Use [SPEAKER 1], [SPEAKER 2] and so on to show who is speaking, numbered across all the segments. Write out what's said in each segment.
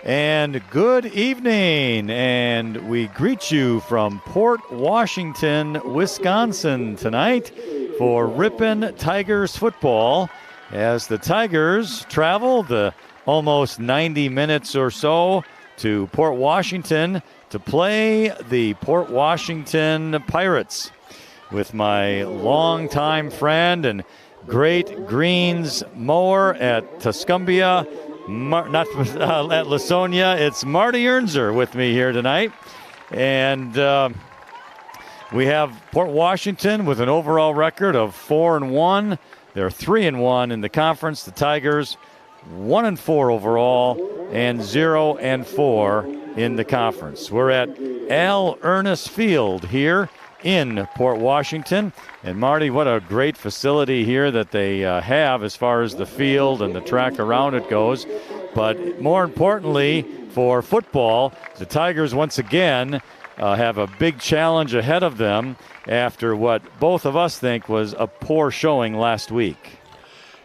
[SPEAKER 1] And good evening, and we greet you from Port Washington, Wisconsin tonight for Ripon Tigers football as the Tigers travel the almost 90 minutes or so to Port Washington to play the Port Washington Pirates with my longtime friend and great greens mower at Tuscumbia, not at Lasonia. It's Marty Ernzer with me here tonight. And we have Port Washington with an overall record of 4-1. They're 3-1 in the conference. The Tigers 1-4 overall and 0-4 in the conference. We're at Al Ernest Field here in Port Washington. And Marty, what a great facility here that they have as far as the field and the track around it goes. But more importantly, for football, the Tigers once again have a big challenge ahead of them after what both of us think was a poor showing last week.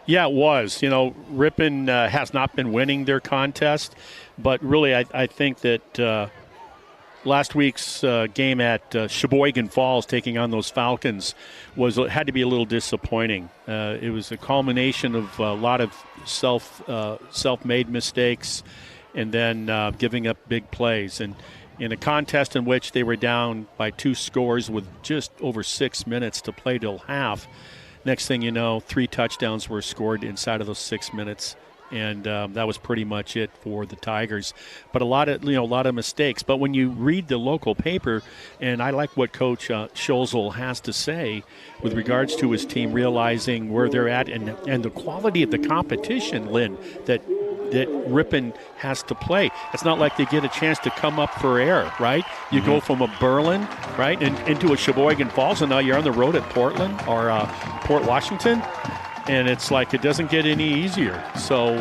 [SPEAKER 2] Yeah, it was. You know, Ripon has not been winning their contest, but really I think that last week's game at Sheboygan Falls, taking on those Falcons, had to be a little disappointing. It was a culmination of a lot of self-made mistakes, and then giving up big plays. And in a contest in which they were down by 2 scores with just over 6 minutes to play till half, next thing you know, 3 touchdowns were scored inside of those 6 minutes. And that was pretty much it for the Tigers. But a lot of mistakes. But when you read the local paper, and I like what Coach Scholzel has to say with regards to his team, realizing where they're at and the quality of the competition, Lynn, that Ripon has to play. It's not like they get a chance to come up for air, right? You go from a Berlin, right, and into a Sheboygan Falls, and now you're on the road at Portland or Port Washington. And it's like it doesn't get any easier. So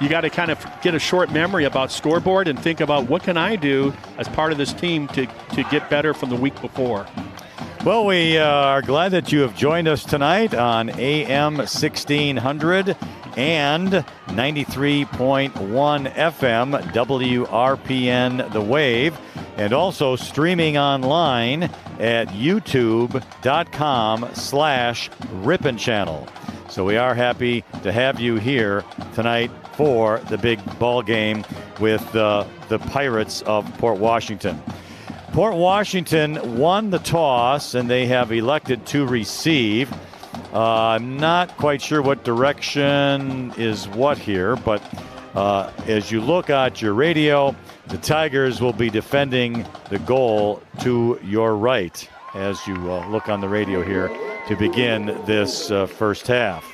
[SPEAKER 2] you got to kind of get a short memory about scoreboard and think about what can I do as part of this team to get better from the week before.
[SPEAKER 1] Well, we are glad that you have joined us tonight on AM 1600 and 93.1 FM WRPN The Wave, and also streaming online at youtube.com/Ripon Channel. So we are happy to have you here tonight for the big ball game with the Pirates of Port Washington. Port Washington won the toss, and they have elected to receive. I'm not quite sure what direction is what here, but as you look at your radio, the Tigers will be defending the goal to your right as you look on the radio here to begin this first half.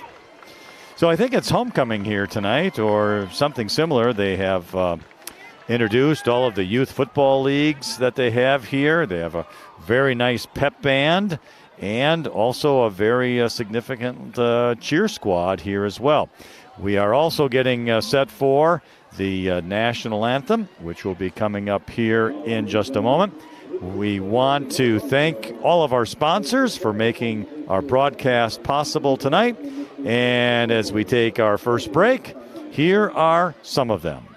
[SPEAKER 1] So I think it's homecoming here tonight or something similar. They have introduced all of the youth football leagues that they have here. They have a very nice pep band and also a very significant cheer squad here as well. We are also getting set for the national anthem, which will be coming up here in just a moment. We want to thank all of our sponsors for making our broadcast possible tonight. And as we take our first break, here are some of them.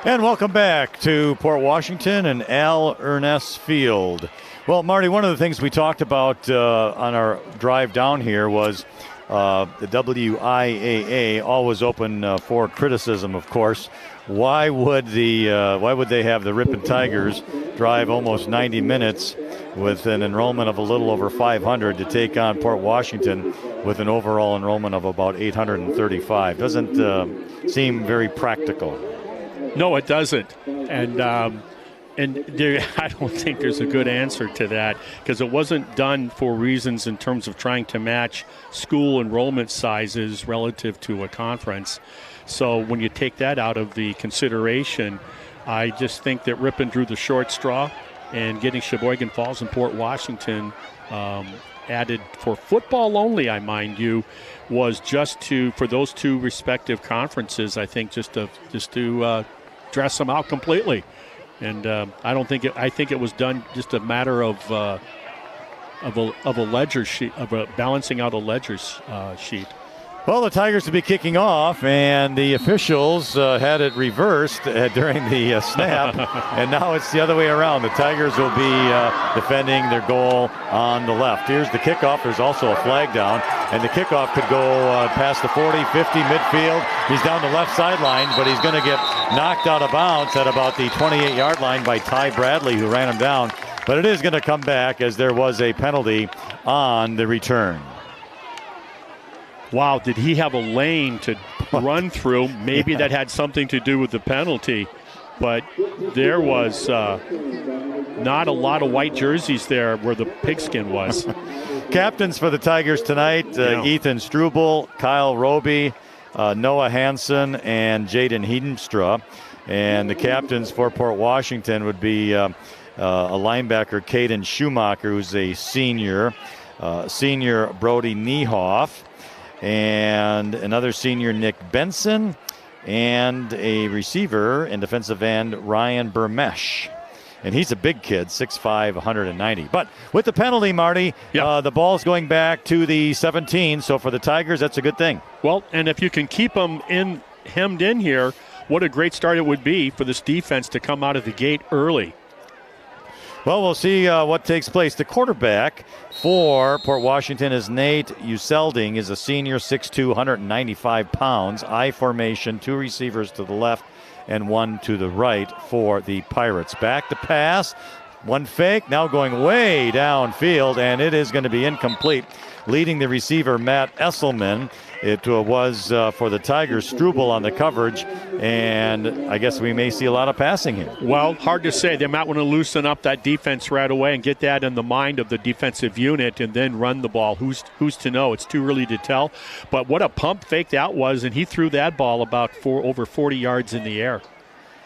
[SPEAKER 1] And welcome back to Port Washington and Al Ernest Field. Well, Marty, one of the things we talked about on our drive down here was the WIAA, always open for criticism, of course. Why would they have the Ripon Tigers drive almost 90 minutes with an enrollment of a little over 500 to take on Port Washington with an overall enrollment of about 835? Doesn't seem very practical.
[SPEAKER 2] No, it doesn't. And I don't think there's a good answer to that, because it wasn't done for reasons in terms of trying to match school enrollment sizes relative to a conference. So when you take that out of the consideration, I just think that Ripon drew the short straw, and getting Sheboygan Falls and Port Washington added for football only, I mind you, was just for those two respective conferences, I think just to dress them out completely. And I think it was done just a matter of a ledger sheet, balancing out a ledger sheet.
[SPEAKER 1] Well, the Tigers will be kicking off, and the officials had it reversed during the snap, and now it's the other way around. The Tigers will be defending their goal on the left. Here's the kickoff. There's also a flag down, and the kickoff could go past the 40, 50, midfield. He's down the left sideline, but he's going to get knocked out of bounds at about the 28-yard line by Ty Bradley, who ran him down. But it is going to come back, as there was a penalty on the return.
[SPEAKER 2] Wow, did he have a lane to run through? Maybe that had something to do with the penalty. But there was not a lot of white jerseys there where the pigskin was.
[SPEAKER 1] Captains for the Tigers tonight, Ethan Struble, Kyle Roby, Noah Hansen, and Jaden Heidenstra. And the captains for Port Washington would be a linebacker, Caden Schumacher, who's a senior, Brody Niehoff, and another senior, Nick Benson, and a receiver and defensive end, Ryan Burmesh. And he's a big kid, 6'5", 190. But with the penalty, Marty, the ball's going back to the 17. So for the Tigers, that's a good thing. Well,
[SPEAKER 2] and if you can keep them hemmed in here, what a great start it would be for this defense to come out of the gate early.
[SPEAKER 1] Well, we'll see what takes place. The quarterback for Port Washington is Nate Uselding, is a senior, 6'2", 195 pounds, I formation, two receivers to the left and one to the right for the Pirates. Back to pass, one fake, now going way downfield, and it is going to be incomplete. Leading the receiver, Matt Esselman. It was for the Tigers, Struble on the coverage, and I guess we may see a lot of passing here.
[SPEAKER 2] Well, hard to say. They might want to loosen up that defense right away and get that in the mind of the defensive unit and then run the ball. Who's to know? It's too early to tell. But what a pump fake that was, and he threw that ball about over 40 yards in the air.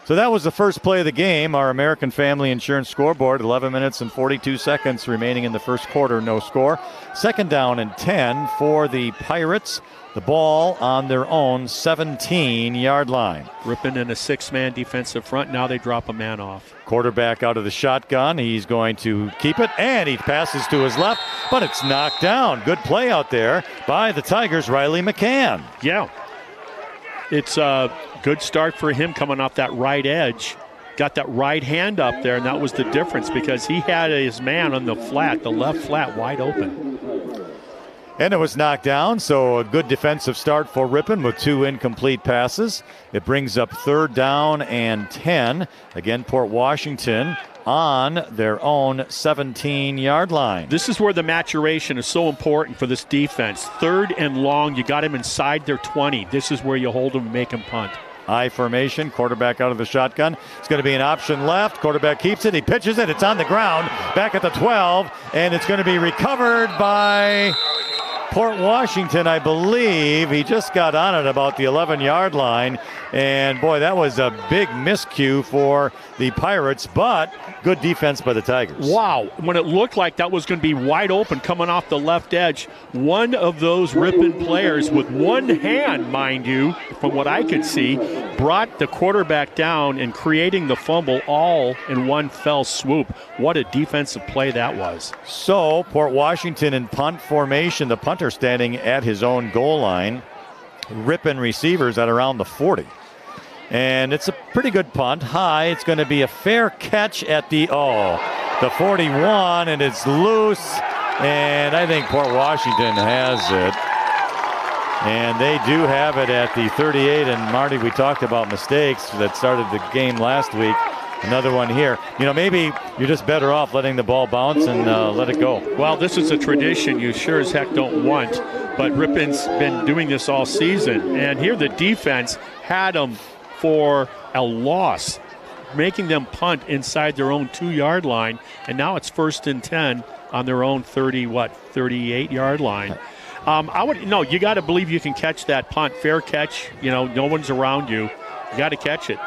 [SPEAKER 1] So that was the first play of the game. Our American Family Insurance scoreboard, 11 minutes and 42 seconds remaining in the first quarter, no score. Second down and 10 for the Pirates. The ball on their own 17-yard line.
[SPEAKER 2] Ripon in a six-man defensive front. Now they drop a man off.
[SPEAKER 1] Quarterback out of the shotgun. He's going to keep it, and he passes to his left, but it's knocked down. Good play out there by the Tigers, Riley McCann.
[SPEAKER 2] Yeah. It's a good start for him coming off that right edge. Got that right hand up there, and that was the difference because he had his man on the flat, the left flat, wide open.
[SPEAKER 1] And it was knocked down, so a good defensive start for Ripon with two incomplete passes. It brings up third down and 10. Again, Port Washington on their own 17-yard line.
[SPEAKER 2] This is where the maturation is so important for this defense. Third and long, you got him inside their 20. This is where you hold him and make him punt.
[SPEAKER 1] I formation, quarterback out of the shotgun. It's going to be an option left. Quarterback keeps it. He pitches it. It's on the ground back at the 12, and it's going to be recovered by Port Washington, I believe. He just got on it about the 11-yard line. And, boy, that was a big miscue for the Pirates, but good defense by the Tigers.
[SPEAKER 2] Wow. When it looked like that was going to be wide open coming off the left edge, one of those Ripon players with one hand, mind you, from what I could see, brought the quarterback down and creating the fumble all in one fell swoop. What a defensive play that was.
[SPEAKER 1] So, Port Washington in punt formation, the punter standing at his own goal line. Ripon receivers at around the 40. And it's a pretty good punt. High. It's going to be a fair catch at the 41, and it's loose. And I think Port Washington has it. And they do have it at the 38. And Marty, we talked about mistakes that started the game last week. Another one here. Maybe you're just better off letting the ball bounce and let it go.
[SPEAKER 2] Well, this is a tradition you sure as heck don't want. But Ripon's been doing this all season. And here the defense had them for a loss, making them punt inside their own 2-yard line. And now it's 1st and 10 on their own 38-yard line. You got to believe you can catch that punt. Fair catch. No one's around you. You got to catch it.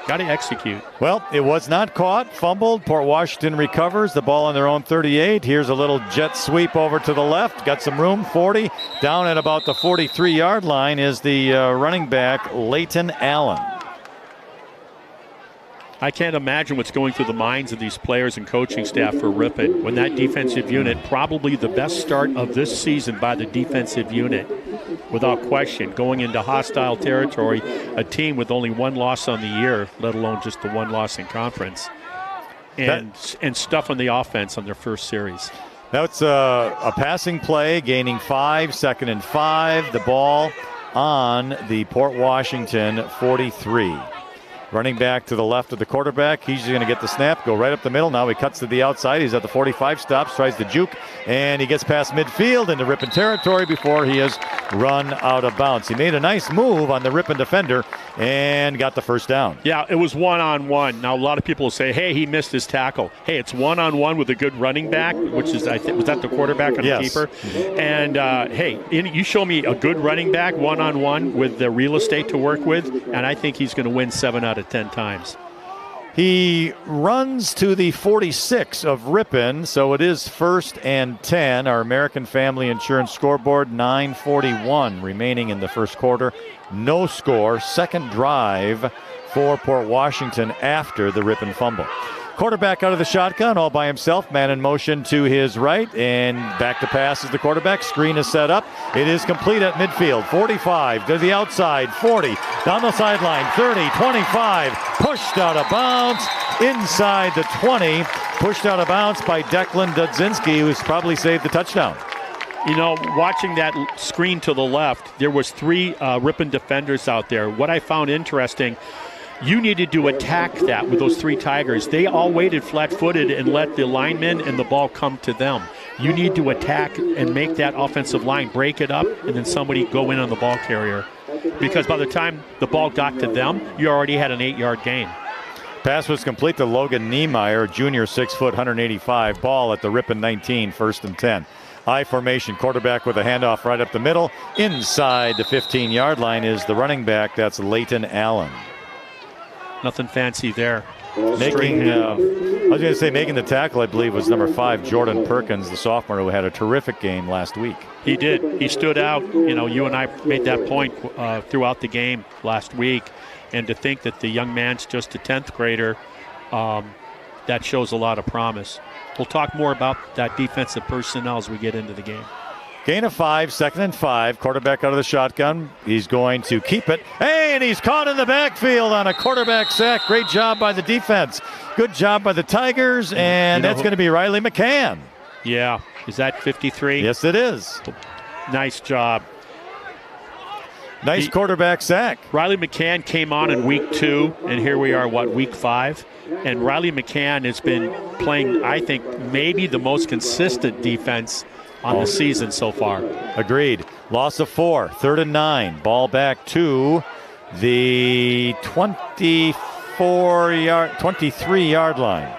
[SPEAKER 2] Got to execute.
[SPEAKER 1] Well, it was not caught. Fumbled. Port Washington recovers the ball on their own 38. Here's a little jet sweep over to the left. Got some room. 40. Down at about the 43-yard line is the running back, Leighton Allen.
[SPEAKER 2] I can't imagine what's going through the minds of these players and coaching staff for Ripon when that defensive unit, probably the best start of this season by the defensive unit, without question, going into hostile territory, a team with only one loss on the year, let alone just the one loss in conference, and stuff on the offense on their first series.
[SPEAKER 1] That's a passing play, gaining 5, 2nd and 5. The ball on the Port Washington 43. Running back to the left of the quarterback. He's going to get the snap, go right up the middle. Now he cuts to the outside. He's at the 45, stops, tries to juke, and he gets past midfield into Ripon territory before he is run out of bounds. He made a nice move on the Ripon defender and got the first down.
[SPEAKER 2] Yeah, it was one-on-one. Now, a lot of people will say, hey, he missed his tackle. Hey, it's one-on-one with a good running back, which is, was that the quarterback or the keeper? And, hey, you show me a good running back one-on-one with the real estate to work with, and I think he's going to win 7 out of 10 times.
[SPEAKER 1] He runs to the 46 of Ripon, so it is 1st and 10. Our American Family Insurance scoreboard, 9:41 remaining in the first quarter. No score. Second drive for Port Washington after the Ripon fumble. Quarterback out of the shotgun, all by himself. Man in motion to his right, and back to pass is the quarterback. Screen is set up. It is complete at midfield. 45 to the outside. 40 down the sideline. 30, 25. Pushed out of bounds inside the 20. Pushed out of bounds by Declan Dudzinski, who's probably saved the touchdown.
[SPEAKER 2] Watching that screen to the left, there was 3 Ripon defenders out there. What I found interesting, you needed to attack that with those 3 Tigers. They all waited flat-footed and let the linemen and the ball come to them. You need to attack and make that offensive line, break it up, and then somebody go in on the ball carrier. Because by the time the ball got to them, you already had an 8-yard gain.
[SPEAKER 1] Pass was complete to Logan Niemeyer, junior, 6 foot, 185. Ball at the Ripon 19, 1st and 10. I formation, quarterback with a handoff right up the middle. Inside the 15-yard line is the running back. That's Leighton Allen.
[SPEAKER 2] Nothing fancy there.
[SPEAKER 1] Making the tackle, I believe, was number 5, Jordan Perkins, the sophomore, who had a terrific game last week.
[SPEAKER 2] He did. He stood out. You and I made that point throughout the game last week. And to think that the young man's just a 10th grader, that shows a lot of promise. We'll talk more about that defensive personnel as we get into the game.
[SPEAKER 1] Gain of 5, 2nd and 5. Quarterback out of the shotgun. He's going to keep it. Hey, and he's caught in the backfield on a quarterback sack. Great job by the defense. Good job by the Tigers, and that's going to be Riley McCann.
[SPEAKER 2] Yeah. Is that 53?
[SPEAKER 1] Yes, it is.
[SPEAKER 2] Nice job.
[SPEAKER 1] Nice quarterback sack.
[SPEAKER 2] Riley McCann came on in week 2, and here we are, week 5? And Riley McCann has been playing, I think, maybe the most consistent defense on the season so far.
[SPEAKER 1] Agreed. Loss of 4, 3rd and 9. Ball back to the 23-yard line.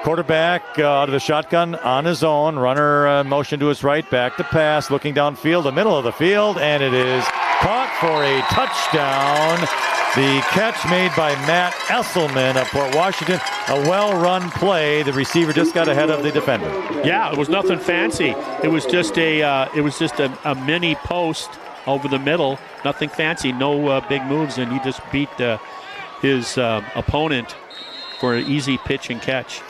[SPEAKER 1] Quarterback out of the shotgun on his own. Runner motion to his right, back to pass, looking downfield, the middle of the field, and it is caught for a touchdown. The catch made by Matt Esselman of Port Washington. A well-run play. The receiver just got ahead of the defender.
[SPEAKER 2] Yeah, it was nothing fancy. It was just a mini post over the middle. Nothing fancy. No big moves, and he just beat his opponent for an easy pitch and catch.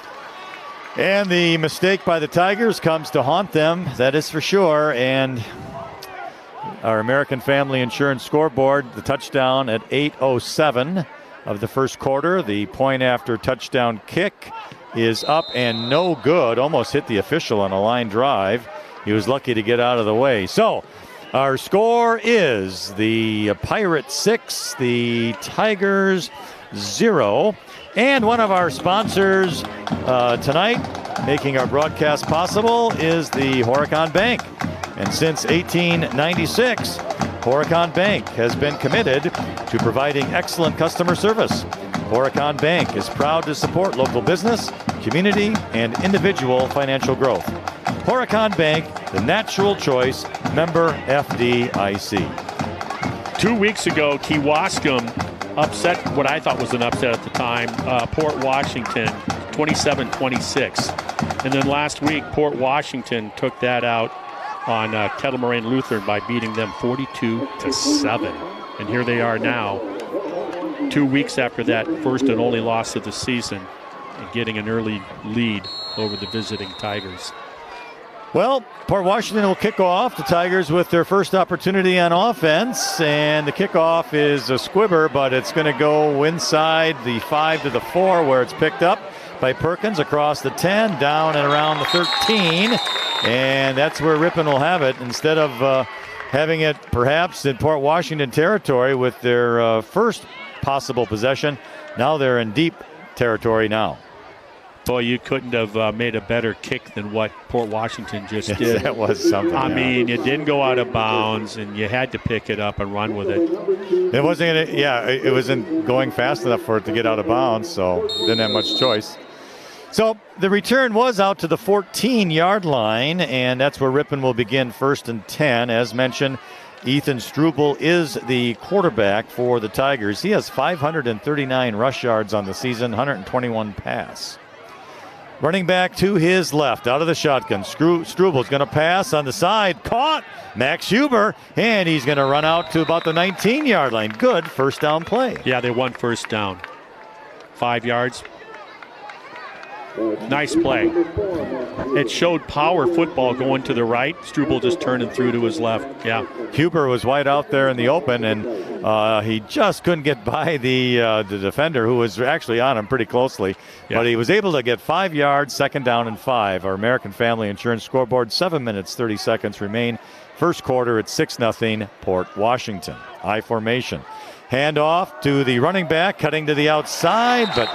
[SPEAKER 1] And the mistake by the Tigers comes to haunt them. That is for sure. And Our American Family Insurance scoreboard, the touchdown at 8:07 of the first quarter. The point after touchdown kick is up and no good. Almost hit the official on a line drive. He was lucky to get out of the way. So our score is the Pirates 6, the Tigers 0. And one of our sponsors tonight, making our broadcast possible, is the Horicon Bank. And since 1896, Horicon Bank has been committed to providing excellent customer service. Horicon Bank is proud to support local business, community, and individual financial growth. Horicon Bank, the natural choice, member FDIC.
[SPEAKER 2] 2 weeks ago, Kewaskum upset what I thought was an upset at the time, Port Washington, 27-26. And then last week, Port Washington took that out on Kettle Moraine Lutheran by beating them 42-7. And here they are now, 2 weeks after that first and only loss of the season, and getting an early lead over the visiting Tigers.
[SPEAKER 1] Well, Port Washington will kick off. The Tigers with their first opportunity on offense, and the kickoff is a squibber, but it's going to go inside the 5 to the 4, where it's picked up by Perkins across the 10, down and around the 13, and that's where Ripon will have it instead of having it perhaps in Port Washington territory with their first possible possession. Now they're in deep territory now.
[SPEAKER 2] Boy, you couldn't have made a better kick than what Port Washington just did.
[SPEAKER 1] That was something.
[SPEAKER 2] I mean, it didn't go out of bounds, and you had to pick it up and run with it.
[SPEAKER 1] It wasn't. It wasn't going fast enough for it to get out of bounds, so didn't have much choice. So the return was out to the 14-yard line, and that's where Ripon will begin 1st and 10. As mentioned, Ethan Struble is the quarterback for the Tigers. He has 539 rush yards on the season, 121 pass. Running back to his left, out of the shotgun. Struble's going to pass on the side. Caught Max Huber, and he's going to run out to about the 19-yard line. Good first down play.
[SPEAKER 2] Yeah, they won first down. 5 yards. Nice play. It showed power football going to the right. Struble just turning through to his left. Yeah.
[SPEAKER 1] Huber was wide out there in the open, and he just couldn't get by the defender, who was actually on him pretty closely. Yeah. But he was able to get 5 yards, 2nd down and 5. Our American Family Insurance scoreboard, 7 minutes, 30 seconds remain. First quarter, it's 6-0 Port Washington. I formation. Hand off to the running back, cutting to the outside, but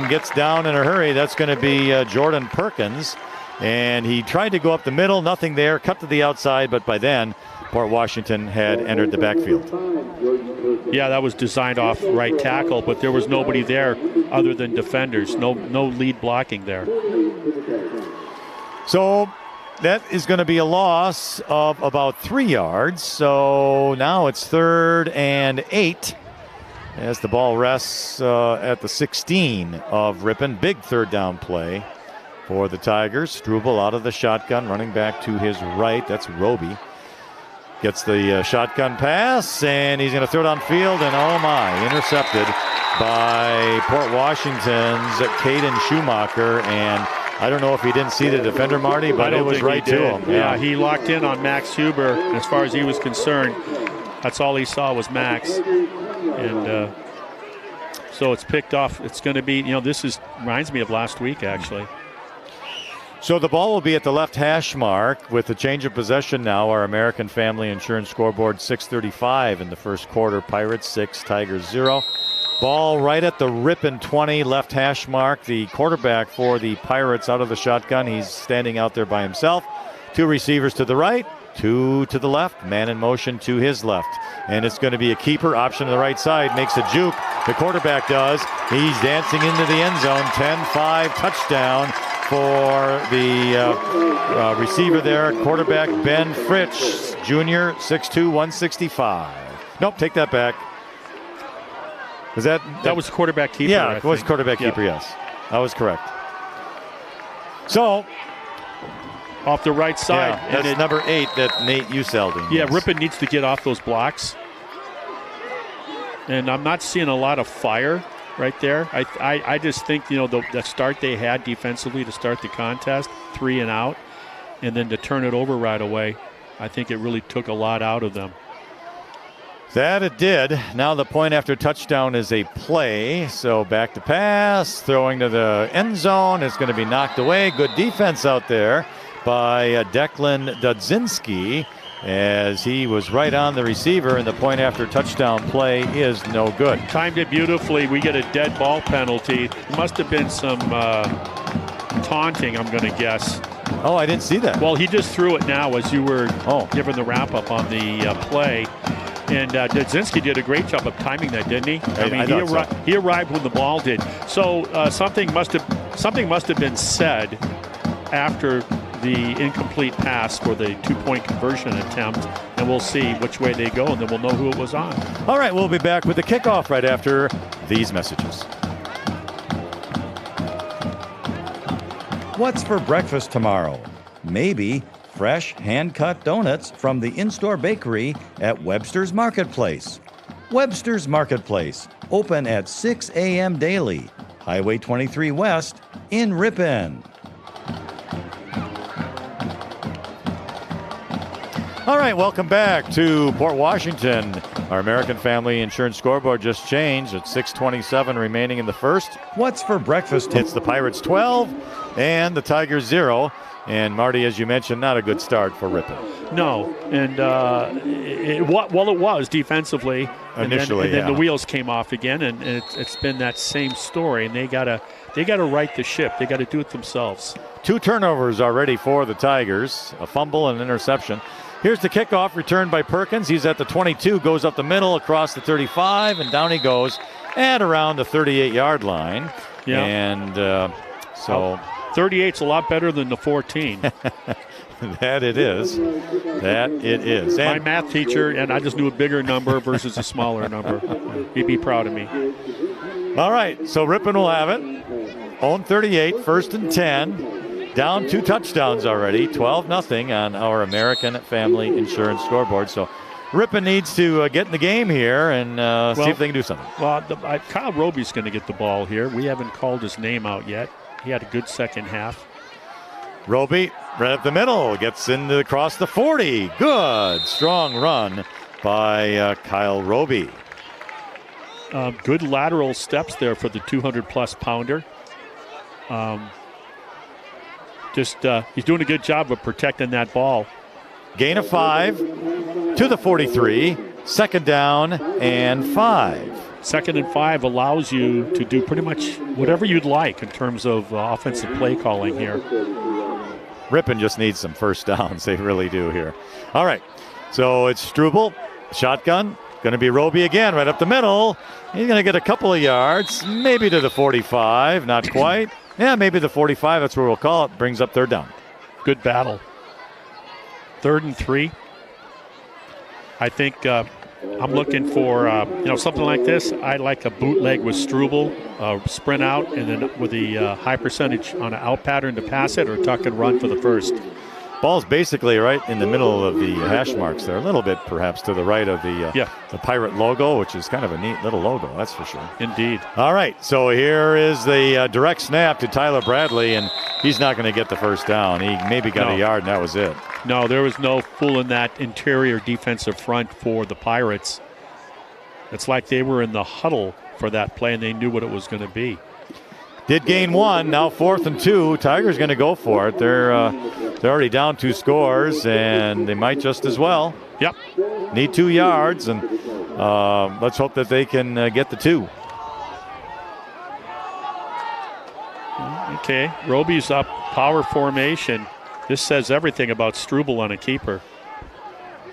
[SPEAKER 1] gets down in a hurry. That's going to be Jordan Perkins. And he tried to go up the middle, nothing there, cut to the outside, but by then, Port Washington had entered the backfield.
[SPEAKER 2] Yeah, that was designed off right tackle, but there was nobody there other than defenders. No lead blocking there.
[SPEAKER 1] So that is going to be a loss of about 3 yards. So now it's 3rd and 8 as the ball rests at the 16 of Ripon. Big third down play for the Tigers. Struble out of the shotgun, running back to his right. That's Roby. Gets the shotgun pass, and he's going to throw it downfield, and oh my, intercepted by Port Washington's Caden Schumacher. And I don't know if he didn't see the defender, Marty, but it was right to him.
[SPEAKER 2] Yeah, he locked in on Max Huber. As far as he was concerned, that's all he saw was Max. And so it's picked off. It's going to be, this reminds me of last week, actually.
[SPEAKER 1] So the ball will be at the left hash mark with the change of possession now. Our American Family Insurance scoreboard, 6:35 in the first quarter. Pirates 6, Tigers 0. Ball right at the Ripon 20, left hash mark. The quarterback for the Pirates out of the shotgun. He's standing out there by himself. 2 receivers to the right, 2 to the left. Man in motion to his left. And it's going to be a keeper option to the right side. Makes a juke. The quarterback does. He's dancing into the end zone. 10-5 touchdown for the receiver there. Quarterback Ben Fritsch, Jr., 6'2", 165. Nope, take that back. Was that
[SPEAKER 2] was quarterback keeper?
[SPEAKER 1] Yeah, it was quarterback keeper, yes. That was correct. So,
[SPEAKER 2] off the right side.
[SPEAKER 1] Yeah, that's number 8 that Nate Uselding.
[SPEAKER 2] Yeah, Ripon needs to get off those blocks. And I'm not seeing a lot of fire right there. I just think, the start they had defensively to start the contest, 3 and out, and then to turn it over right away. I think it really took a lot out of them.
[SPEAKER 1] That it did. Now the point after touchdown is a play. So back to pass, throwing to the end zone. It's going to be knocked away. Good defense out there by Declan Dudzinski, as he was right on the receiver, and the point after touchdown play is no good.
[SPEAKER 2] Timed it beautifully. We get a dead ball penalty. Must have been some taunting, I'm going to guess.
[SPEAKER 1] Oh, I didn't see that.
[SPEAKER 2] Well, he just threw it now as you were giving the wrap-up on the play. And Dudzinski did a great job of timing that, didn't he? I mean, he arrived when the ball did. So something must have been said after the incomplete pass for the two-point conversion attempt, and we'll see which way they go, and then we'll know who it was on.
[SPEAKER 1] All right, we'll be back with the kickoff right after these messages.
[SPEAKER 3] What's for breakfast tomorrow? Maybe fresh hand-cut donuts from the in-store bakery at Webster's Marketplace. Webster's Marketplace, open at 6 a.m. daily. Highway 23 West in Ripon.
[SPEAKER 1] All right, welcome back to Port Washington. Our American Family Insurance scoreboard just changed. It's 6:27 remaining in the first.
[SPEAKER 3] What's for breakfast?
[SPEAKER 1] It's the Pirates 12 and the Tigers 0. And Marty, as you mentioned, not a good start for Ripon.
[SPEAKER 2] No, and it was defensively.
[SPEAKER 1] Initially,
[SPEAKER 2] and then the wheels came off again, and it's been that same story. And they gotta right the ship. They got to do it themselves. 2
[SPEAKER 1] turnovers already for the Tigers, a fumble and an interception. Here's the kickoff, returned by Perkins. He's at the 22, goes up the middle, across the 35, and down he goes at around the 38-yard line.
[SPEAKER 2] Yeah.
[SPEAKER 1] And so
[SPEAKER 2] 38's a lot better than the 14.
[SPEAKER 1] That it is. That it is.
[SPEAKER 2] My math teacher, and I just knew a bigger number versus a smaller number. He'd be proud of me.
[SPEAKER 1] All right, so Ripon will have it. Own 38, 1st and 10. Down 2 touchdowns already, 12-0 on our American Family Insurance scoreboard. So Ripon needs to get in the game here and see if they can do something.
[SPEAKER 2] Well, Kyle Roby's going to get the ball here. We haven't called his name out yet. He had a good second half.
[SPEAKER 1] Roby right up the middle, gets across the 40. Good, strong run by Kyle Roby.
[SPEAKER 2] Good lateral steps there for the 200-plus pounder. He's doing a good job of protecting that ball.
[SPEAKER 1] Gain of 5 to the 43. 2nd down and 5.
[SPEAKER 2] 2nd and 5 allows you to do pretty much whatever you'd like in terms of offensive play calling here.
[SPEAKER 1] Ripon just needs some first downs. They really do here. All right, so it's Struble, shotgun. Going to be Roby again, right up the middle. He's going to get a couple of yards, maybe to the 45, not quite. Yeah, maybe the 45, that's where we'll call it. Brings up 3rd down.
[SPEAKER 2] Good battle. 3rd and 3. I think I'm looking for, something like this. I like a bootleg with Struble, sprint out, and then with the high percentage on an out pattern to pass it or tuck and run for the first.
[SPEAKER 1] Ball's basically right in the middle of the hash marks there, a little bit perhaps to the right of the Pirate logo, which is kind of a neat little logo, that's for sure.
[SPEAKER 2] Indeed.
[SPEAKER 1] All right, so here is the direct snap to Tyler Bradley, and he's not going to get the first down. He maybe got a yard, and that was it.
[SPEAKER 2] No, there was no fooling that interior defensive front for the Pirates. It's like they were in the huddle for that play, and they knew what it was going to be.
[SPEAKER 1] Did gain 1, now 4th and 2. Tigers going to go for it. They're already down 2 scores, and they might just as well.
[SPEAKER 2] Yep.
[SPEAKER 1] Need 2 yards, and let's hope that they can get the 2.
[SPEAKER 2] Okay, Roby's up, power formation. This says everything about Struble on a keeper.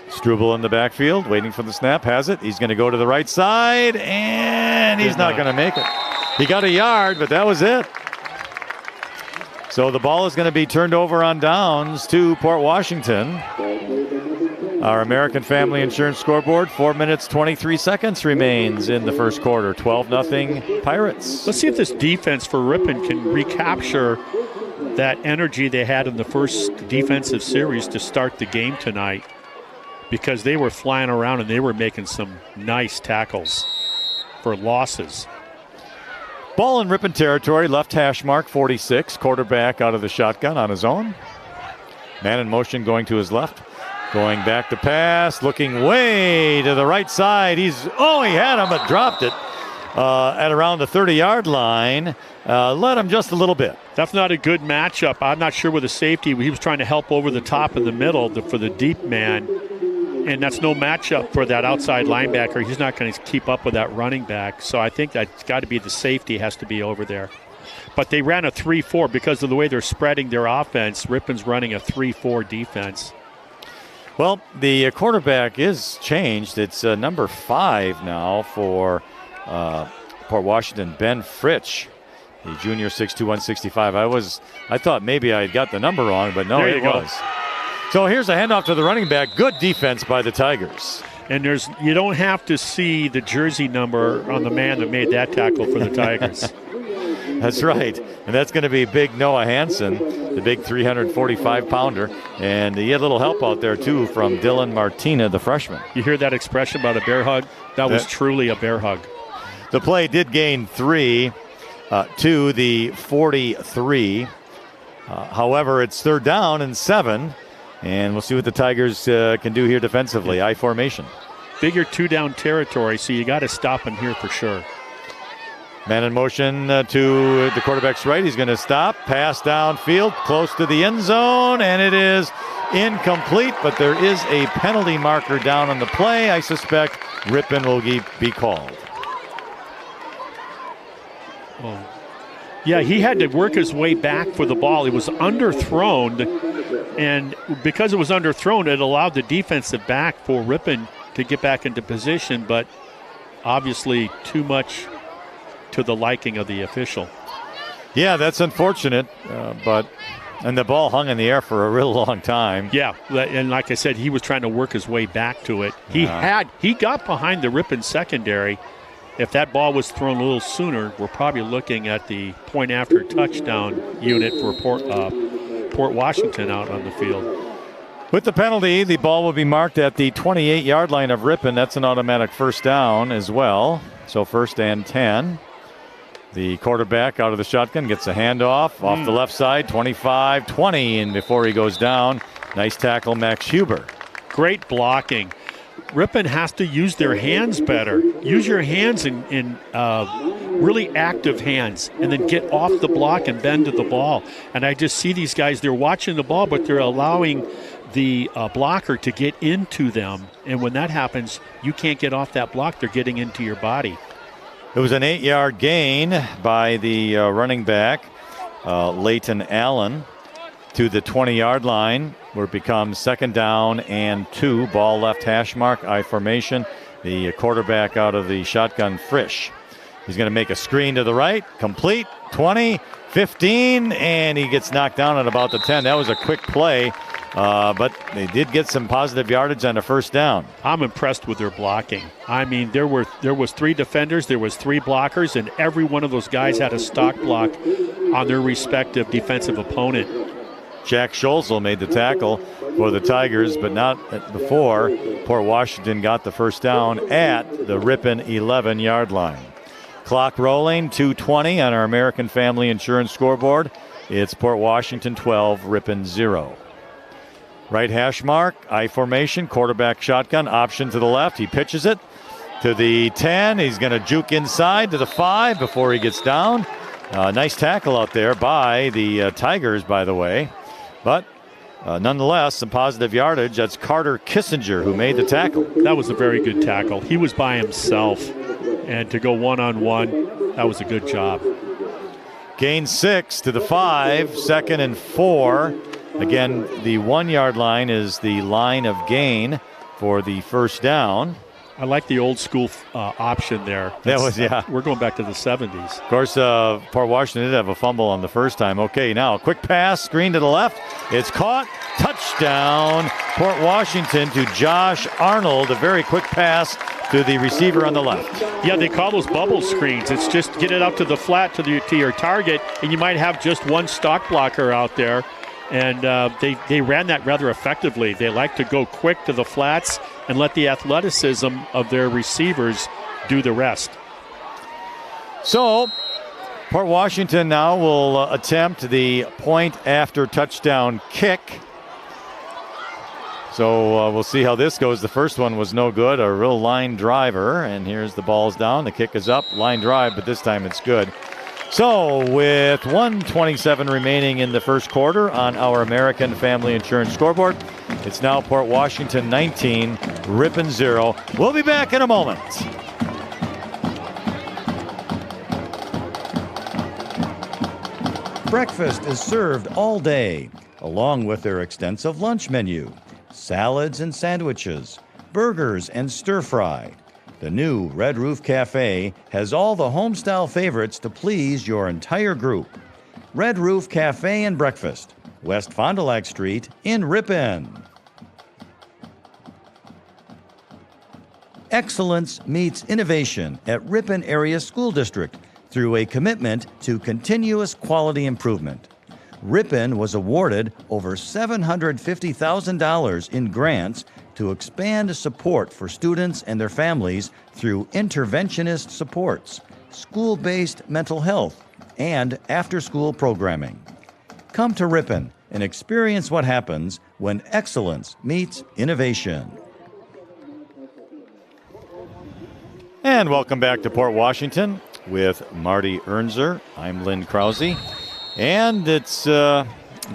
[SPEAKER 1] Struble in the backfield, waiting for the snap, has it. He's going to go to the right side, and he's not going to make it. He got a yard, but that was it. So the ball is going to be turned over on downs to Port Washington. Our American Family Insurance scoreboard, 4 minutes, 23 seconds remains in the first quarter. 12-0 Pirates.
[SPEAKER 2] Let's see if this defense for Ripon can recapture that energy they had in the first defensive series to start the game tonight, because they were flying around and they were making some nice tackles for losses.
[SPEAKER 1] Ball in Ripon territory, left hash mark, 46. Quarterback out of the shotgun on his own. Man in motion going to his left. Going back to pass, looking way to the right side. He had him, but dropped it at around the 30-yard line. Led him just a little bit.
[SPEAKER 2] That's not a good matchup. I'm not sure with the safety. He was trying to help over the top in the middle for the deep man, and that's no matchup for that outside linebacker. He's not going to keep up with that running back. So I think that's got to be the safety has to be over there. But they ran a 3-4 because of the way they're spreading their offense. Ripon's running a 3-4 defense.
[SPEAKER 1] Well, the quarterback is changed. It's number 5 now for Port Washington, Ben Fritsch, the junior, 6'2", 165. I thought maybe I had got the number wrong, but no, it was. So here's a handoff to the running back. Good defense by the Tigers.
[SPEAKER 2] And you don't have to see the jersey number on the man that made that tackle for the Tigers.
[SPEAKER 1] That's right. And that's going to be big Noah Hansen, the big 345-pounder. And he had a little help out there, too, from Dylan Martina, the freshman.
[SPEAKER 2] You hear that expression about a bear hug? That was truly a bear hug.
[SPEAKER 1] The play did gain 3 to the 43. However, it's 3rd down and 7. And we'll see what the Tigers can do here defensively. I formation.
[SPEAKER 2] Bigger 2-down territory, so you got to stop him here for sure.
[SPEAKER 1] Man in motion to the quarterback's right. He's going to stop. Pass downfield, close to the end zone, and it is incomplete. But there is a penalty marker down on the play. I suspect Ripon will be called.
[SPEAKER 2] Oh. Yeah, he had to work his way back for the ball. It was underthrown, and because it was underthrown, it allowed the defensive back for Ripon to get back into position, but obviously too much to the liking of the official.
[SPEAKER 1] Yeah, that's unfortunate, and the ball hung in the air for a real long time.
[SPEAKER 2] Yeah, and like I said, he was trying to work his way back to it. He got behind the Ripon secondary. If that ball was thrown a little sooner, we're probably looking at the point after touchdown unit for Port Washington out on the field.
[SPEAKER 1] With the penalty, the ball will be marked at the 28-yard line of Ripon. That's an automatic 1st down as well. So 1st and 10. The quarterback out of the shotgun gets a handoff off the left side, 25-20, and before he goes down, nice tackle, Max Huber.
[SPEAKER 2] Great blocking. Ripon has to use their hands better. Use your hands in really active hands, and then get off the block and bend to the ball. And I just see these guys, they're watching the ball, but they're allowing the blocker to get into them. And when that happens, you can't get off that block. They're getting into your body.
[SPEAKER 1] It was an 8-yard gain by the running back, Leighton Allen, to the 20-yard line, where it becomes 2nd down and 2. Ball left hash mark, I formation. The quarterback out of the shotgun, Frisch. He's going to make a screen to the right, complete, 20, 15, and he gets knocked down at about the 10. That was a quick play, but they did get some positive yardage on a 1st down.
[SPEAKER 2] I'm impressed with their blocking. I mean, there was 3 defenders, there was 3 blockers, and every one of those guys had a stock block on their respective defensive opponent.
[SPEAKER 1] Jack Scholzel made the tackle for the Tigers, but not before Port Washington got the 1st down at the Ripon 11-yard line. Clock rolling, 2:20 on our American Family Insurance scoreboard. It's Port Washington 12, Ripon 0. Right hash mark, I formation, quarterback shotgun, option to the left. He pitches it to the 10. He's going to juke inside to the 5 before he gets down. Nice tackle out there by the Tigers, by the way. But nonetheless, some positive yardage. That's Carter Kissinger who made the tackle.
[SPEAKER 2] That was a very good tackle. He was by himself. And to go one-on-one, that was a good job.
[SPEAKER 1] Gain 6 to the 5, 2nd and 4. Again, the 1-yard line is the line of gain for the 1st down.
[SPEAKER 2] I like the old school option there. We're going back to the 70s.
[SPEAKER 1] Of course, Port Washington did have a fumble on the first time. Okay, now a quick pass, screen to the left. It's caught. Touchdown, Port Washington to Josh Arnold. A very quick pass to the receiver on the left.
[SPEAKER 2] Yeah, they call those bubble screens. It's just get it out to the flat to your target, and you might have just one stock blocker out there. And they ran that rather effectively. They like to go quick to the flats and let the athleticism of their receivers do the rest.
[SPEAKER 1] So, Port Washington now will attempt the point after touchdown kick. So we'll see how this goes. The first one was no good, a real line driver. And here's the ball's down. The kick is up, line drive, but this time it's good. So with 1:27 remaining in the first quarter on our American Family Insurance scoreboard, it's now Port Washington 19, Ripon 0. We'll be back in a moment.
[SPEAKER 3] Breakfast is served all day, along with their extensive lunch menu. Salads and sandwiches, burgers and stir-fry. The new Red Roof Cafe has all the home-style favorites to please your entire group. Red Roof Cafe and Breakfast, West Fond du Lac Street in Ripon. Excellence meets innovation at Ripon Area School District through a commitment to continuous quality improvement. Ripon was awarded over $750,000 in grants to expand support for students and their families through interventionist supports, school-based mental health, and after-school programming. Come to Ripon and experience what happens when excellence meets innovation.
[SPEAKER 1] And welcome back to Port Washington with Marty Ernzer. I'm Lynn Krause. And it's been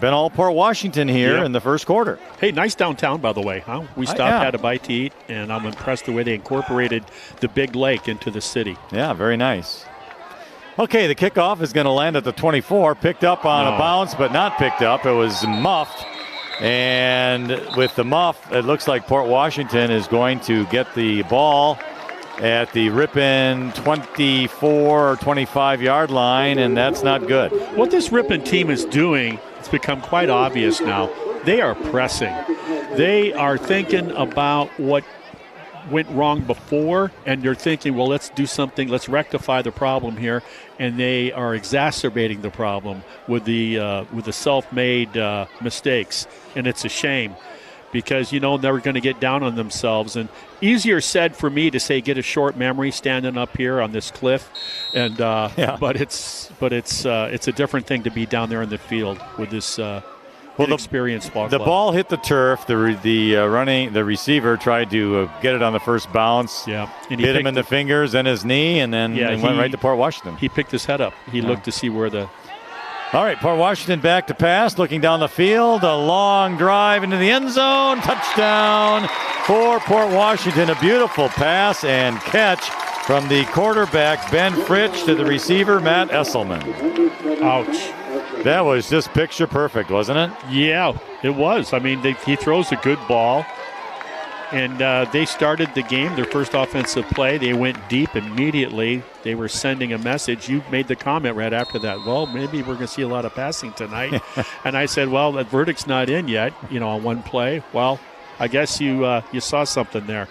[SPEAKER 1] all Port Washington here in the first quarter.
[SPEAKER 2] Hey, nice downtown, by the way, huh? We stopped, had a bite to eat, and I'm impressed the way they incorporated the big lake into the city.
[SPEAKER 1] Yeah, very nice. Okay, the kickoff is going to land at the 24. Picked up on a bounce, but not picked up. It was muffed. And with the muff, it looks like Port Washington is going to get the ball at the Ripon 24 or 25-yard line, and that's not good.
[SPEAKER 2] What this Ripon team is doing, it's become quite obvious now. They are pressing. They are thinking about what went wrong before, and they're thinking, well, let's do something. Let's rectify the problem here. And they are exacerbating the problem with the self-made mistakes, and it's a shame. Because, they're going to get down on themselves. And easier said for me to say get a short memory standing up here on this cliff. And but it's a different thing to be down there in the field with this inexperienced ball club.
[SPEAKER 1] The ball hit the turf. The receiver tried to get it on the first bounce.
[SPEAKER 2] Yeah, and
[SPEAKER 1] hit him in the fingers and his knee, and then went right to Port Washington.
[SPEAKER 2] He picked his head up. He looked to see where the...
[SPEAKER 1] All right, Port Washington back to pass, looking down the field, a long drive into the end zone, touchdown for Port Washington. A beautiful pass and catch from the quarterback, Ben Fritsch, to the receiver, Matt Esselman.
[SPEAKER 2] Ouch.
[SPEAKER 1] That was just picture perfect, wasn't it?
[SPEAKER 2] Yeah, it was. I mean, he throws a good ball. And they started the game, their first offensive play. They went deep immediately. They were sending a message. You made the comment right after that, well, maybe we're going to see a lot of passing tonight. And I said, well, that verdict's not in yet, on one play. Well, I guess you saw something there.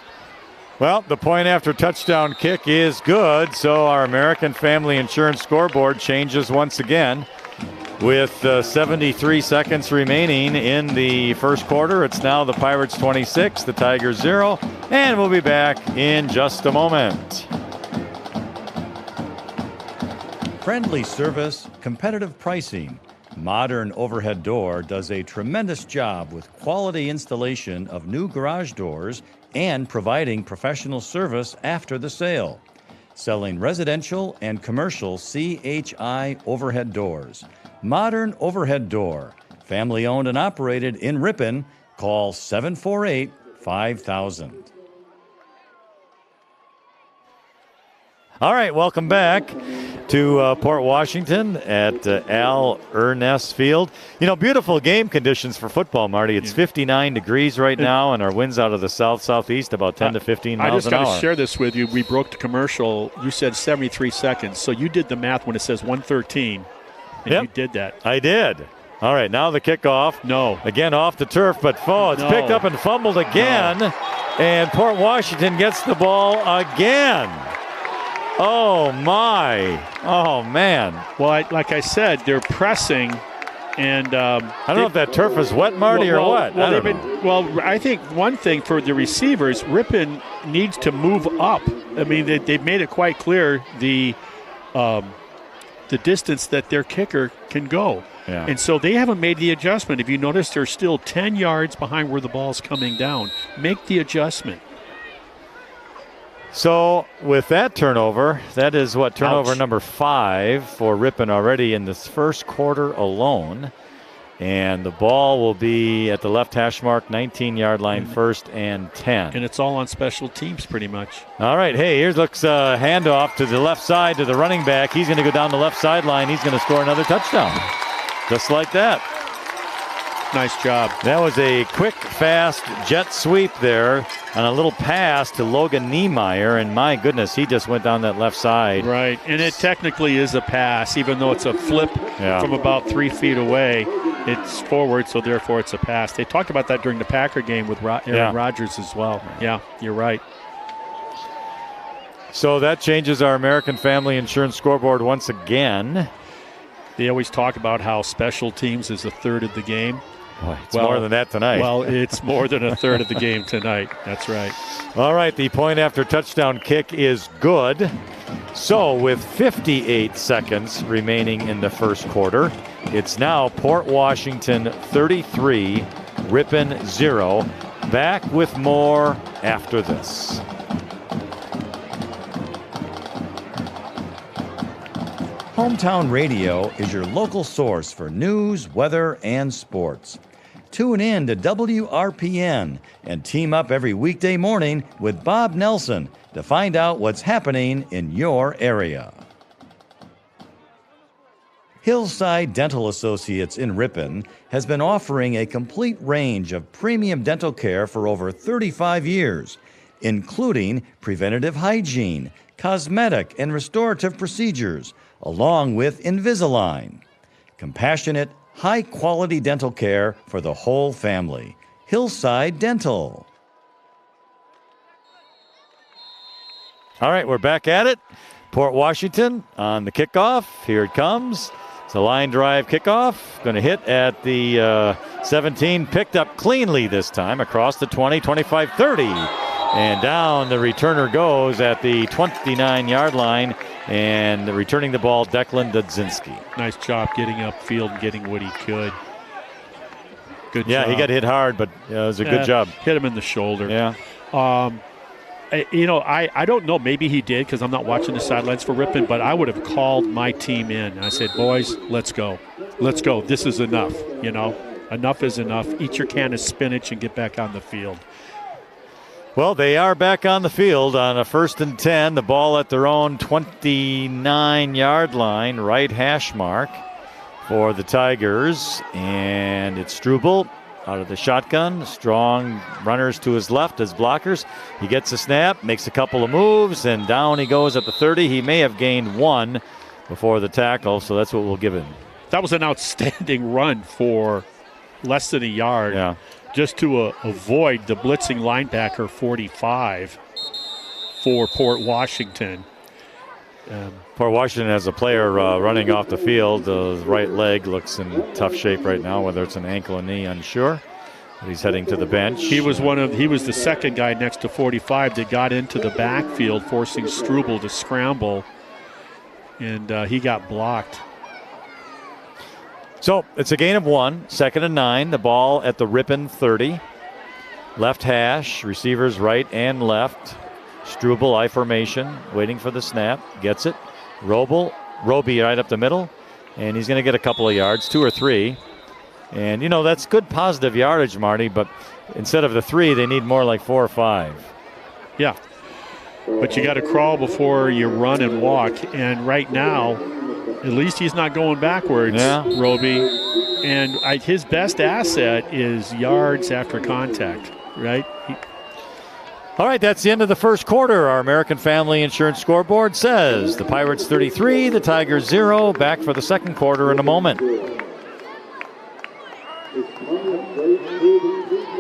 [SPEAKER 1] Well, the point after touchdown kick is good, so our American Family Insurance scoreboard changes once again. With 73 seconds remaining in the first quarter, it's now the Pirates 26, the Tigers 0, and we'll be back in just a moment.
[SPEAKER 3] Friendly service, competitive pricing. Modern Overhead Door does a tremendous job with quality installation of new garage doors and providing professional service after the sale. Selling residential and commercial CHI overhead doors. Modern Overhead Door, family owned and operated in Ripon. Call 748-5000.
[SPEAKER 1] All right, welcome back to Port Washington at Al Ernest Field. Beautiful game conditions for football, Marty. It's 59 degrees right now, and our winds out of the southeast about 10 to 15 miles an hour.
[SPEAKER 2] I just got to share this with you. We broke the commercial. You said 73 seconds, so you did the math when it says 113. And you did that.
[SPEAKER 1] I did. All right, now the kickoff.
[SPEAKER 2] No.
[SPEAKER 1] Again off the turf, but it's picked up and fumbled again. No. And Port Washington gets the ball again. Oh, my. Oh, man.
[SPEAKER 2] Well, like I said, they're pressing. And
[SPEAKER 1] I don't know if that turf is wet, Marty, or what.
[SPEAKER 2] I think one thing for the receivers, Ripon needs to move up. I mean, they've made it quite clear the distance that their kicker can go.
[SPEAKER 1] Yeah.
[SPEAKER 2] And so they haven't made the adjustment. If you notice, they're still 10 yards behind where the ball's coming down. Make the adjustment.
[SPEAKER 1] So with that turnover, that is turnover
[SPEAKER 2] Ouch.
[SPEAKER 1] number 5 for Ripon already in this first quarter alone. And the ball will be at the left hash mark, 19-yard line, first and 10.
[SPEAKER 2] And it's all on special teams pretty much.
[SPEAKER 1] All right, hey, here's looks handoff to the left side to the running back. He's going to go down the left sideline. He's going to score another touchdown. Just like that.
[SPEAKER 2] Nice job.
[SPEAKER 1] That was a quick, fast jet sweep there on a little pass to Logan Niemeyer, and my goodness, he just went down that left side.
[SPEAKER 2] Right, and it technically is a pass, even though it's a flip from about 3 feet away. It's forward, so therefore it's a pass. They talked about that during the Packer game with Aaron Rodgers as well. Yeah, you're right.
[SPEAKER 1] So that changes our American Family Insurance scoreboard once again.
[SPEAKER 2] They always talk about how special teams is a third of the game.
[SPEAKER 1] Boy, it's more than that tonight.
[SPEAKER 2] Well, it's more than a third of the game tonight. That's right.
[SPEAKER 1] All right, the point after touchdown kick is good. So with 58 seconds remaining in the first quarter, it's now Port Washington 33, Ripon 0. Back with more after this.
[SPEAKER 3] Hometown Radio is your local source for news, weather, and sports. Tune in to WRPN and team up every weekday morning with Bob Nelson to find out what's happening in your area. Hillside Dental Associates in Ripon has been offering a complete range of premium dental care for over 35 years, including preventative hygiene, cosmetic and restorative procedures, along with Invisalign. Compassionate, high-quality dental care for the whole family. Hillside Dental.
[SPEAKER 1] All right, we're back at it. Port Washington on the kickoff. Here it comes. It's a line drive kickoff. Going to hit at the 17. Picked up cleanly this time across the 20, 25, 30. And down the returner goes at the 29-yard line. And returning the ball, Declan Dudzinski.
[SPEAKER 2] Nice job getting upfield and getting what he could. Good job.
[SPEAKER 1] Yeah, he got hit hard, but it was a good job.
[SPEAKER 2] Hit him in the shoulder.
[SPEAKER 1] Yeah.
[SPEAKER 2] I don't know. Maybe he did because I'm not watching the sidelines for Ripon, but I would have called my team in. I said, boys, let's go. Let's go. This is enough, Enough is enough. Eat your can of spinach and get back on the field.
[SPEAKER 1] Well, they are back on the field on a 1st and 10. The ball at their own 29-yard line, right hash mark for the Tigers. And it's Struble out of the shotgun. Strong runners to his left as blockers. He gets a snap, makes a couple of moves, and down he goes at the 30. He may have gained 1 before the tackle, so that's what we'll give him.
[SPEAKER 2] That was an outstanding run for less than a yard.
[SPEAKER 1] Yeah.
[SPEAKER 2] Just to avoid the blitzing linebacker 45 for Port Washington.
[SPEAKER 1] Port Washington has a player running off the field. The right leg looks in tough shape right now, whether it's an ankle or knee, unsure. But he's heading to the bench.
[SPEAKER 2] He was the second guy next to 45 that got into the backfield, forcing Struble to scramble, and he got blocked.
[SPEAKER 1] So it's a gain of 1, 2nd and 9. The ball at the Ripon 30. Left hash, receivers right and left. Struble, I formation, waiting for the snap. Gets it. Roby right up the middle. And he's going to get a couple of yards, 2 or 3. And, that's good positive yardage, Marty, but instead of the 3, they need more like 4 or 5.
[SPEAKER 2] Yeah. But you got to crawl before you run and walk. And right now, at least he's not going backwards, Roby. And his best asset is yards after contact, right?
[SPEAKER 1] All right, that's the end of the first quarter. Our American Family Insurance scoreboard says the Pirates 33, the Tigers 0. Back for the second quarter in a moment.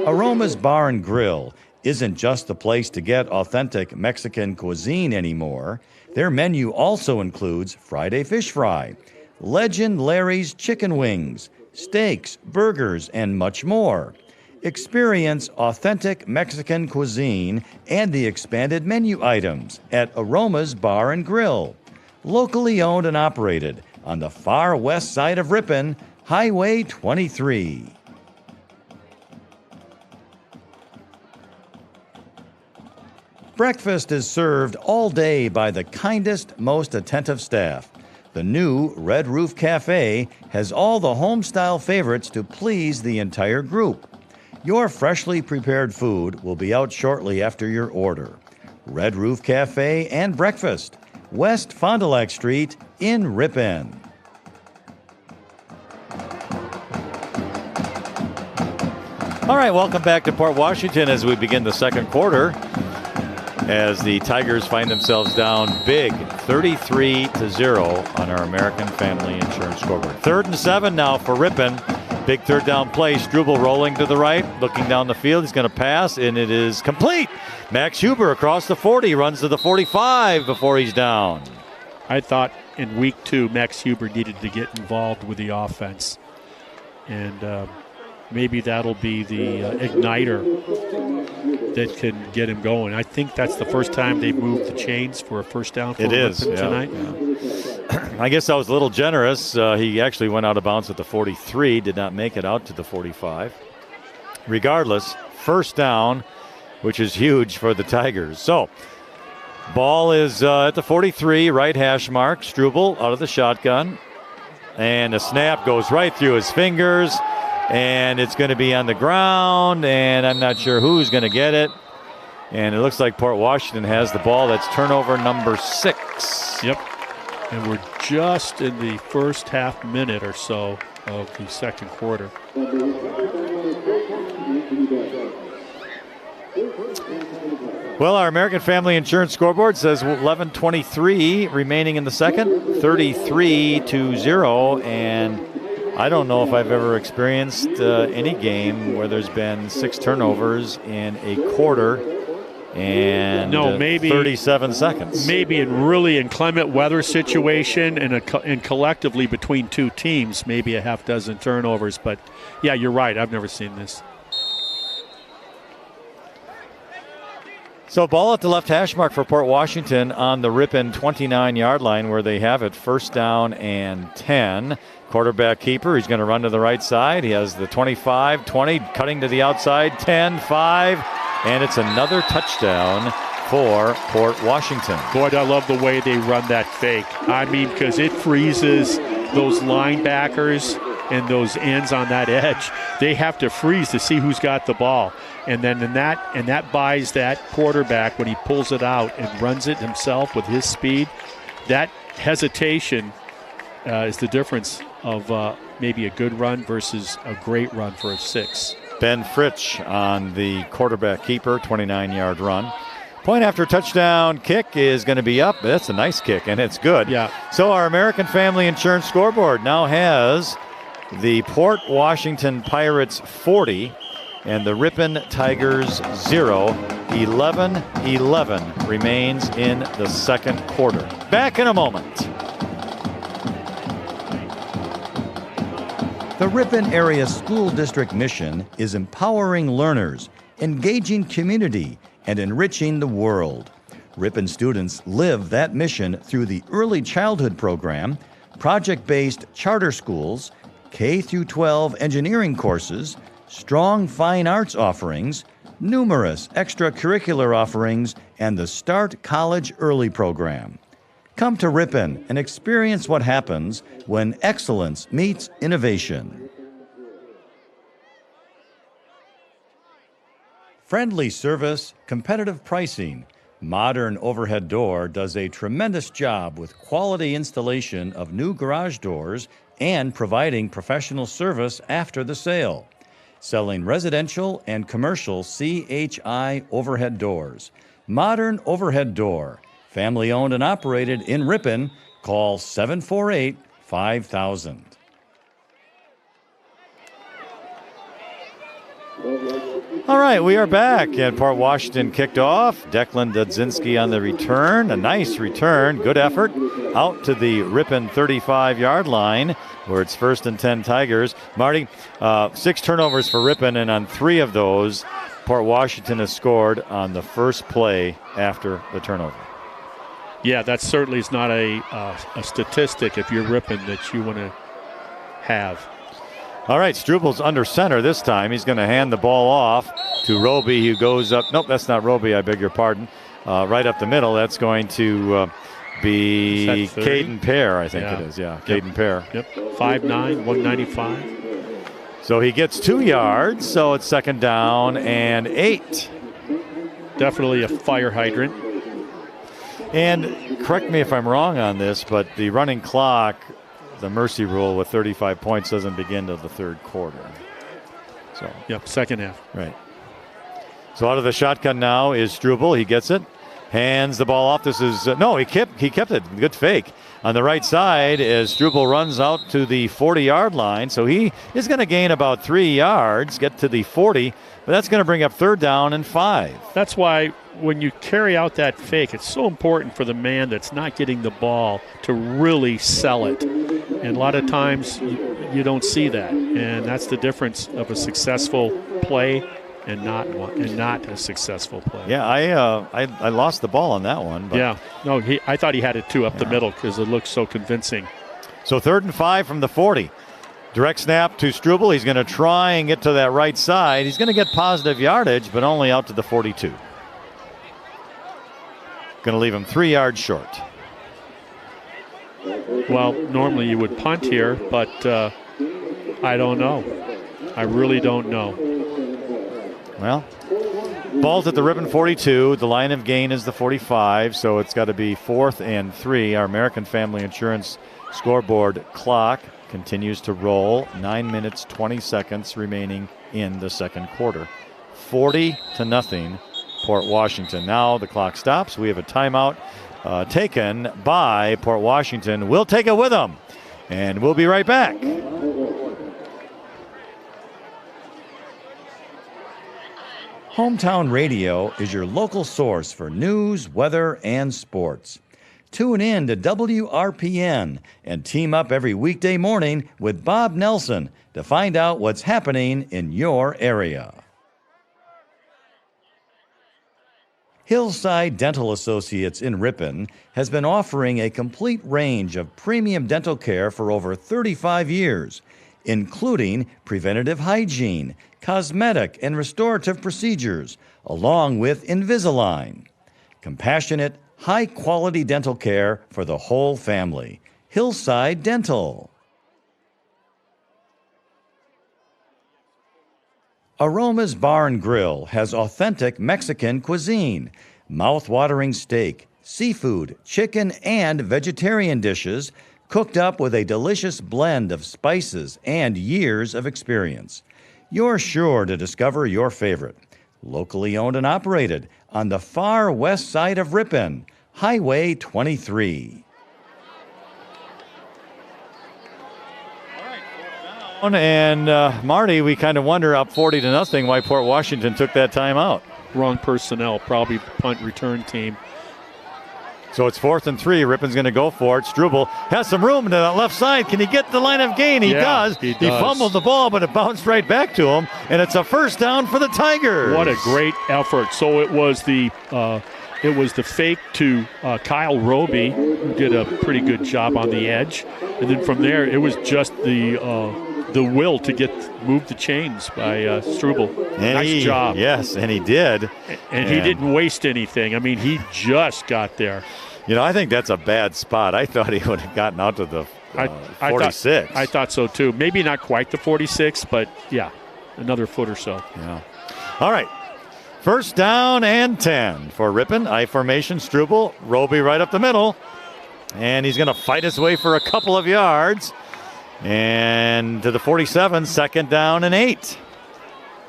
[SPEAKER 3] Aroma's Bar and Grill isn't just a place to get authentic Mexican cuisine anymore. Their menu also includes Friday fish fry, Legend Larry's chicken wings, steaks, burgers, and much more. Experience authentic Mexican cuisine and the expanded menu items at Aroma's Bar and Grill. Locally owned and operated on the far west side of Ripon, Highway 23. Breakfast is served all day by the kindest, most attentive staff. The new Red Roof Cafe has all the home-style favorites to please the entire group. Your freshly prepared food will be out shortly after your order. Red Roof Cafe and Breakfast, West Fond du Lac Street in Ripon.
[SPEAKER 1] All right, welcome back to Port Washington as we begin the second quarter, as the Tigers find themselves down big, 33-0 on our American Family Insurance scoreboard. 3rd and 7 now for Ripon. Big third down play. Struble rolling to the right, looking down the field. He's going to pass, and it is complete. Max Huber across the 40, runs to the 45 before he's down.
[SPEAKER 2] I thought in week 2, Max Huber needed to get involved with the offense. And maybe that'll be the igniter that can get him going. I think that's the first time they've moved the chains for a first down for Ripon tonight.
[SPEAKER 1] Yeah. I guess I was a little generous. He actually went out of bounds at the 43, did not make it out to the 45. Regardless, first down, which is huge for the Tigers. So, ball is at the 43, right hash mark. Struble out of the shotgun. And the snap goes right through his fingers. And it's going to be on the ground, and I'm not sure who's going to get it. And it looks like Port Washington has the ball. That's turnover number 6.
[SPEAKER 2] Yep. And we're just in the first half minute or so of the second quarter.
[SPEAKER 1] Well, our American Family Insurance scoreboard says 11:23 remaining in the second, 33-0, and I don't know if I've ever experienced any game where there's been 6 turnovers in a quarter and
[SPEAKER 2] maybe
[SPEAKER 1] 37 seconds.
[SPEAKER 2] Maybe in really inclement weather situation and collectively between two teams, maybe a half dozen turnovers. But, yeah, you're right. I've never seen this.
[SPEAKER 1] So ball at the left hash mark for Port Washington on the Ripon 29-yard line where they have it first down and 10. Quarterback keeper, he's going to run to the right side. He has the 25, 20, cutting to the outside, 10, 5, and it's another touchdown for Port Washington.
[SPEAKER 2] Boy, I love the way they run that fake. I mean, because it freezes those linebackers and those ends on that edge. They have to freeze to see who's got the ball. And then that buys that quarterback when he pulls it out and runs it himself with his speed. That hesitation is the difference of maybe a good run versus a great run for a 6.
[SPEAKER 1] Ben Fritsch on the quarterback keeper, 29-yard run. Point after touchdown kick is going to be up. That's a nice kick, and it's good.
[SPEAKER 2] Yeah.
[SPEAKER 1] So our American Family Insurance scoreboard now has the Port Washington Pirates 40 and the Ripon Tigers 0. 11-11 remains in the second quarter. Back in a moment.
[SPEAKER 3] The Ripon Area School District mission is empowering learners, engaging community, and enriching the world. Ripon students live that mission through the Early Childhood Program, project-based charter schools, K-12 engineering courses, strong fine arts offerings, numerous extracurricular offerings, and the Start College Early program. Come to Ripon and experience what happens when excellence meets innovation. Friendly service, competitive pricing. Modern Overhead Door does a tremendous job with quality installation of new garage doors and providing professional service after the sale. Selling residential and commercial CHI overhead doors. Modern Overhead Door. Family owned and operated in Ripon. Call 748-5000.
[SPEAKER 1] All right, we are back, and Port Washington kicked off. Declan Dudzinski on the return. A nice return, good effort. Out to the Ripon 35-yard line, where it's 1st and 10 Tigers. Marty, 6 turnovers for Ripon, and on 3 of those, Port Washington has scored on the first play after the turnover.
[SPEAKER 2] Yeah, that certainly is not a statistic if you're Ripon that you want to have.
[SPEAKER 1] All right, Strubel's under center this time. He's going to hand the ball off to Roby, who goes up. Nope, that's not Roby. I beg your pardon. Right up the middle. That's going to be Caden Pear, I think it is. Yeah, Caden Pear.
[SPEAKER 2] Yep, 5'9", 195.
[SPEAKER 1] So he gets 2 yards, so it's 2nd down and 8.
[SPEAKER 2] Definitely a fire hydrant.
[SPEAKER 1] And correct me if I'm wrong on this, but the running clock, the mercy rule with 35 points doesn't begin till the 3rd quarter. So
[SPEAKER 2] yep, second half.
[SPEAKER 1] Right. So out of the shotgun now is Strubel. He gets it, hands the ball off. This is no, he kept it. Good fake on the right side as Strubel runs out to the 40-yard line. So he is going to gain about 3 yards, get to the 40, but that's going to bring up 3rd down and 5.
[SPEAKER 2] That's why when you carry out that fake, it's so important for the man that's not getting the ball to really sell it. And a lot of times you don't see that, and that's the difference of a successful play and not a successful play.
[SPEAKER 1] Yeah, I lost the ball on that one. But
[SPEAKER 2] yeah, no, I thought he had it too up the middle because it looked so convincing.
[SPEAKER 1] So 3rd and 5 from the 40. Direct snap to Strubel. He's going to try and get to that right side. He's going to get positive yardage, but only out to the 42. Going to leave him 3 yards short.
[SPEAKER 2] Well, normally you would punt here, but I don't know. I really don't know.
[SPEAKER 1] Well, ball's at the Ripon 42. The line of gain is the 45, so it's got to be 4th and 3. Our American Family Insurance scoreboard clock continues to roll. 9 minutes, 20 seconds remaining in the 2nd quarter. 40-0, Port Washington. Now the clock stops. We have a timeout taken by Port Washington. We'll take it with them, and we'll be right back.
[SPEAKER 3] Hometown Radio is your local source for news, weather, and sports. Tune in to WRPN and team up every weekday morning with Bob Nelson to find out what's happening in your area. Hillside Dental Associates in Ripon has been offering a complete range of premium dental care for over 35 years, including preventative hygiene, cosmetic and restorative procedures, along with Invisalign. Compassionate, high-quality dental care for the whole family. Hillside Dental. Aroma's Bar and Grill has authentic Mexican cuisine, mouth-watering steak, seafood, chicken, and vegetarian dishes cooked up with a delicious blend of spices and years of experience. You're sure to discover your favorite. Locally owned and operated on the far west side of Ripon, Highway 23.
[SPEAKER 1] And Marty, we kind of wonder up 40-0 why Port Washington took that time out.
[SPEAKER 2] Wrong personnel, probably punt return team.
[SPEAKER 1] So it's 4th and 3. Rippon's going to go for it. Strubel has some room to the left side. Can he get the line of gain? He does. He fumbled the ball, but it bounced right back to him, and it's a 1st down for the Tigers.
[SPEAKER 2] What a great effort. So it was the fake to Kyle Roby, who did a pretty good job on the edge, and then from there it was just the will to move the chains by Strubel. Nice job.
[SPEAKER 1] Yes, and he did.
[SPEAKER 2] And he didn't waste anything. I mean, he just got there.
[SPEAKER 1] You know, I think that's a bad spot. I thought he would have gotten out to the 46.
[SPEAKER 2] I thought so, too. Maybe not quite the 46, but, yeah, another foot or so.
[SPEAKER 1] Yeah. All right. 1st down and 10 for Ripon. I formation, Strubel, Roby right up the middle. And he's going to fight his way for a couple of yards. And to the 47, 2nd down and 8.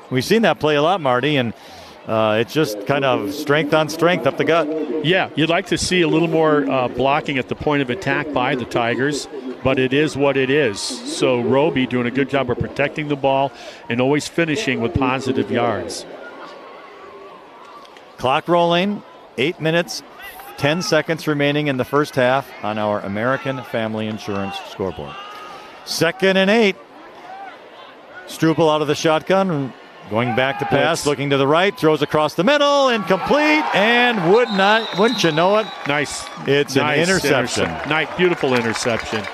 [SPEAKER 1] We've seen that play a lot, Marty, and it's just kind of strength on strength up the gut.
[SPEAKER 2] Yeah, you'd like to see a little more blocking at the point of attack by the Tigers, but it is what it is. So Roby doing a good job of protecting the ball and always finishing with positive yards.
[SPEAKER 1] Clock rolling, 8 minutes, 10 seconds remaining in the 1st half on our American Family Insurance scoreboard. 2nd and 8. Strubel out of the shotgun, going back to pass, looking to the right, throws across the middle, incomplete, and wouldn't you know it?
[SPEAKER 2] Nice.
[SPEAKER 1] It's an interception.
[SPEAKER 2] Nice, beautiful interception.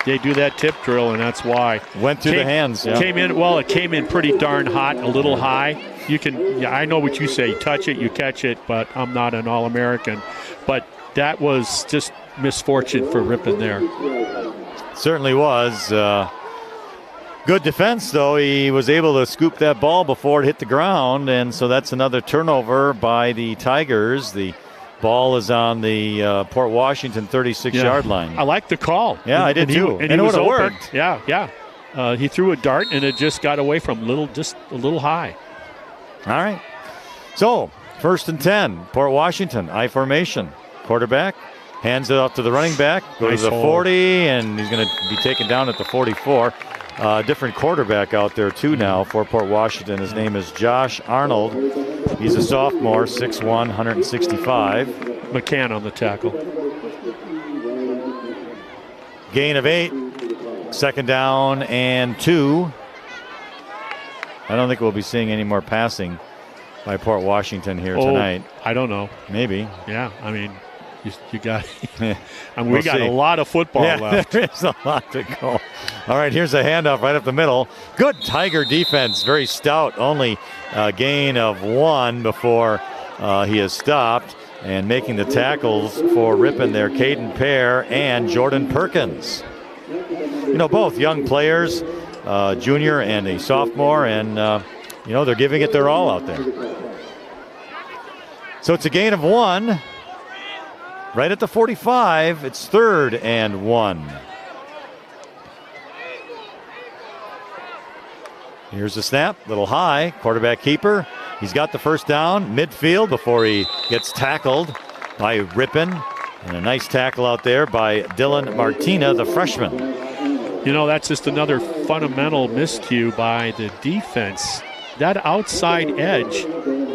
[SPEAKER 2] They do that tip drill, and that's why.
[SPEAKER 1] Went through the hands. Yeah.
[SPEAKER 2] It came in pretty darn hot, a little high. I know what you say. You touch it, you catch it, but I'm not an All-American. But that was just misfortune for Ripon there.
[SPEAKER 1] Certainly was. Good defense, though. He was able to scoop that ball before it hit the ground, and so that's another turnover by the Tigers. The ball is on the Port Washington 36-yard line.
[SPEAKER 2] I like the call.
[SPEAKER 1] Yeah, I did too.
[SPEAKER 2] And it would have
[SPEAKER 1] worked.
[SPEAKER 2] Yeah. He threw a dart, and it just got away from just a little high.
[SPEAKER 1] All right. So, 1st and 10, Port Washington, I formation. Quarterback hands it off to the running back, goes to the 40, and he's going to be taken down at the 44. Different quarterback out there, too, now for Port Washington. His name is Josh Arnold. He's a sophomore, 6'1", 165.
[SPEAKER 2] McCann on the tackle.
[SPEAKER 1] Gain of 8. 2nd down and 2. I don't think we'll be seeing any more passing by Port Washington here tonight.
[SPEAKER 2] I don't know.
[SPEAKER 1] Maybe.
[SPEAKER 2] Yeah, I mean, you got.
[SPEAKER 1] We
[SPEAKER 2] got a lot of football left.
[SPEAKER 1] There is a lot to go. All right, here's a handoff right up the middle. Good Tiger defense, very stout. Only a gain of 1 before he is stopped. And making the tackles for Ripon there, Caden Pear and Jordan Perkins. Both young players, junior and a sophomore, and they're giving it their all out there. So it's a gain of 1. Right at the 45, it's 3rd and 1. Here's the snap, little high, quarterback keeper. He's got the 1st down, midfield before he gets tackled by Ripon. And a nice tackle out there by Dylan Martina, the freshman.
[SPEAKER 2] That's just another fundamental miscue by the defense. That outside edge,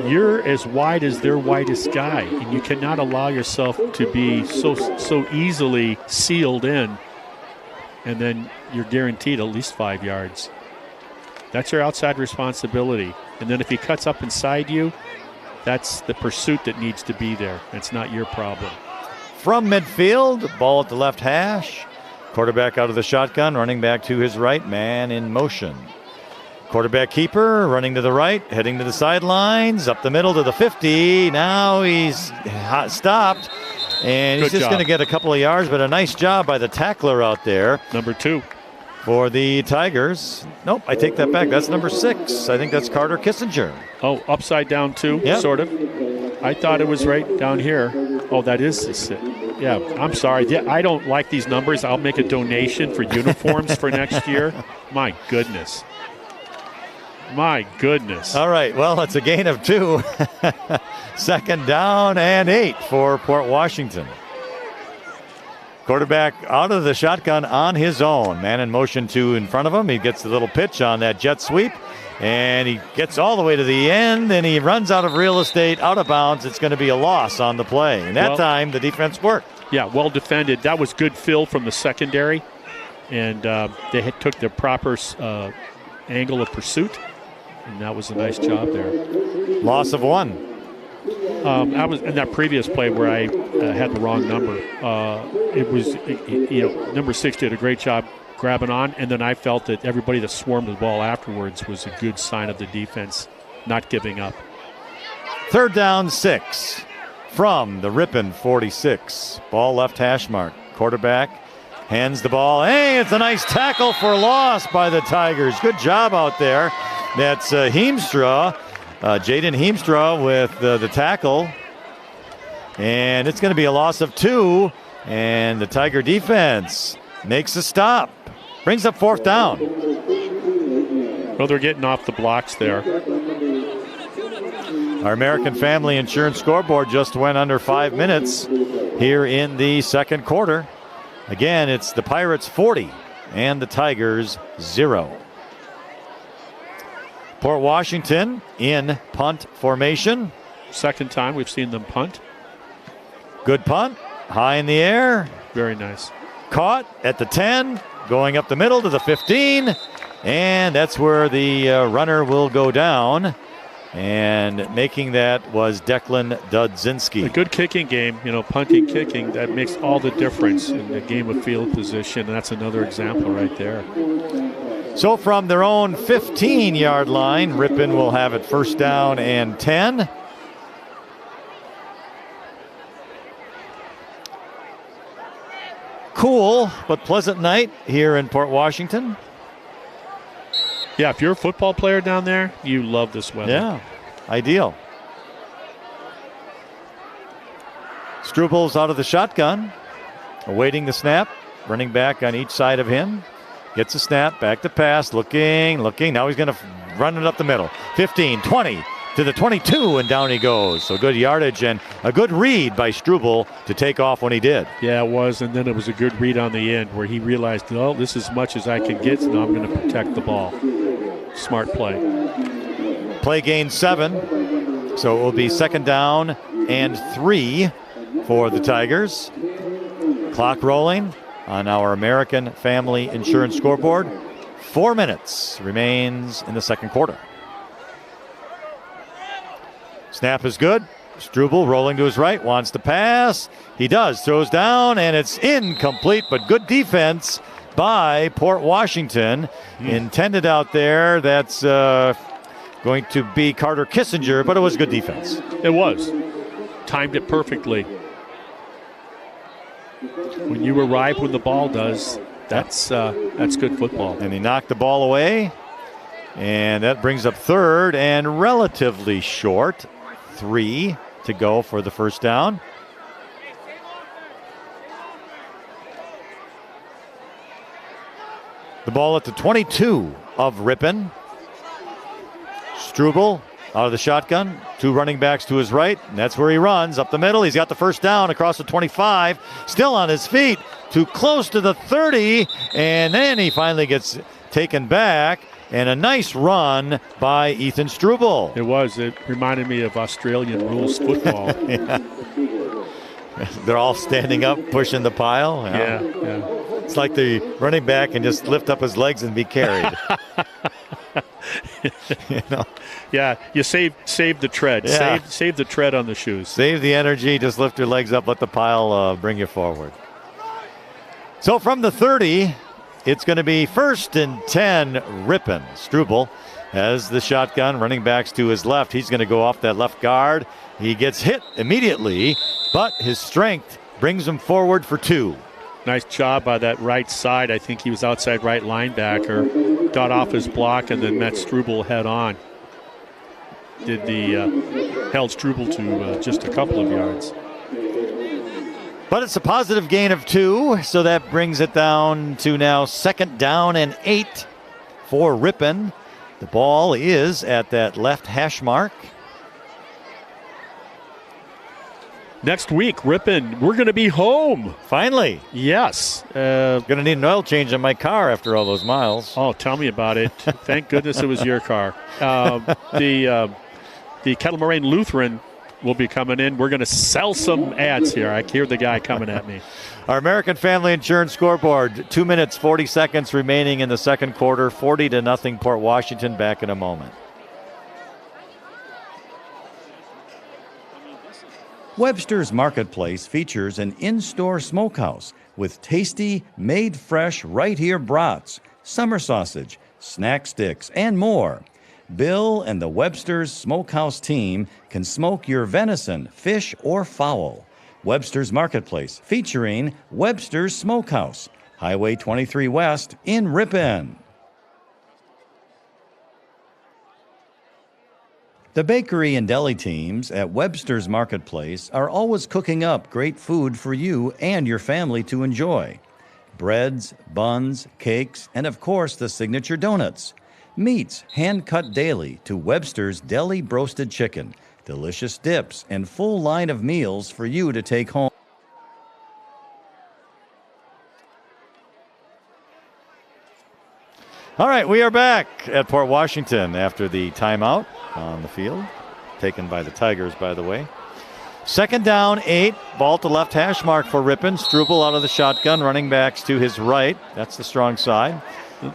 [SPEAKER 2] you're as wide as their widest guy, and you cannot allow yourself to be so easily sealed in, and then you're guaranteed at least 5 yards. That's your outside responsibility. And then if he cuts up inside you, that's the pursuit that needs to be there. It's not your problem.
[SPEAKER 1] From midfield, ball at the left hash. Quarterback out of the shotgun, running back to his right, man in motion. Quarterback keeper running to the right, heading to the sidelines, up the middle to the 50. Now he's stopped, and he's just going to get a couple of yards, but a nice job by the tackler out there.
[SPEAKER 2] Number 2.
[SPEAKER 1] For the Tigers. Nope, I take that back. That's number 6. I think that's Carter Kissinger.
[SPEAKER 2] Oh, upside down too,
[SPEAKER 1] yep.
[SPEAKER 2] Sort of. I thought it was right down here. Oh, that is yeah, I'm sorry. Yeah, I don't like these numbers. I'll make a donation for uniforms for next year. My goodness. My goodness.
[SPEAKER 1] All right, well, it's a gain of 2. 2nd down and 8 for Port Washington. Quarterback out of the shotgun on his own. Man in motion 2 in front of him. He gets the little pitch on that jet sweep, and he gets all the way to the end, and he runs out of real estate, out of bounds. It's going to be a loss on the play. And that time, the defense worked.
[SPEAKER 2] Yeah, well defended. That was good fill from the secondary, and they took the proper angle of pursuit, and that was a nice job there.
[SPEAKER 1] Loss of 1.
[SPEAKER 2] I was in that previous play where I had the wrong number. Number 6 did a great job grabbing on, and then I felt that everybody that swarmed the ball afterwards was a good sign of the defense not giving up.
[SPEAKER 1] 3rd down 6 from the Ripon 46. Ball left hash mark. Quarterback hands the ball. Hey, it's a nice tackle for loss by the Tigers. Good job out there. That's Heemstra. Jaden Heemstra with the tackle. And it's going to be a loss of 2. And the Tiger defense makes a stop. Brings up 4th down.
[SPEAKER 2] Well, they're getting off the blocks there.
[SPEAKER 1] Our American Family Insurance scoreboard just went under 5 minutes here in the 2nd quarter. Again, it's the Pirates 40 and the Tigers 0. Port Washington in punt formation.
[SPEAKER 2] 2nd time we've seen them punt.
[SPEAKER 1] Good punt, high in the air.
[SPEAKER 2] Very nice.
[SPEAKER 1] Caught at the 10, going up the middle to the 15, and that's where the runner will go down. And making that was Declan Dudzinski.
[SPEAKER 2] A good kicking game, punting, kicking, that makes all the difference in the game of field position. And that's another example right there.
[SPEAKER 1] So from their own 15-yard line, Ripon will have it first down and 10. Cool but pleasant night here in Port Washington.
[SPEAKER 2] Yeah, if you're a football player down there, you love this weather.
[SPEAKER 1] Yeah, ideal. Strubles out of the shotgun, awaiting the snap, running back on each side of him. Gets a snap, back to pass, looking. Now he's going to run it up the middle. 15, 20, to the 22, and down he goes. So good yardage and a good read by Struble to take off when he did.
[SPEAKER 2] Yeah, it was, and then it was a good read on the end where he realized, oh, this is as much as I can get, so now I'm going to protect the ball. Smart play.
[SPEAKER 1] Play gain 7, so it will be second down and 3 for the Tigers. Clock rolling on our American Family Insurance scoreboard. 4 minutes remains in the second quarter. Snap is good. Struble rolling to his right, wants to pass. He does, throws down, and it's incomplete, but good defense by Port Washington. Intended out there, that's going to be Carter Kissinger, but it was good defense.
[SPEAKER 2] It was. Timed it perfectly. When you arrive when the ball does, that's good football.
[SPEAKER 1] And he knocked the ball away, and that brings up third and relatively short. 3 to go for the first down. The ball at the 22 of Ripon. Struble out of the shotgun. 2 running backs to his right, and that's where he runs up the middle. He's got the first down across the 25. Still on his feet, too close to the 30, and then he finally gets taken back. And a nice run by Ethan Struble.
[SPEAKER 2] It was. It reminded me of Australian rules football.
[SPEAKER 1] Yeah. They're all standing up, pushing the pile.
[SPEAKER 2] Yeah.
[SPEAKER 1] It's like the running back can just lift up his legs and be carried.
[SPEAKER 2] Yeah, you save the tread.
[SPEAKER 1] Yeah.
[SPEAKER 2] Save the tread on the shoes.
[SPEAKER 1] Save the energy. Just lift your legs up. Let the pile bring you forward. So from the 30, it's going to be first and 10, Ripon. Struble has the shotgun, running backs to his left. He's going to go off that left guard. He gets hit immediately, but his strength brings him forward for 2.
[SPEAKER 2] Nice job by that right side. I think he was outside right linebacker. Got off his block and then met Struble head on. Held Struble to just a couple of yards.
[SPEAKER 1] But it's a positive gain of 2, so that brings it down to now second down and 8 for Ripon. The ball is at that left hash mark.
[SPEAKER 2] Next week, Ripon, we're going to be home.
[SPEAKER 1] Finally.
[SPEAKER 2] Yes.
[SPEAKER 1] Going to need an oil change in my car after all those miles.
[SPEAKER 2] Oh, tell me about it. Thank goodness it was your car. The Kettle Moraine Lutheran will be coming in. We're going to sell some ads here. I hear the guy coming at me.
[SPEAKER 1] Our American Family Insurance scoreboard, 2 minutes, 40 seconds remaining in the second quarter, 40-0 Port Washington. Back in a moment.
[SPEAKER 3] Webster's Marketplace features an in-store smokehouse with tasty, made-fresh, right-here brats, summer sausage, snack sticks, and more. Bill and the Webster's Smokehouse team can smoke your venison, fish, or fowl. Webster's Marketplace, featuring Webster's Smokehouse, Highway 23 West in Ripon. The bakery and deli teams at Webster's Marketplace are always cooking up great food for you and your family to enjoy. Breads, buns, cakes, and of course the signature donuts. Meats hand-cut daily to Webster's Deli Broasted Chicken. Delicious dips and full line of meals for you to take home.
[SPEAKER 1] All right, we are back at Port Washington after the timeout on the field, taken by the Tigers, by the way. Second down, 8. Ball to left hash mark for Ripon. Struble out of the shotgun. Running backs to his right. That's the strong side.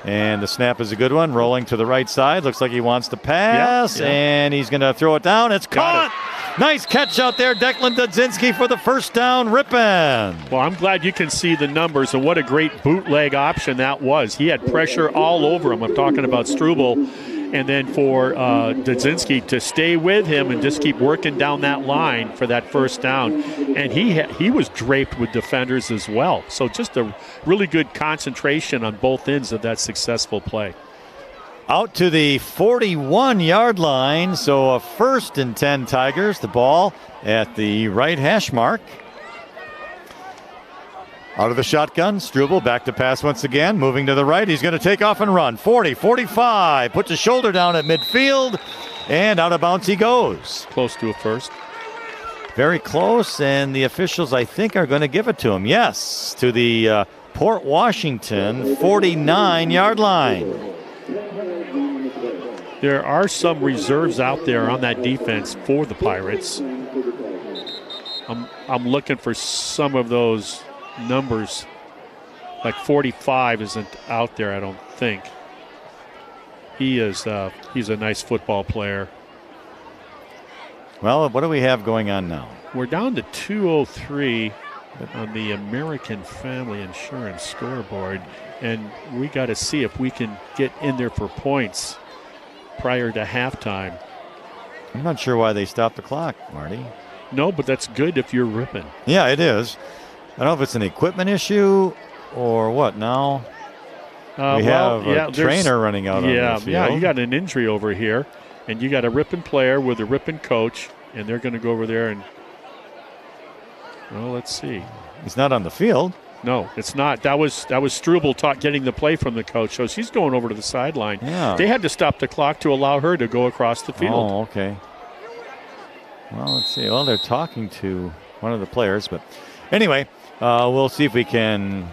[SPEAKER 1] And the snap is a good one. Rolling to the right side. Looks like he wants to pass.
[SPEAKER 2] Yep.
[SPEAKER 1] And he's going to throw it down. It's caught. Nice catch out there. Declan Dudzinski for the first down. Ripon.
[SPEAKER 2] Well, I'm glad you can see the numbers, and what a great bootleg option that was. He had pressure all over him. I'm talking about Struble. And then for Dudzinski to stay with him and just keep working down that line for that first down. And he was draped with defenders as well. So just a really good concentration on both ends of that successful play.
[SPEAKER 1] Out to the 41-yard line. So a 1st and 10 Tigers. The ball at the right hash mark. Out of the shotgun, Struble back to pass once again, moving to the right. He's going to take off and run. 40, 45, puts his shoulder down at midfield, and out of bounds he goes.
[SPEAKER 2] Close to a first.
[SPEAKER 1] Very close, and the officials, I think, are going to give it to him. Yes, to the Port Washington 49-yard line.
[SPEAKER 2] There are some reserves out there on that defense for the Pirates. I'm looking for some of those numbers. Like 45 isn't out there, I don't think. He's a nice football player.
[SPEAKER 1] Well, what do we have going on now?
[SPEAKER 2] We're down to 203 on the American Family Insurance scoreboard, and we got to see if we can get in there for points prior to halftime.
[SPEAKER 1] I'm not sure why they stopped the clock, Marty.
[SPEAKER 2] No, but that's good if you're Ripon.
[SPEAKER 1] Yeah, it is. I don't know if it's an equipment issue or what now. We have a trainer running out on the field.
[SPEAKER 2] Yeah, you got an injury over here, and you got a Ripon player with a Ripon coach, and they're going to go over there and, well, let's see.
[SPEAKER 1] He's not on the field.
[SPEAKER 2] No, it's not. That was Struble getting the play from the coach, so she's going over to the sideline.
[SPEAKER 1] Yeah.
[SPEAKER 2] They had to stop the clock to allow her to go across the field.
[SPEAKER 1] Oh, okay. Well, let's see. Well, they're talking to one of the players, but anyway, we'll see if we can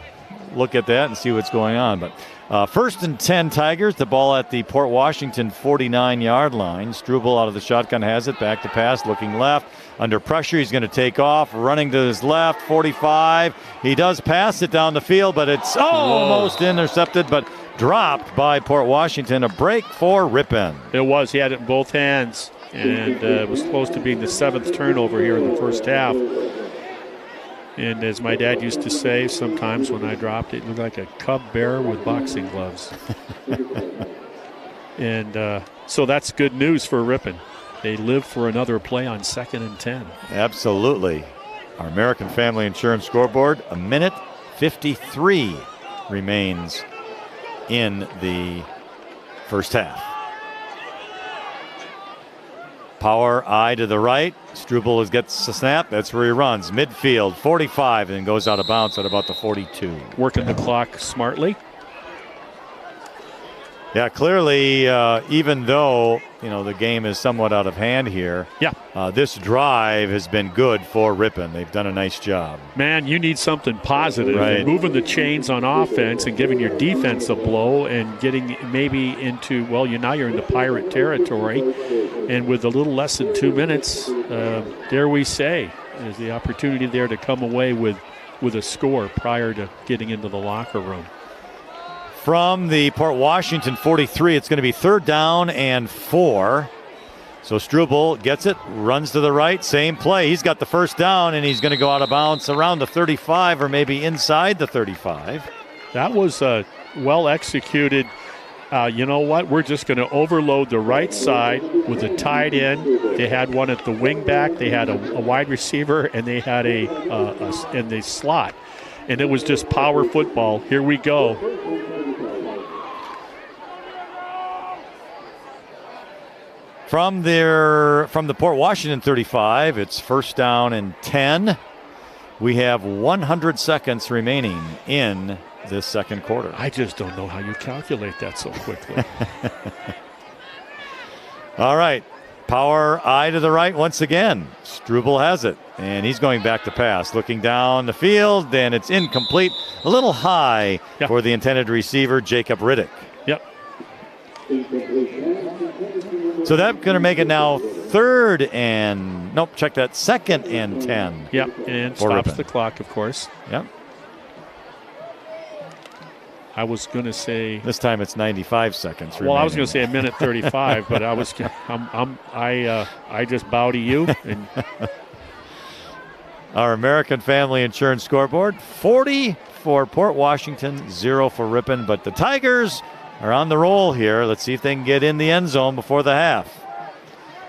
[SPEAKER 1] look at that and see what's going on. But 1st and 10 Tigers, the ball at the Port Washington 49-yard line. Struble out of the shotgun has it, back to pass, looking left. Under pressure, he's going to take off, running to his left, 45. He does pass it down the field, but it's almost intercepted, but dropped by Port Washington. A break for Ripon.
[SPEAKER 2] It was. He had it in both hands, and it was close to being the 7th turnover here in the first half. And as my dad used to say, sometimes when I dropped it, it looked like a cub bear with boxing gloves. And so that's good news for Ripon. They live for another play on 2nd and 10.
[SPEAKER 1] Absolutely. Our American Family Insurance scoreboard, 1:53 remains in the first half. Power eye to the right. Struble gets the snap. That's where he runs. Midfield, 45, and goes out of bounds at about the 42.
[SPEAKER 2] Working the clock smartly.
[SPEAKER 1] Yeah, clearly, even though, the game is somewhat out of hand here, this drive has been good for Ripon. They've done a nice job.
[SPEAKER 2] Man, you need something positive.
[SPEAKER 1] Right.
[SPEAKER 2] And moving the chains on offense and giving your defense a blow and getting maybe into, now you're into Pirate territory. And with a little less than 2 minutes, dare we say, there's the opportunity there to come away with a score prior to getting into the locker room.
[SPEAKER 1] From the Port Washington 43, it's going to be 3rd down and 4. So Struble gets it, runs to the right, same play. He's got the first down, and he's going to go out of bounds around the 35 or maybe inside the 35.
[SPEAKER 2] That was well executed. You know what? We're just going to overload the right side with a tight end. They had one at the wing back. They had a wide receiver, and they had in the slot. And it was just power football. Here we go.
[SPEAKER 1] From the Port Washington 35, it's 1st down and 10. We have 100 seconds remaining in this second quarter.
[SPEAKER 2] I just don't know how you calculate that so quickly.
[SPEAKER 1] All right. Power eye to the right once again. Struble has it, and he's going back to pass. Looking down the field, and it's incomplete. A little high for the intended receiver, Jacob Riddick.
[SPEAKER 2] Yep.
[SPEAKER 1] So that's going to make it now second and 10.
[SPEAKER 2] Yep, and
[SPEAKER 1] for
[SPEAKER 2] stops
[SPEAKER 1] Ripon.
[SPEAKER 2] the clock, of course.
[SPEAKER 1] Yep.
[SPEAKER 2] I was going to say.
[SPEAKER 1] This time it's 95 seconds.
[SPEAKER 2] Well, I was
[SPEAKER 1] remaining.
[SPEAKER 2] going to say a minute 35, but I just bow to you. And
[SPEAKER 1] Our American Family Insurance scoreboard: 40 for Port Washington, 0 for Ripon. But the Tigers are on the roll here. Let's see if they can get in the end zone before the half.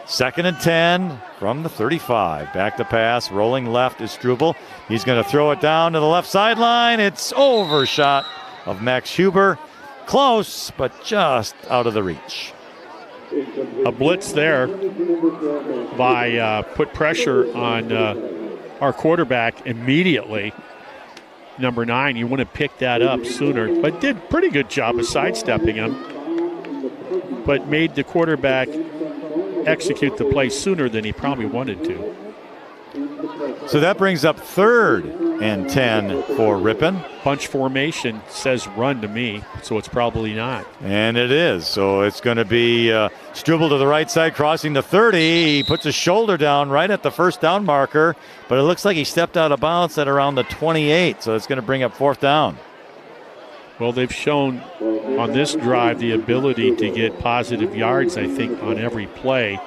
[SPEAKER 1] 2nd and 10 from the 35. Back to pass. Rolling left is Struble. He's going to throw it down to the left sideline. It's overshot of Max Huber. Close, but just out of the reach.
[SPEAKER 2] a blitz there by put pressure on our quarterback immediately. Number 9, you want to pick that up sooner, but did pretty good job of sidestepping him, but made the quarterback execute the play sooner than he probably wanted to.
[SPEAKER 1] So that brings up 3rd and 10 for Ripon.
[SPEAKER 2] Bunch formation says run to me, so it's probably not.
[SPEAKER 1] And it is. So it's going to be Struble to the right side, crossing the 30. He puts his shoulder down right at the first down marker, but it looks like he stepped out of bounds at around the 28. So it's going to bring up 4th down.
[SPEAKER 2] Well, they've shown on this drive the ability to get positive yards, I think, on every play.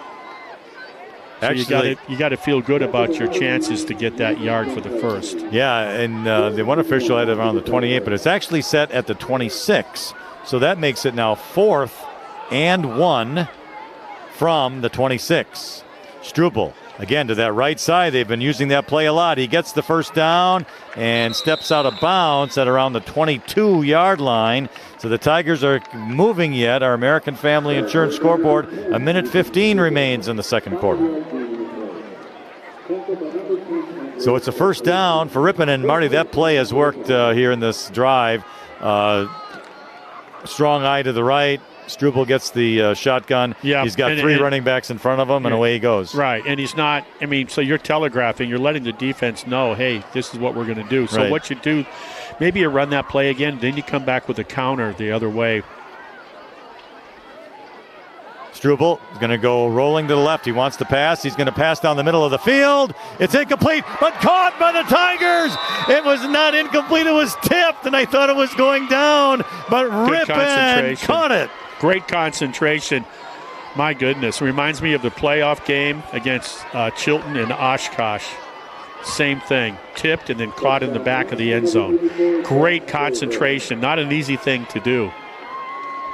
[SPEAKER 2] So
[SPEAKER 1] Actually,
[SPEAKER 2] you got to feel good about your chances to get that yard for the first.
[SPEAKER 1] Yeah, and the one official had it around the 28, but it's actually set at the 26. So that makes it now 4th and 1 from the 26. Struble, again, to that right side. They've been using that play a lot. He gets the first down and steps out of bounds at around the 22-yard line. So the Tigers are moving yet. Our American Family Insurance scoreboard, 1:15 remains in the second quarter. So it's a first down for Ripon, and Marty, that play has worked here in this drive. Strong eye to the right. Struble gets the shotgun.
[SPEAKER 2] Yeah,
[SPEAKER 1] he's got three running backs in front of him, and away he goes.
[SPEAKER 2] Right, and he's not, so you're telegraphing, you're letting the defense know, hey, this is what we're going to do. So what you do, maybe you run that play again, then you come back with a counter the other way.
[SPEAKER 1] Struble is going to go rolling to the left. He wants to pass. He's going to pass down the middle of the field. It's incomplete, but caught by the Tigers. It was not incomplete. It was tipped, and I thought it was going down, but Ripon caught it.
[SPEAKER 2] Great concentration. My goodness. Reminds me of the playoff game against Chilton and Oshkosh. Same thing. Tipped and then caught in the back of the end zone. Great concentration. Not an easy thing to do.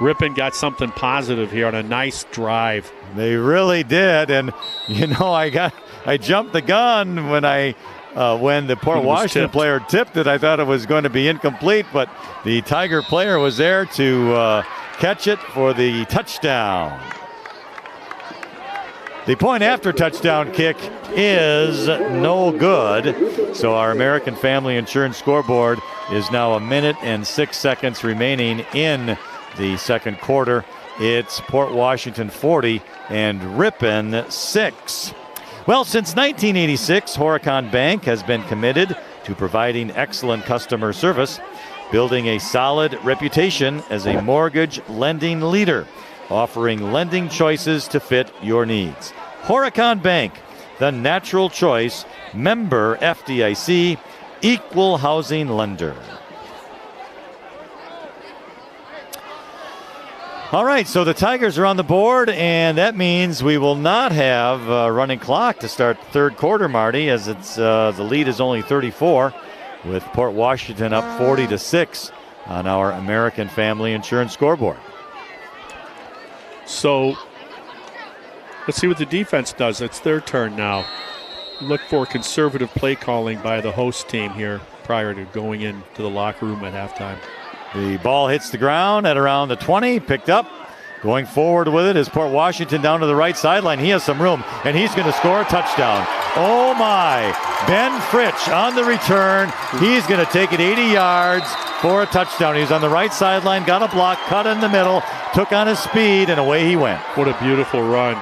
[SPEAKER 2] Ripon got something positive here on a nice drive.
[SPEAKER 1] They really did, and I jumped the gun when the Port Washington player tipped it. I thought it was going to be incomplete, but the Tiger player was there to catch it for the touchdown. The point after touchdown kick is no good. So our American Family Insurance scoreboard is now 1:06 remaining in the second quarter. It's Port Washington 40 and Ripon 6. Well, since 1986, Horicon Bank has been committed to providing excellent customer service, building a solid reputation as a mortgage lending leader, offering lending choices to fit your needs. Horicon Bank, the natural choice, member FDIC, equal housing lender. All right, so the Tigers are on the board, and that means we will not have a running clock to start the third quarter, Marty, as it's the lead is only 34, with Port Washington up 40-6 on our American Family Insurance scoreboard.
[SPEAKER 2] So let's see what the defense does. It's their turn now. Look for conservative play calling by the host team here prior to going into the locker room at halftime.
[SPEAKER 1] The ball hits the ground at around the 20, picked up. Going forward with it is Port Washington down to the right sideline. He has some room, and he's going to score a touchdown. Oh, my. Ben Fritsch on the return. He's going to take it 80 yards for a touchdown. He's on the right sideline, got a block, cut in the middle, took on his speed, and away he went.
[SPEAKER 2] What a beautiful run.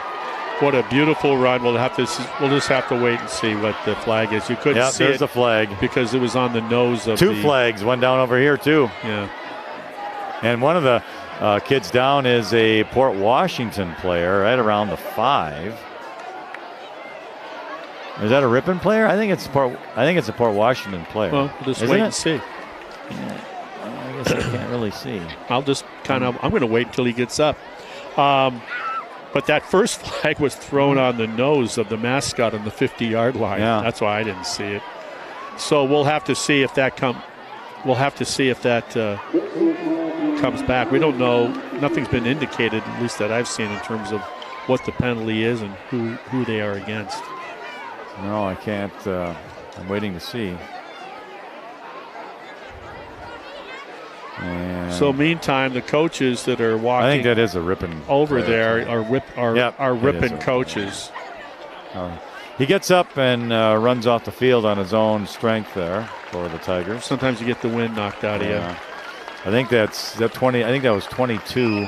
[SPEAKER 2] What a beautiful run. We'll just have to wait and see what the flag is. You couldn't see
[SPEAKER 1] there's
[SPEAKER 2] it
[SPEAKER 1] a flag.
[SPEAKER 2] because it was on the nose of
[SPEAKER 1] Two flags, one down over here, too.
[SPEAKER 2] Yeah.
[SPEAKER 1] And one of the kids down is a Port Washington player right around the 5. Is that a Ripon player? I think it's a Port Washington player.
[SPEAKER 2] Well, we'll just wait and see.
[SPEAKER 1] Yeah, I guess I can't really see.
[SPEAKER 2] I'm going to wait until he gets up. But that first flag was thrown on the nose of the mascot on the 50-yard line.
[SPEAKER 1] Yeah.
[SPEAKER 2] That's why I didn't see it. So we'll have to see if that comes back. We don't know. Nothing's been indicated, at least that I've seen, in terms of what the penalty is and who they are against.
[SPEAKER 1] No, I can't. I'm waiting to see. And
[SPEAKER 2] so meantime, the coaches that are walking,
[SPEAKER 1] I think that is a Ripon
[SPEAKER 2] over
[SPEAKER 1] player.
[SPEAKER 2] there are Ripon coaches.
[SPEAKER 1] He gets up and runs off the field on his own strength there for the Tigers.
[SPEAKER 2] Sometimes you get the wind knocked out of you.
[SPEAKER 1] I think that's 20. I think that was 22.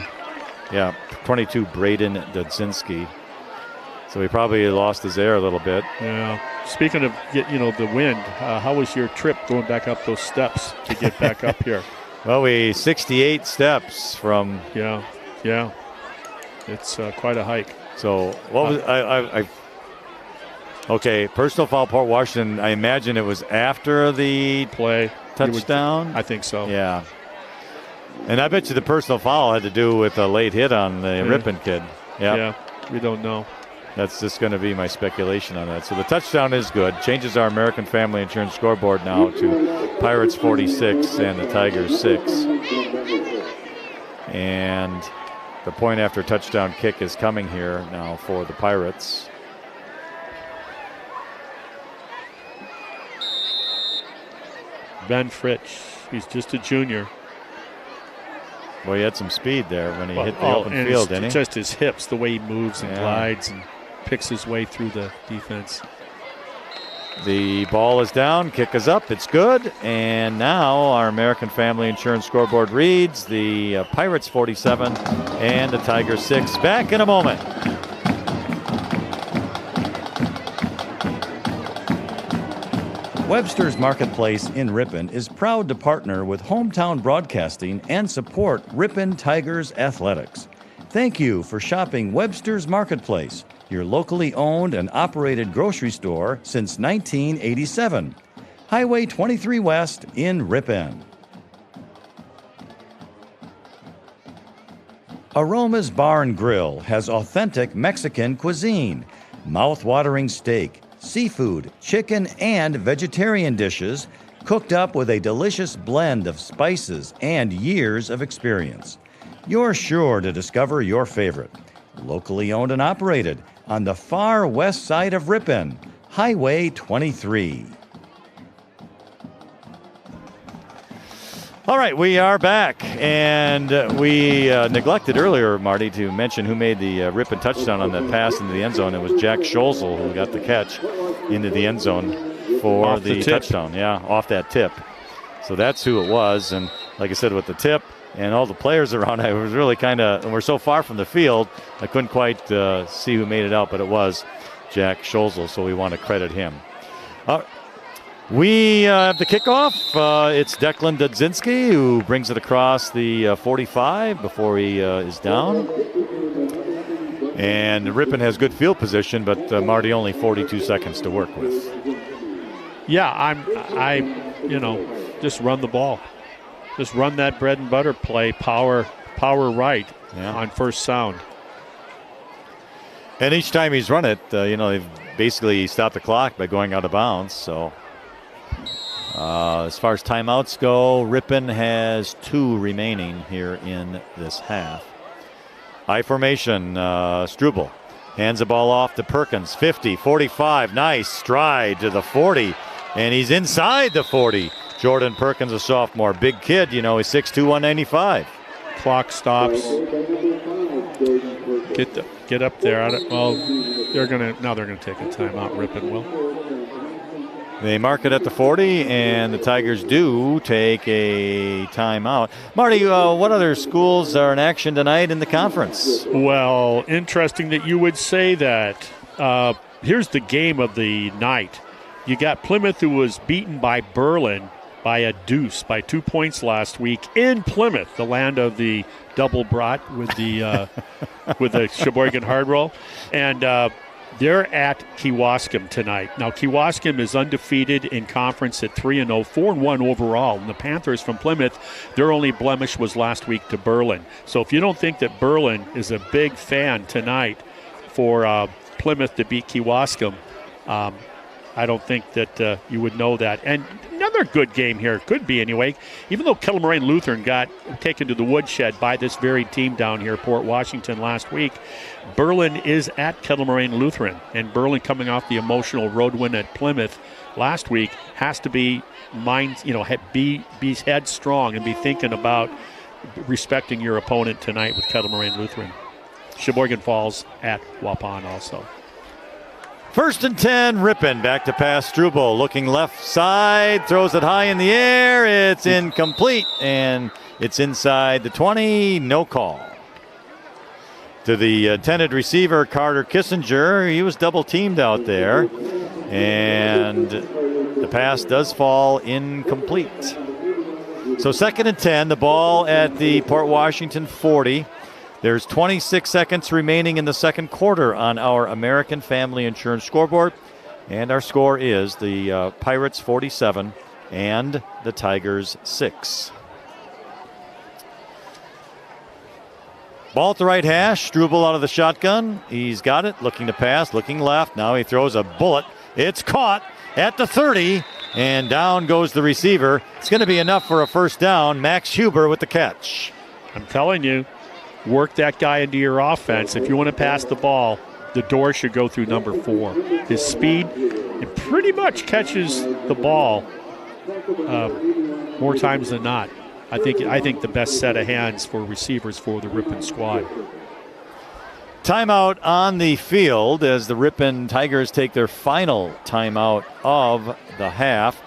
[SPEAKER 1] Yeah, 22. Braden Dudzinski. So he probably lost his air a little bit.
[SPEAKER 2] Yeah. Speaking of the wind, how was your trip going back up those steps to get back up here?
[SPEAKER 1] Well, 68 steps from.
[SPEAKER 2] Yeah. It's quite a hike.
[SPEAKER 1] So what was I? Okay, personal foul, Port Washington. I imagine it was after the
[SPEAKER 2] play
[SPEAKER 1] touchdown.
[SPEAKER 2] I think so.
[SPEAKER 1] Yeah. And I bet you the personal foul had to do with a late hit on the Ripon kid. Yep.
[SPEAKER 2] Yeah, we don't know.
[SPEAKER 1] That's just going to be my speculation on that. So the touchdown is good. Changes our American Family Insurance scoreboard now to Pirates 46 and the Tigers 6. And the point after touchdown kick is coming here now for the Pirates.
[SPEAKER 2] Ben Fritsch, he's just a junior.
[SPEAKER 1] Well, he had some speed there when he hit the open field, didn't he?
[SPEAKER 2] Just his hips, the way he moves and glides and picks his way through the defense.
[SPEAKER 1] The ball is down, kick is up, it's good. And now our American Family Insurance scoreboard reads the Pirates 47 and the Tigers 6. Back in a moment.
[SPEAKER 3] Webster's Marketplace in Ripon is proud to partner with Hometown Broadcasting and support Ripon Tigers athletics. Thank you for shopping Webster's Marketplace, your locally owned and operated grocery store since 1987. Highway 23 West in Ripon. Aroma's Bar and Grill has authentic Mexican cuisine, mouth-watering steak, seafood, chicken, and vegetarian dishes cooked up with a delicious blend of spices and years of experience. You're sure to discover your favorite. Locally owned and operated on the far west side of Ripon, Highway 23.
[SPEAKER 1] All right, we are back, and we neglected earlier, Marty, to mention who made the Ripon touchdown on that pass into the end zone. It was Jack Scholzel who got the catch into the end zone for the touchdown. Yeah, off that tip. So that's who it was, and like I said, with the tip and all the players around, I was really kind of, and we're so far from the field, I couldn't quite see who made it out, but it was Jack Scholzel, so we want to credit him. We have the kickoff. It's Declan Dudzinski who brings it across the 45 before he is down. And Ripon has good field position, but Marty, only 42 seconds to work with.
[SPEAKER 2] Yeah, I just run the ball. Just run that bread and butter play, power right on first sound.
[SPEAKER 1] And each time he's run it, they've basically stopped the clock by going out of bounds, so. As far as timeouts go, Ripon has 2 remaining here in this half. I formation, Struble hands the ball off to Perkins, 50, 45, nice stride to the 40, and he's inside the 40. Jordan Perkins, a sophomore, big kid, he's 6'2", 195.
[SPEAKER 2] Clock stops. Get up there. They're gonna take a timeout. Ripon will.
[SPEAKER 1] They mark it at the 40, and the Tigers do take a timeout. Marty, what other schools are in action tonight in the conference?
[SPEAKER 2] Well, interesting that you would say that. Here's the game of the night. You got Plymouth, who was beaten by Berlin by a deuce, by 2 points last week in Plymouth, the land of the double brat with the with the Sheboygan hard roll. And They're at Kewaskum tonight. Now, Kewaskum is undefeated in conference at 3-0, 4-1 overall. And the Panthers from Plymouth, their only blemish was last week to Berlin. So if you don't think that Berlin is a big fan tonight for Plymouth to beat Kewaskum, I don't think that you would know that. And another good game here, could be anyway, even though Kettle Moraine Lutheran got taken to the woodshed by this very team down here, Port Washington, last week. Berlin is at Kettle Moraine Lutheran, and Berlin, coming off the emotional road win at Plymouth last week, has to be be headstrong and be thinking about respecting your opponent tonight with Kettle Moraine Lutheran. Sheboygan Falls at Waupun also.
[SPEAKER 1] 1st and 10, Ripon. Back to pass, Struble looking left side, throws it high in the air. It's incomplete, and it's inside the 20. No call. To the intended receiver, Carter Kissinger. He was double teamed out there, and the pass does fall incomplete. So 2nd and 10, the ball at the Port Washington 40. There's 26 seconds remaining in the second quarter on our American Family Insurance scoreboard. And our score is the Pirates 47 and the Tigers 6. Ball at the right hash. Struble out of the shotgun. He's got it. Looking to pass. Looking left. Now he throws a bullet. It's caught at the 30. And down goes the receiver. It's going to be enough for a first down. Max Huber with the catch.
[SPEAKER 2] I'm telling you, work that guy into your offense. If you want to pass the ball, the door should go through number 4. His speed, it pretty much catches the ball more times than not. I think the best set of hands for receivers for the Ripon squad.
[SPEAKER 1] Timeout on the field as the Ripon Tigers take their final timeout of the half.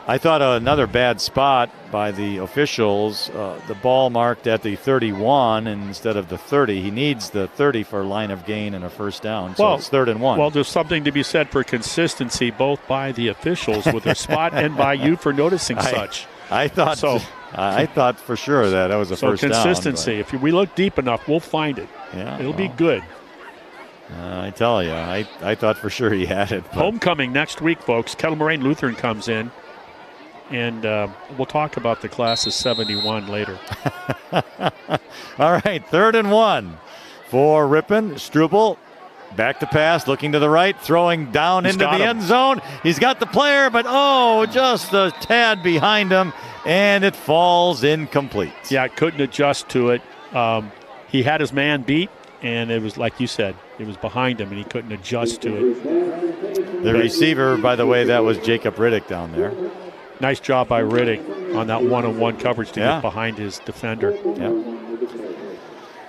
[SPEAKER 1] I thought another bad spot by the officials. The ball marked at the 31 instead of the 30. He needs the 30 for line of gain and a first down. So it's 3rd and 1.
[SPEAKER 2] Well, there's something to be said for consistency, both by the officials with their spot and by you for noticing such.
[SPEAKER 1] I thought so. I thought for sure that was a first down.
[SPEAKER 2] So consistency. If we look deep enough, we'll find it.
[SPEAKER 1] Yeah,
[SPEAKER 2] it'll be good.
[SPEAKER 1] I tell you, I thought for sure he had it. But.
[SPEAKER 2] Homecoming next week, folks. Kettle Moraine Lutheran comes in. And we'll talk about the class of 71 later.
[SPEAKER 1] All right, 3rd and 1 for Ripon. Struble back to pass, looking to the right, throwing down into the end zone. He's got the player, but just a tad behind him, and it falls incomplete.
[SPEAKER 2] Yeah, couldn't adjust to it. He had his man beat, and it was like you said, it was behind him, and he couldn't adjust to it.
[SPEAKER 1] The receiver, by the way, that was Jacob Riddick down there.
[SPEAKER 2] Nice job by Riddick on that one-on-one coverage to get behind his defender.
[SPEAKER 1] Yeah.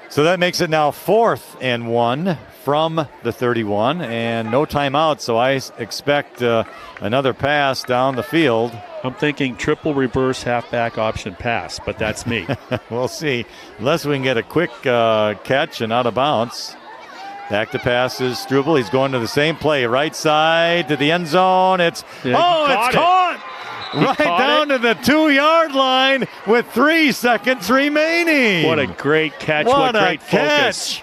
[SPEAKER 1] So that makes it now 4th and 1 from the 31, and no timeout, so I expect another pass down the field.
[SPEAKER 2] I'm thinking triple reverse halfback option pass, but that's me.
[SPEAKER 1] We'll see. Unless we can get a quick catch and out of bounds. Back to pass is Struble. He's going to the same play. Right side to the end zone. It's caught! Right down to the 2-yard line with 3 seconds remaining.
[SPEAKER 2] What a great catch. What great focus.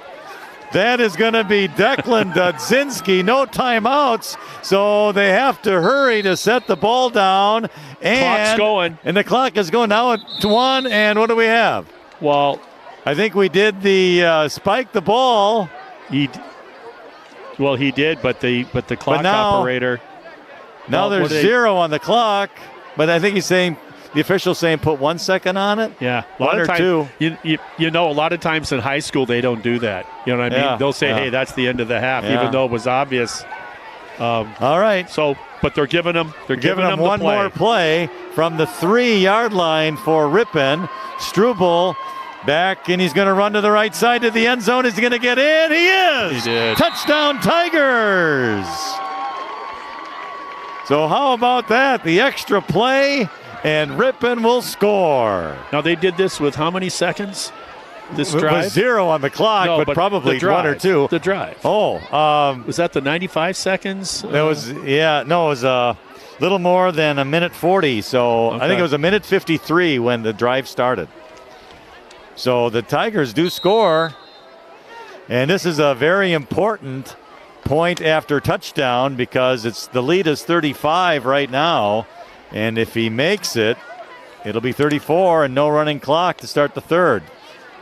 [SPEAKER 1] That is going to be Declan Dudzinski. No timeouts, so they have to hurry to set the ball down. And
[SPEAKER 2] clock's going.
[SPEAKER 1] And the clock is going now at 1. And what do we have?
[SPEAKER 2] Well,
[SPEAKER 1] I think we did the spike the ball.
[SPEAKER 2] He did, but the clock operator.
[SPEAKER 1] Now there's 0 on the clock. But I think he's saying, the official's saying put 1 second on it.
[SPEAKER 2] Yeah.
[SPEAKER 1] A lot of times, 2.
[SPEAKER 2] You know, a lot of times in high school they don't do that. You know what I mean? They'll say, hey, that's the end of the half, even though it was obvious.
[SPEAKER 1] All right.
[SPEAKER 2] So, but they're giving them
[SPEAKER 1] one more play from the 3-yard line for Ripon. Struble back, and he's going to run to the right side to the end zone. Is he going to get in? He is.
[SPEAKER 2] He did.
[SPEAKER 1] Touchdown Tigers. So how about that? The extra play, and Ripon will score.
[SPEAKER 2] Now they did this with how many seconds? This drive?
[SPEAKER 1] It was 0 on the clock, but probably 1 or 2.
[SPEAKER 2] The drive.
[SPEAKER 1] Was
[SPEAKER 2] that the 95 seconds?
[SPEAKER 1] That was, it was a little more than a minute 40. So I think it was a minute 53 when the drive started. So the Tigers do score, and this is a very important point after touchdown because the lead is 35 right now. And if he makes it, it'll be 34 and no running clock to start the third.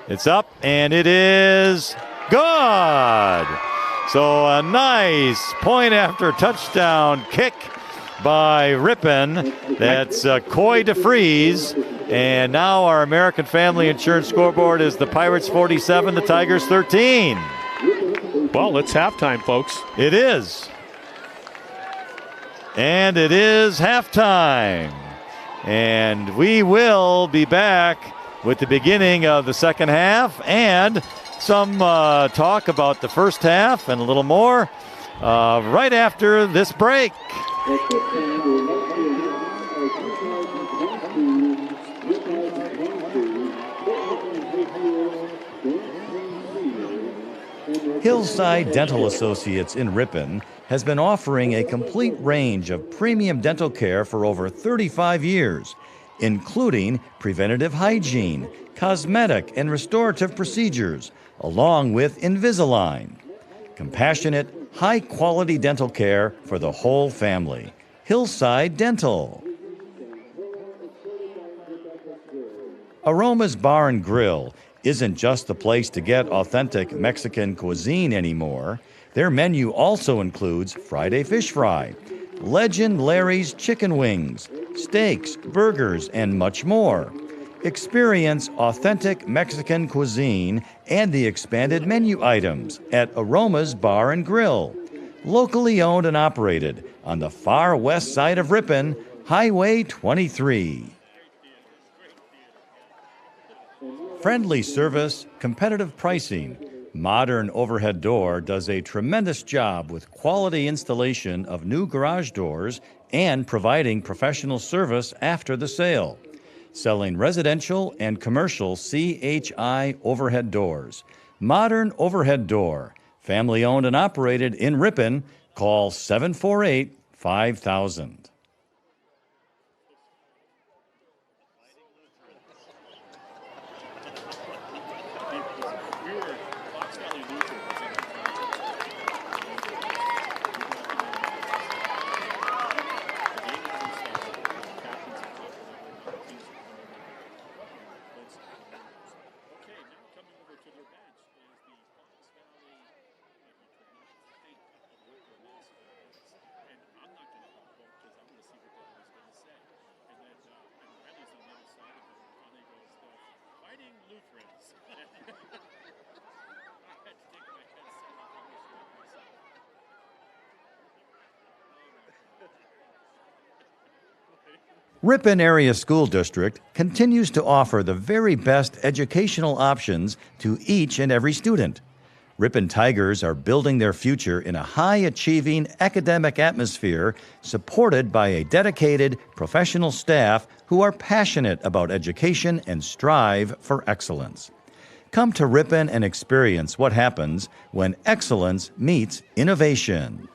[SPEAKER 1] It's up, and it is good. So a nice point after touchdown kick by Ripon. That's Coy DeFries. And now our American Family Insurance scoreboard is the Pirates 47, the Tigers 13.
[SPEAKER 2] Well, it's halftime, folks.
[SPEAKER 1] It is. And it is halftime. And we will be back with the beginning of the second half and some talk about the first half and a little more right after this break.
[SPEAKER 3] Hillside Dental Associates in Ripon has been offering a complete range of premium dental care for over 35 years, including preventative hygiene, cosmetic and restorative procedures, along with Invisalign. Compassionate, high-quality dental care for the whole family. Hillside Dental. Aroma's Bar and Grill isn't just the place to get authentic Mexican cuisine anymore. Their menu also includes Friday Fish Fry, Legend Larry's Chicken Wings, steaks, burgers, and much more. Experience authentic Mexican cuisine and the expanded menu items at Aroma's Bar and Grill. Locally owned and operated on the far west side of Ripon, Highway 23. Friendly service, competitive pricing. Modern Overhead Door does a tremendous job with quality installation of new garage doors and providing professional service after the sale. Selling residential and commercial CHI overhead doors. Modern Overhead Door, family owned and operated in Ripon. Call 748-5000. Ripon Area School District continues to offer the very best educational options to each and every student. Ripon Tigers are building their future in a high-achieving academic atmosphere supported by a dedicated professional staff who are passionate about education and strive for excellence. Come to Ripon and experience what happens when excellence meets innovation.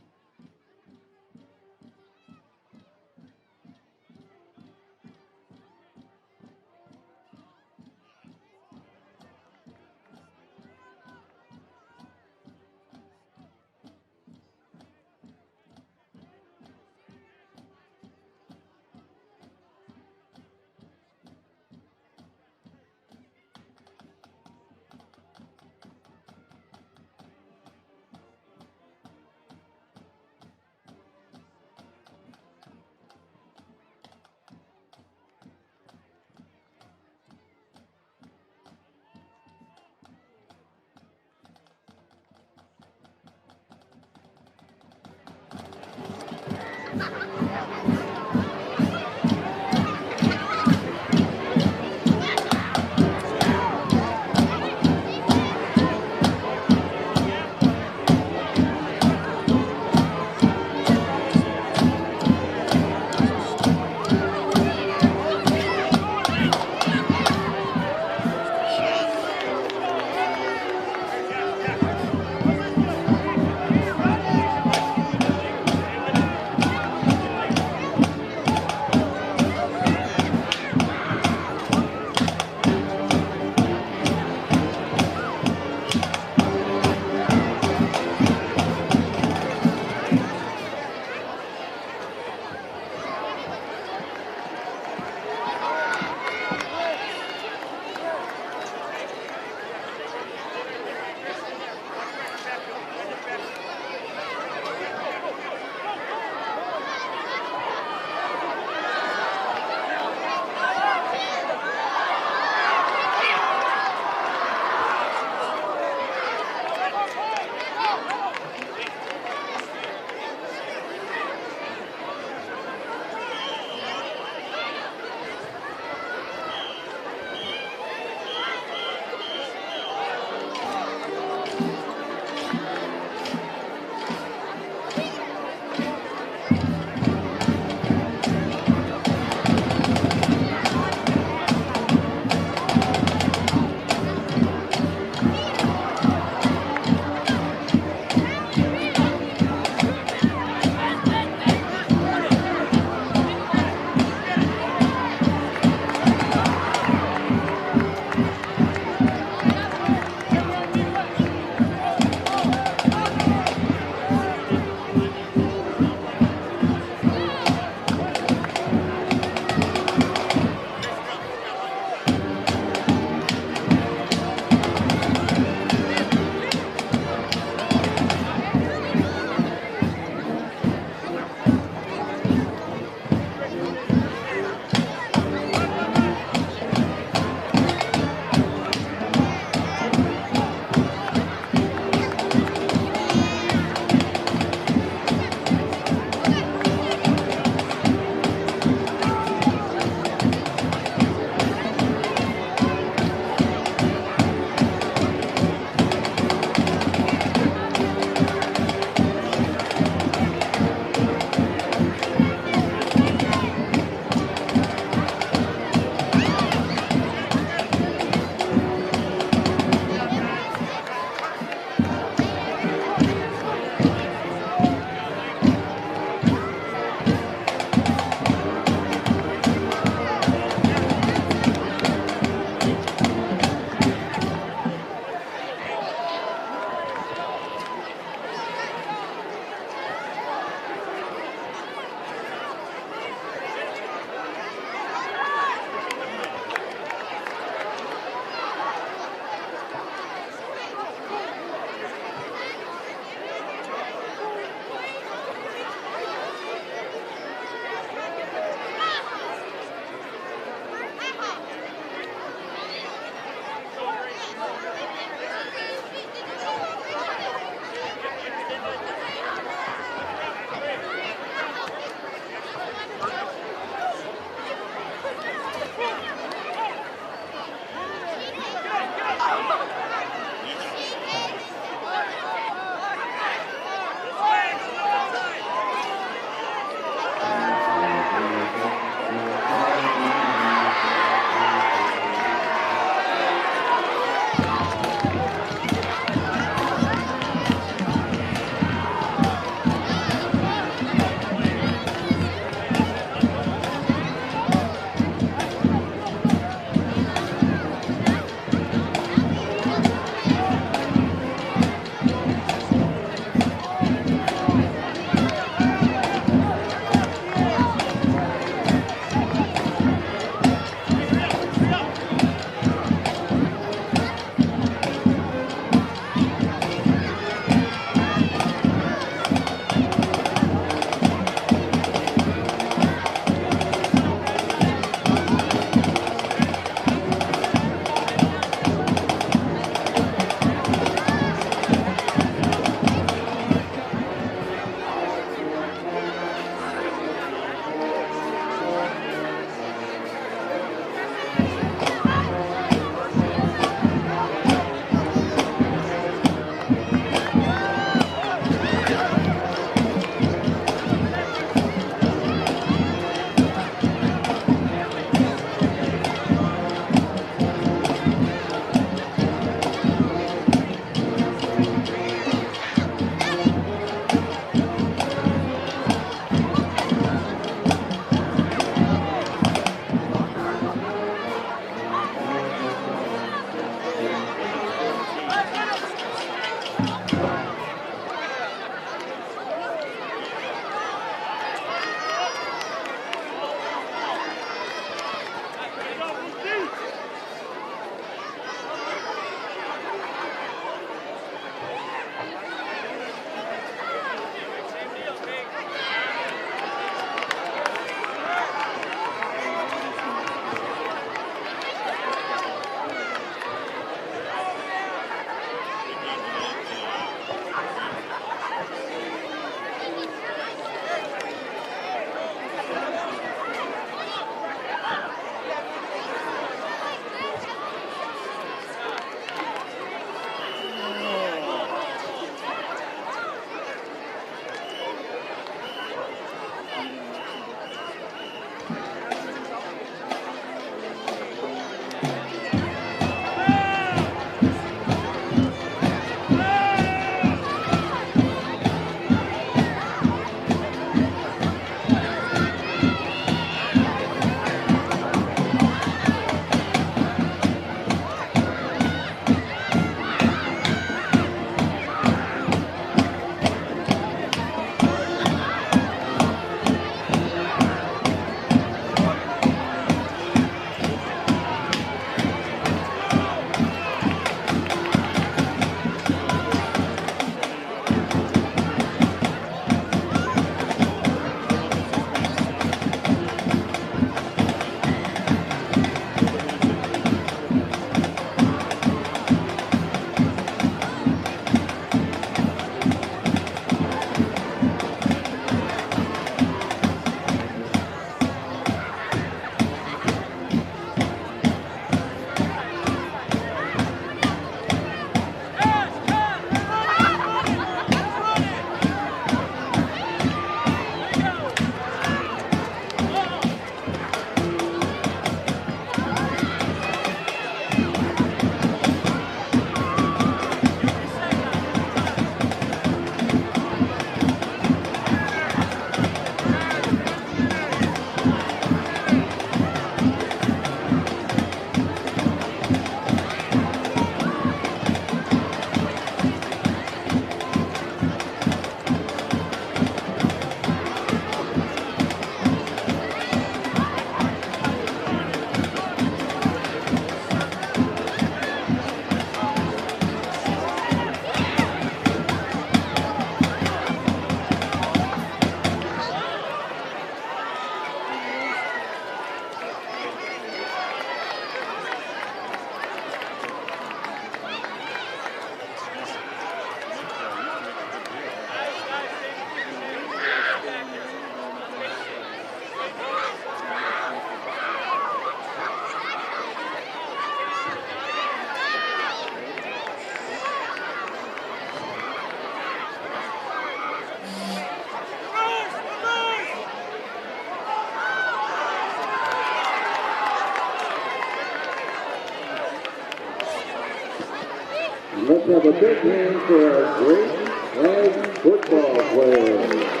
[SPEAKER 4] have a big hand for our great flag football players.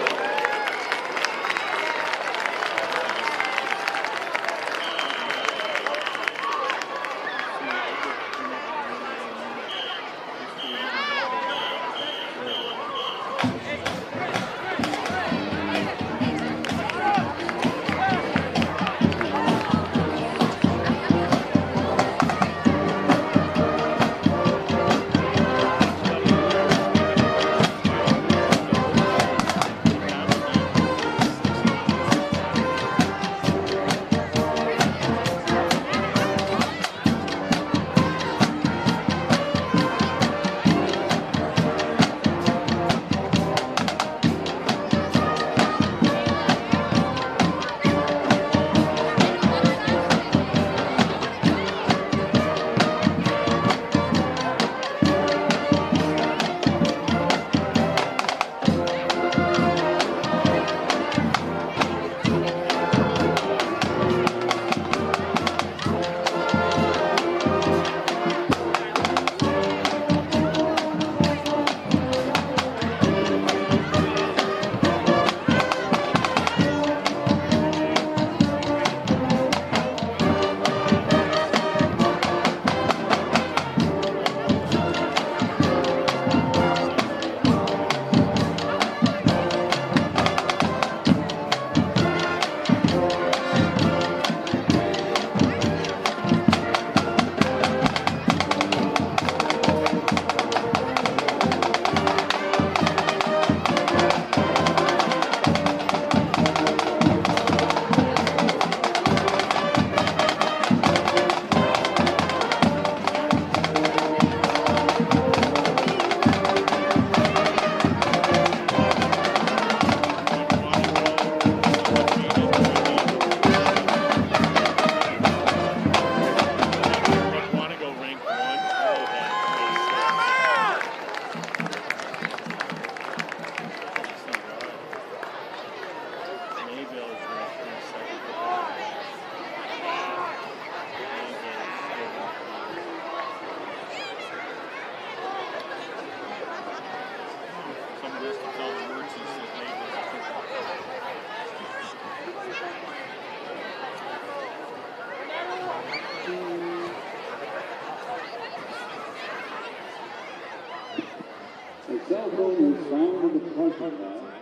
[SPEAKER 4] A cell phone was found in the parking lot.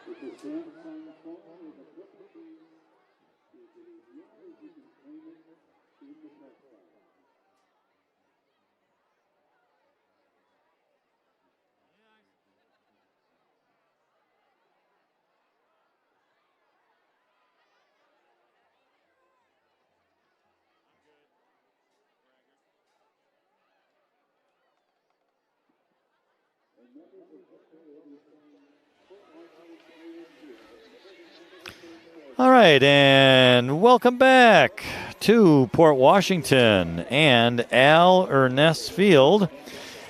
[SPEAKER 4] With the Samsung phone with a flip screen.
[SPEAKER 1] All right, and welcome back to Port Washington and Al Ernest Field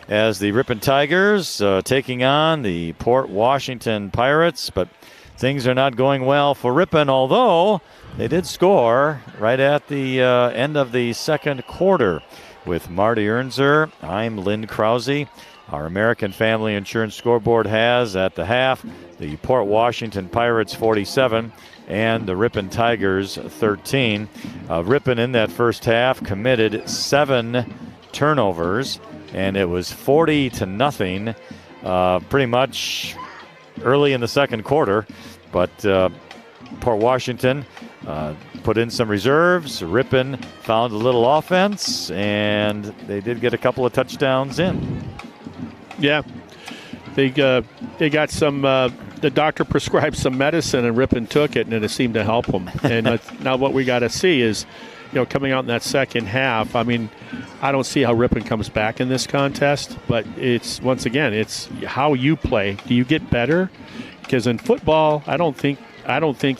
[SPEAKER 1] as the Ripon Tigers taking on the Port Washington Pirates. But things are not going well for Ripon, although they did score right at the end of the second quarter with Marty Ernzer. I'm Lynn Krause. Our American Family Insurance scoreboard has at the half the Port Washington Pirates 47 and the Ripon Tigers 13. Ripon in that first half committed 7 turnovers, and it was 40-0 pretty much early in the second quarter. But Port Washington put in some reserves. Ripon found a little offense, and they did get a couple of touchdowns in.
[SPEAKER 2] Yeah, they got some. The doctor prescribed some medicine, and Ripon took it, and it seemed to help them. And now what we got to see is, coming out in that second half. I mean, I don't see how Ripon comes back in this contest, but it's how you play. Do you get better? Because in football, I don't think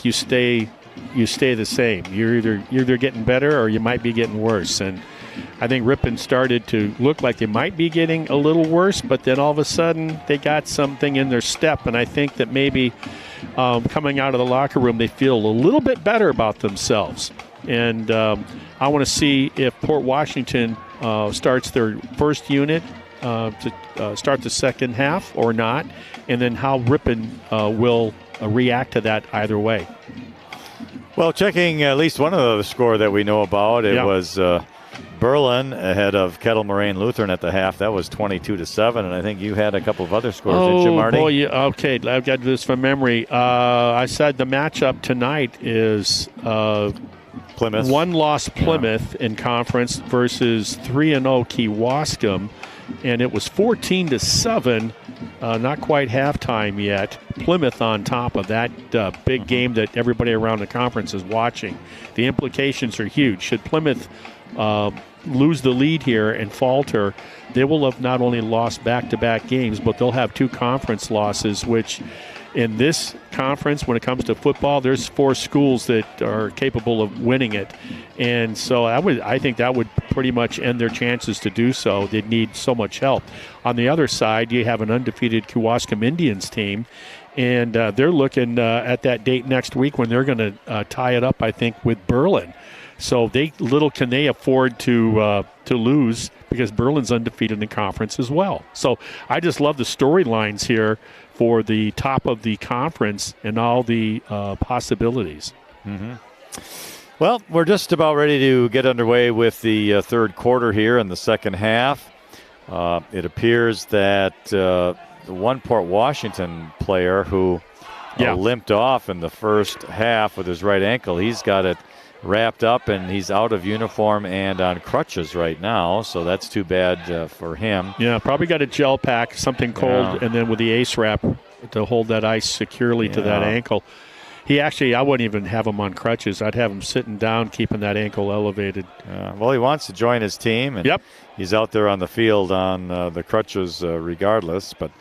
[SPEAKER 2] you stay the same. You're either getting better or you might be getting worse. And I think Ripon started to look like they might be getting a little worse, but then all of a sudden they got something in their step. And I think that maybe coming out of the locker room, they feel a little bit better about themselves. And I want to see if Port Washington starts their first unit to start the second half or not, and then how Ripon will react to that either way.
[SPEAKER 1] Well, checking at least one of the score that we know about, it was Berlin ahead of Kettle Moraine Lutheran at the half. That was 22-7, and I think you had a couple of other scores, didn't you, Marty?
[SPEAKER 2] Oh, boy, okay. I've got this from memory. I said the matchup tonight is
[SPEAKER 1] Plymouth.
[SPEAKER 2] One-loss Plymouth in conference versus 3-0 Kewaskum, and it was 14-7. Not quite halftime yet. Plymouth on top of that big game that everybody around the conference is watching. The implications are huge. Should Plymouth lose the lead here and falter, they will have not only lost back-to-back games, but they'll have 2 conference losses, which in this conference, when it comes to football, there's 4 schools that are capable of winning it. And so I think that would pretty much end their chances to do so. They'd need so much help. On the other side, you have an undefeated Kewaskum Indians team, and they're looking at that date next week when they're going to tie it up, I think, with Berlin. So little can they afford to lose, because Berlin's undefeated in the conference as well. So I just love the storylines here for the top of the conference and all the possibilities.
[SPEAKER 1] Mm-hmm. Well, we're just about ready to get underway with the third quarter here in the second half. It appears that the one Port Washington player who limped off in the first half with his right ankle, he's got it wrapped up, and he's out of uniform and on crutches right now, so that's too bad for him.
[SPEAKER 2] Yeah, probably got a gel pack, something cold, and then with the ace wrap to hold that ice securely to that ankle. I wouldn't even have him on crutches. I'd have him sitting down, keeping that ankle elevated.
[SPEAKER 1] Well, he wants to join his team, and he's out there on the field on the crutches regardless, but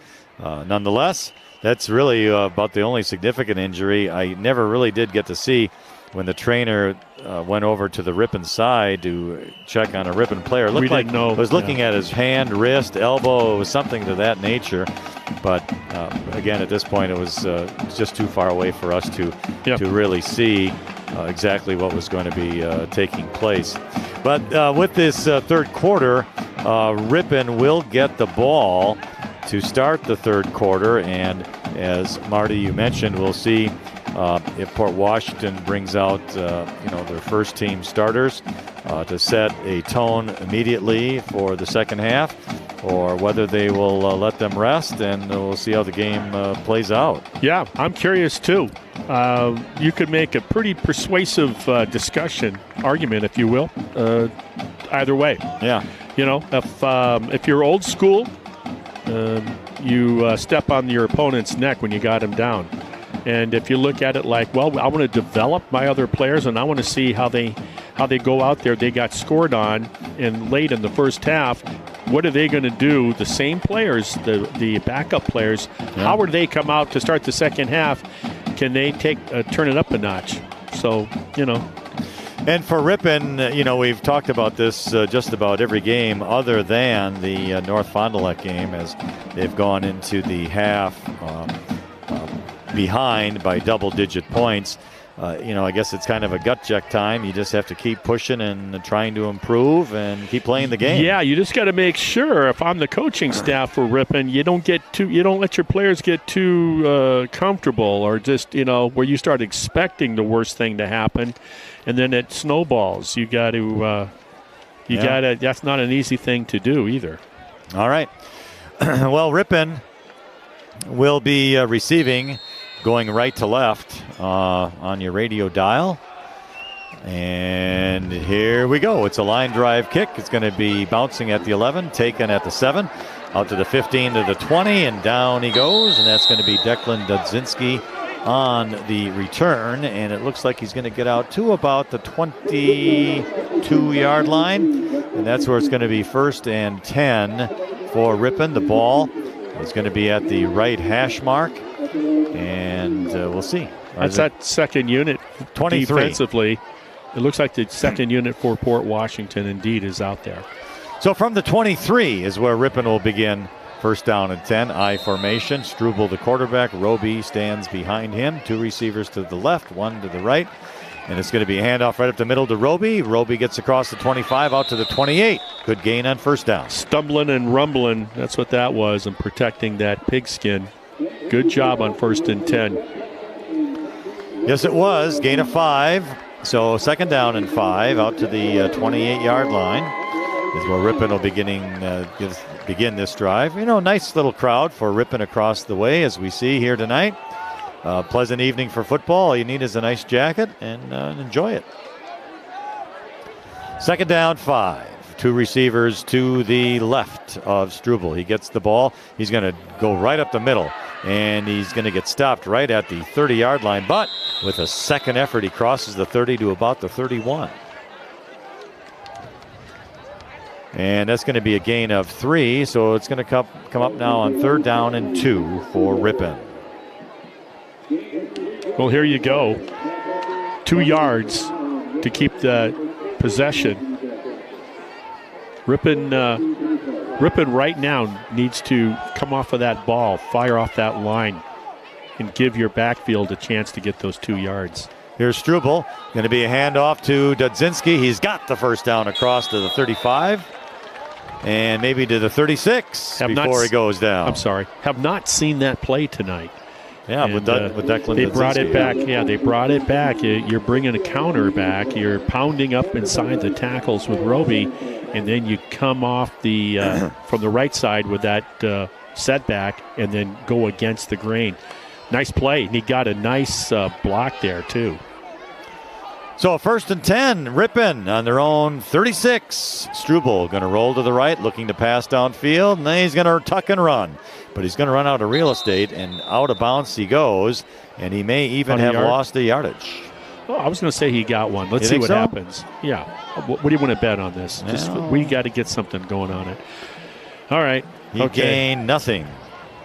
[SPEAKER 1] nonetheless, that's really about the only significant injury. I never really did get to see when the trainer went over to the Ripon side to check on a Ripon player. It looked like he was looking at his hand, wrist, elbow. It was something to that nature. But, again, at this point, it was just too far away for us to really see exactly what was going to be taking place. But with this third quarter, Ripon will get the ball to start the third quarter. And as Marty, you mentioned, we'll see if Port Washington brings out, their first team starters to set a tone immediately for the second half, or whether they will let them rest, and we'll see how the game plays out.
[SPEAKER 2] Yeah, I'm curious too. You could make a pretty persuasive argument, if you will, either way.
[SPEAKER 1] Yeah.
[SPEAKER 2] If you're old school, you step on your opponent's neck when you got him down. And if you look at it like, well, I want to develop my other players, and I want to see how they go out there. They got scored on and late in the first half. What are they going to do? The same players, the backup players, how would they come out to start the second half? Can they turn it up a notch? So,
[SPEAKER 1] And for Ripon, we've talked about this just about every game other than the North Fond du Lac game, as they've gone into the half behind by double-digit points. I guess it's kind of a gut check time. You just have to keep pushing and trying to improve and keep playing the game.
[SPEAKER 2] Yeah, you just got to make sure, if I'm the coaching staff for Ripon, you don't let your players get too comfortable, or just where you start expecting the worst thing to happen, and then it snowballs. You got to that's not an easy thing to do either.
[SPEAKER 1] All right. Well, Ripon will be receiving, going right to left on your radio dial. And here we go. It's a line drive kick. It's going to be bouncing at the 11, taken at the 7, out to the 15, to the 20, and down he goes. And that's going to be Declan Dudzinski on the return. And it looks like he's going to get out to about the 22-yard line. And that's where it's going to be 1st and 10 for Ripon. The ball is going to be at the right hash mark. And we'll see.
[SPEAKER 2] That's that second unit
[SPEAKER 1] 23.
[SPEAKER 2] Defensively. It looks like the second unit for Port Washington indeed is out there.
[SPEAKER 1] So from the 23 is where Ripon will begin 1st down and 10. I formation. Struble the quarterback. Roby stands behind him. 2 receivers to the left, 1 to the right. And it's going to be a handoff right up the middle to Roby. Roby gets across the 25 out to the 28. Good gain on first down.
[SPEAKER 2] Stumbling and rumbling, that's what that was, and protecting that pigskin. Good job on 1st and 10.
[SPEAKER 1] Yes, it was. Gain of 5. So 2nd down and 5 out to the 28-yard line is where Ripon will begin this drive. You know, nice little crowd for Ripon across the way as we see here tonight. Pleasant evening for football. All you need is a nice jacket and enjoy it. 2nd down, 5. 2 receivers to the left of Struble. He gets the ball. He's going to go right up the middle, and he's going to get stopped right at the 30-yard line. But with a second effort, he crosses the 30 to about the 31. And that's going to be a gain of 3, so it's going to come up now on 3rd down and 2 for Ripon.
[SPEAKER 2] Well, here you go. 2 yards to keep the possession. Ripon right now needs to come off of that ball, fire off that line, and give your backfield a chance to get those 2 yards.
[SPEAKER 1] Here's Struble. Going to be a handoff to Dudzinski. He's got the first down across to the 35 and maybe to the 36 before he goes down.
[SPEAKER 2] I'm sorry. Have not seen that play tonight.
[SPEAKER 1] Yeah, with Declan.
[SPEAKER 2] They brought it back. Yeah, they brought it back. You're bringing a counter back. You're pounding up inside the tackles with Roby, and then you come off the from the right side with that setback, and then go against the grain. Nice play. And he got a nice block there too.
[SPEAKER 1] So 1st and 10, Ripon on their own 36. Struble going to roll to the right, looking to pass downfield, and then he's going to tuck and run. But he's going to run out of real estate, and out of bounds he goes, and he may even have lost the yardage.
[SPEAKER 2] Well, I was going to say he got one. Let's see what happens. Yeah. What do you want to bet on this? We got to get something going on it. All right.
[SPEAKER 1] He gained nothing.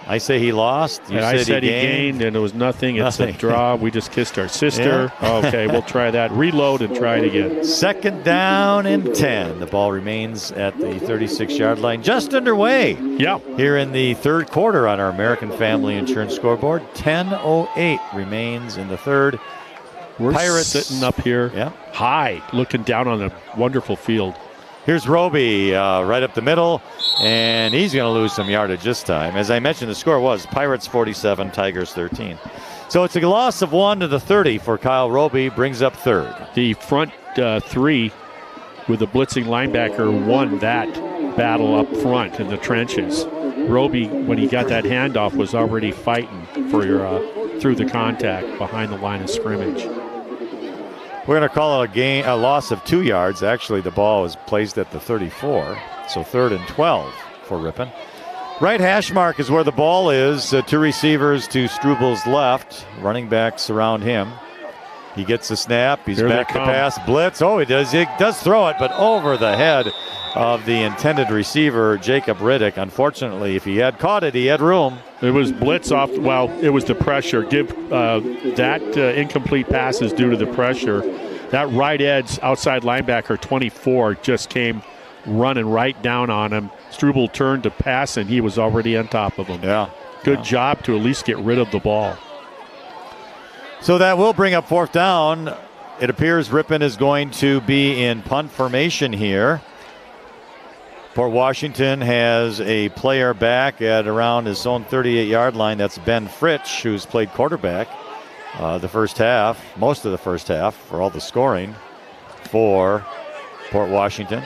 [SPEAKER 1] I say he lost.
[SPEAKER 2] I said he gained, and it was nothing. It's a draw. We just kissed our sister. Yeah. Okay, we'll try that. Reload and try it again. 2nd
[SPEAKER 1] down and 10. The ball remains at the 36-yard line. Just underway.
[SPEAKER 2] Yeah.
[SPEAKER 1] Here in the 3rd quarter on our American Family Insurance scoreboard. 10:08 remains in the 3rd.
[SPEAKER 2] We're
[SPEAKER 1] Pirates
[SPEAKER 2] sitting up here high, looking down on a wonderful field.
[SPEAKER 1] Here's Roby right up the middle, and he's going to lose some yardage this time. As I mentioned, the score was Pirates 47, Tigers 13. So it's a loss of 1 to the 30 for Kyle Roby, brings up 3rd.
[SPEAKER 2] The front 3 with the blitzing linebacker won that battle up front in the trenches. Roby, when he got that handoff, was already fighting for through the contact behind the line of scrimmage.
[SPEAKER 1] We're going to call it a loss of 2 yards. Actually, the ball was placed at the 34, so 3rd and 12 for Ripon. Right hash mark is where the ball is. 2 receivers to Struble's left. Running backs around him. He gets the snap. He's back to pass. Blitz. Oh, he does throw it, but over the head of the intended receiver, Jacob Riddick. Unfortunately, if he had caught it, he had room.
[SPEAKER 2] It was blitz off. Well, it was the pressure. That incomplete pass is due to the pressure. That right edge outside linebacker 24 just came running right down on him. Struble turned to pass, and he was already on top of him.
[SPEAKER 1] Yeah.
[SPEAKER 2] Good job to at least get rid of the ball.
[SPEAKER 1] So that will bring up 4th down. It appears Ripon is going to be in punt formation here. Port Washington has a player back at around his own 38-yard line. That's Ben Fritsch, who's played quarterback the first half, most of the first half, for all the scoring for Port Washington.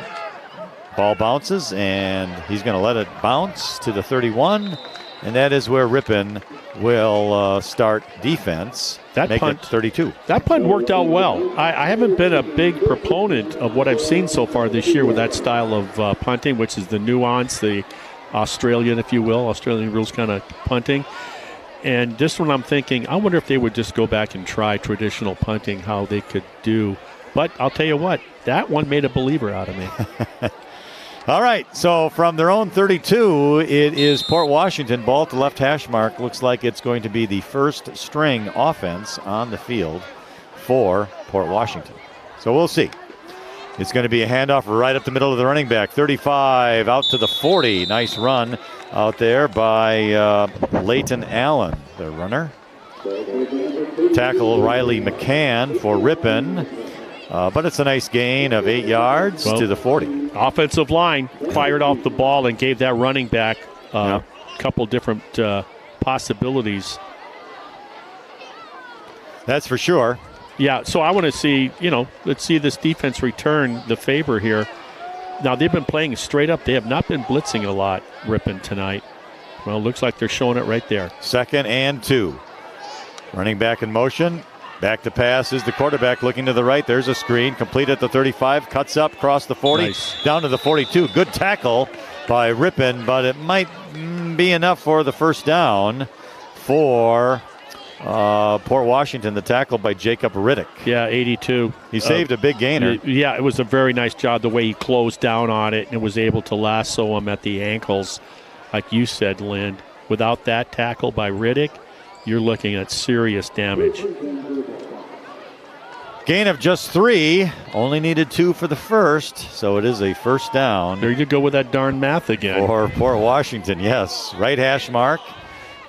[SPEAKER 1] Ball bounces, and he's going to let it bounce to the 31, and that is where Ripon will start defense.
[SPEAKER 2] That
[SPEAKER 1] make
[SPEAKER 2] punt,
[SPEAKER 1] it 32.
[SPEAKER 2] That punt worked out well. I haven't been a big proponent of what I've seen so far this year with that style of punting, which is the nuance, the Australian, if you will, Australian rules kind of punting. And this one I'm thinking, I wonder if they would just go back and try traditional punting, how they could do. But I'll tell you what, that one made a believer out of me.
[SPEAKER 1] All right, so from their own 32, it is Port Washington. Ball to left hash mark. Looks like it's going to be the first string offense on the field for Port Washington. So we'll see. It's going to be a handoff right up the middle of the running back. 35 out to the 40. Nice run out there by Leighton Allen, the runner. tackle Riley McCann for Ripon. But it's a nice gain of 8 yards to the 40.
[SPEAKER 2] Offensive line fired off the ball and gave that running back a couple different possibilities.
[SPEAKER 1] That's for sure.
[SPEAKER 2] Yeah, so I want to see, let's see this defense return the favor here. Now, they've been playing straight up. They have not been blitzing a lot, Ripon, tonight. Well, it looks like they're showing it right there.
[SPEAKER 1] 2nd and 2. Running back in motion. Back to pass is the quarterback looking to the right. There's a screen. Complete at the 35. Cuts up across the 40.
[SPEAKER 2] Nice.
[SPEAKER 1] Down to the 42. Good tackle by Ripon, but it might be enough for the first down for Port Washington. The tackle by Jacob Riddick.
[SPEAKER 2] Yeah, 82.
[SPEAKER 1] He saved a big gainer.
[SPEAKER 2] Yeah, it was a very nice job the way he closed down on it and was able to lasso him at the ankles. Like you said, Lynn, without that tackle by Riddick, you're looking at serious damage.
[SPEAKER 1] Gain of just 3. Only needed 2 for the first, so it is a first down.
[SPEAKER 2] There you go with that darn math again.
[SPEAKER 1] For Port Washington, yes. Right hash mark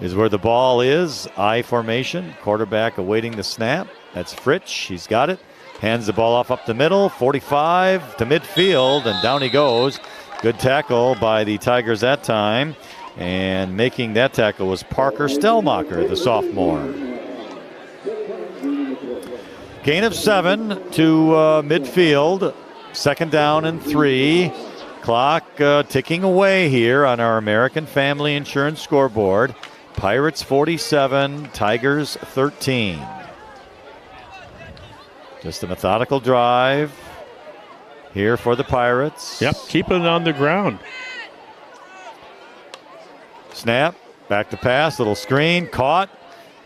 [SPEAKER 1] is where the ball is. I formation. Quarterback awaiting the snap. That's Fritsch. He's got it. Hands the ball off up the middle. 45 to midfield, and down he goes. Good tackle by the Tigers that time. And making that tackle was Parker Stellmacher, the sophomore. Gain of 7 to midfield. 2nd down and 3. Clock ticking away here on our American Family Insurance scoreboard. Pirates 47, Tigers 13. Just a methodical drive here for the Pirates.
[SPEAKER 2] Yep, keeping it on the ground.
[SPEAKER 1] Snap, back to pass, little screen, caught,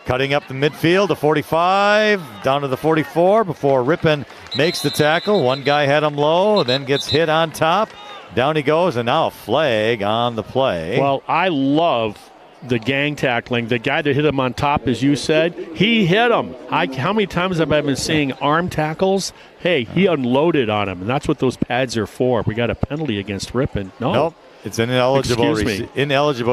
[SPEAKER 1] cutting up the midfield, the 45, down to the 44 before Ripon makes the tackle. One guy had him low, then gets hit on top. Down he goes, and now a flag on the play.
[SPEAKER 2] Well, I love the gang tackling. The guy that hit him on top, as you said, he hit him. How many times have I been seeing arm tackles? Hey, he unloaded on him, and that's what those pads are for. We got a penalty against Ripon.
[SPEAKER 1] Nope. It's an ineligible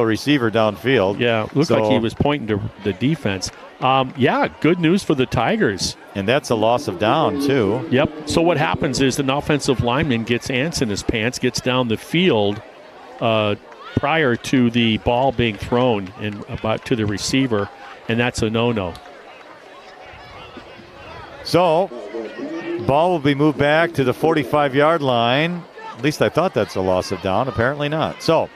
[SPEAKER 1] receiver downfield.
[SPEAKER 2] Yeah, looked like he was pointing to the defense. Good news for the Tigers.
[SPEAKER 1] And that's a loss of down, too.
[SPEAKER 2] Yep. So what happens is an offensive lineman gets ants in his pants, gets down the field prior to the ball being thrown about to the receiver, and that's a no-no.
[SPEAKER 1] So, ball will be moved back to the 45-yard line. At least I thought that's a loss of down. Apparently not. So,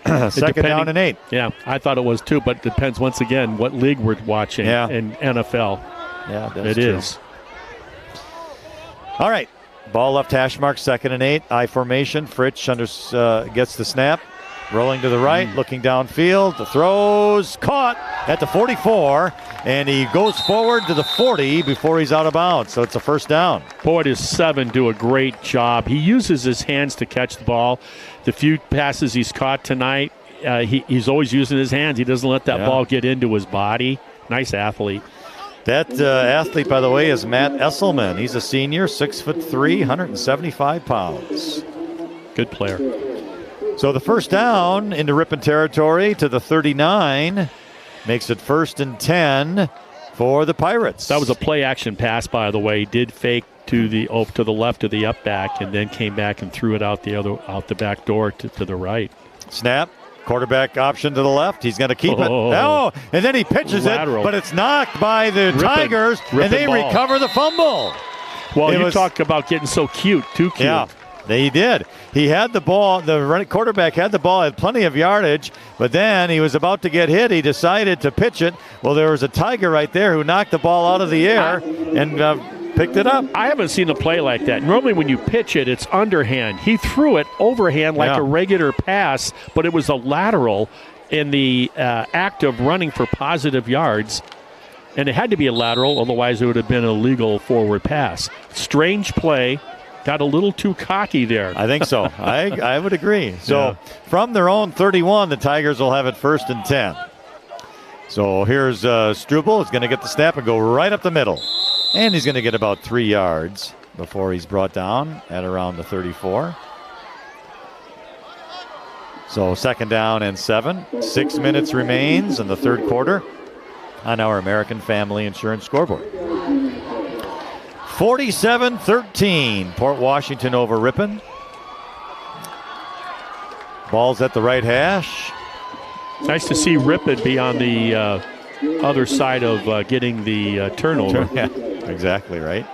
[SPEAKER 1] 2nd down and 8.
[SPEAKER 2] Yeah, I thought it was too, but it depends once again what league we're watching in NFL.
[SPEAKER 1] Yeah, that's
[SPEAKER 2] true.
[SPEAKER 1] It is. All right. Ball left hash mark, 2nd and 8. I formation. Fritsch gets the snap. Rolling to the right, looking downfield. The throws caught at the 44, and he goes forward to the 40 before he's out of bounds. So it's a first down.
[SPEAKER 2] Boy, does 7 do a great job. He uses his hands to catch the ball. The few passes he's caught tonight, he's always using his hands. He doesn't let that ball get into his body. Nice athlete.
[SPEAKER 1] That athlete, by the way, is Matt Esselman. He's a senior, 6'3", 175 pounds.
[SPEAKER 2] Good player.
[SPEAKER 1] So the first down into Ripon territory to the 39 makes it 1st and 10 for the Pirates.
[SPEAKER 2] That was a play-action pass, by the way. He did fake to the left of the up back, and then came back and threw it out the back door to the right.
[SPEAKER 1] Snap. Quarterback option to the left. He's going to keep it. Oh, and then he pitches
[SPEAKER 2] lateral.
[SPEAKER 1] it, but it's knocked by the Tigers, and they recover the fumble.
[SPEAKER 2] Well, you talk about getting so cute, too cute.
[SPEAKER 1] Yeah, he did. He had the ball. The quarterback had the ball, had plenty of yardage, but then he was about to get hit. He decided to pitch it. Well, there was a Tiger right there who knocked the ball out of the air and picked it up.
[SPEAKER 2] I haven't seen a play like that. Normally when you pitch it, it's underhand. He threw it overhand like a regular pass, but it was a lateral in the act of running for positive yards. And it had to be a lateral, otherwise it would have been a legal forward pass. Strange play. Got a little too cocky there.
[SPEAKER 1] I think so. I would agree. So from their own 31, the Tigers will have it 1st and 10. So here's Struble. He's going to get the snap and go right up the middle. And he's going to get about 3 yards before he's brought down at around the 34. So 2nd down and 7. 6 minutes remains in the third quarter. on our American Family Insurance scoreboard. 47-13, Port Washington over Ripon. Ball's at the right hash.
[SPEAKER 2] Nice to see Ripon be on the other side of getting the turnover.
[SPEAKER 1] Yeah, exactly right.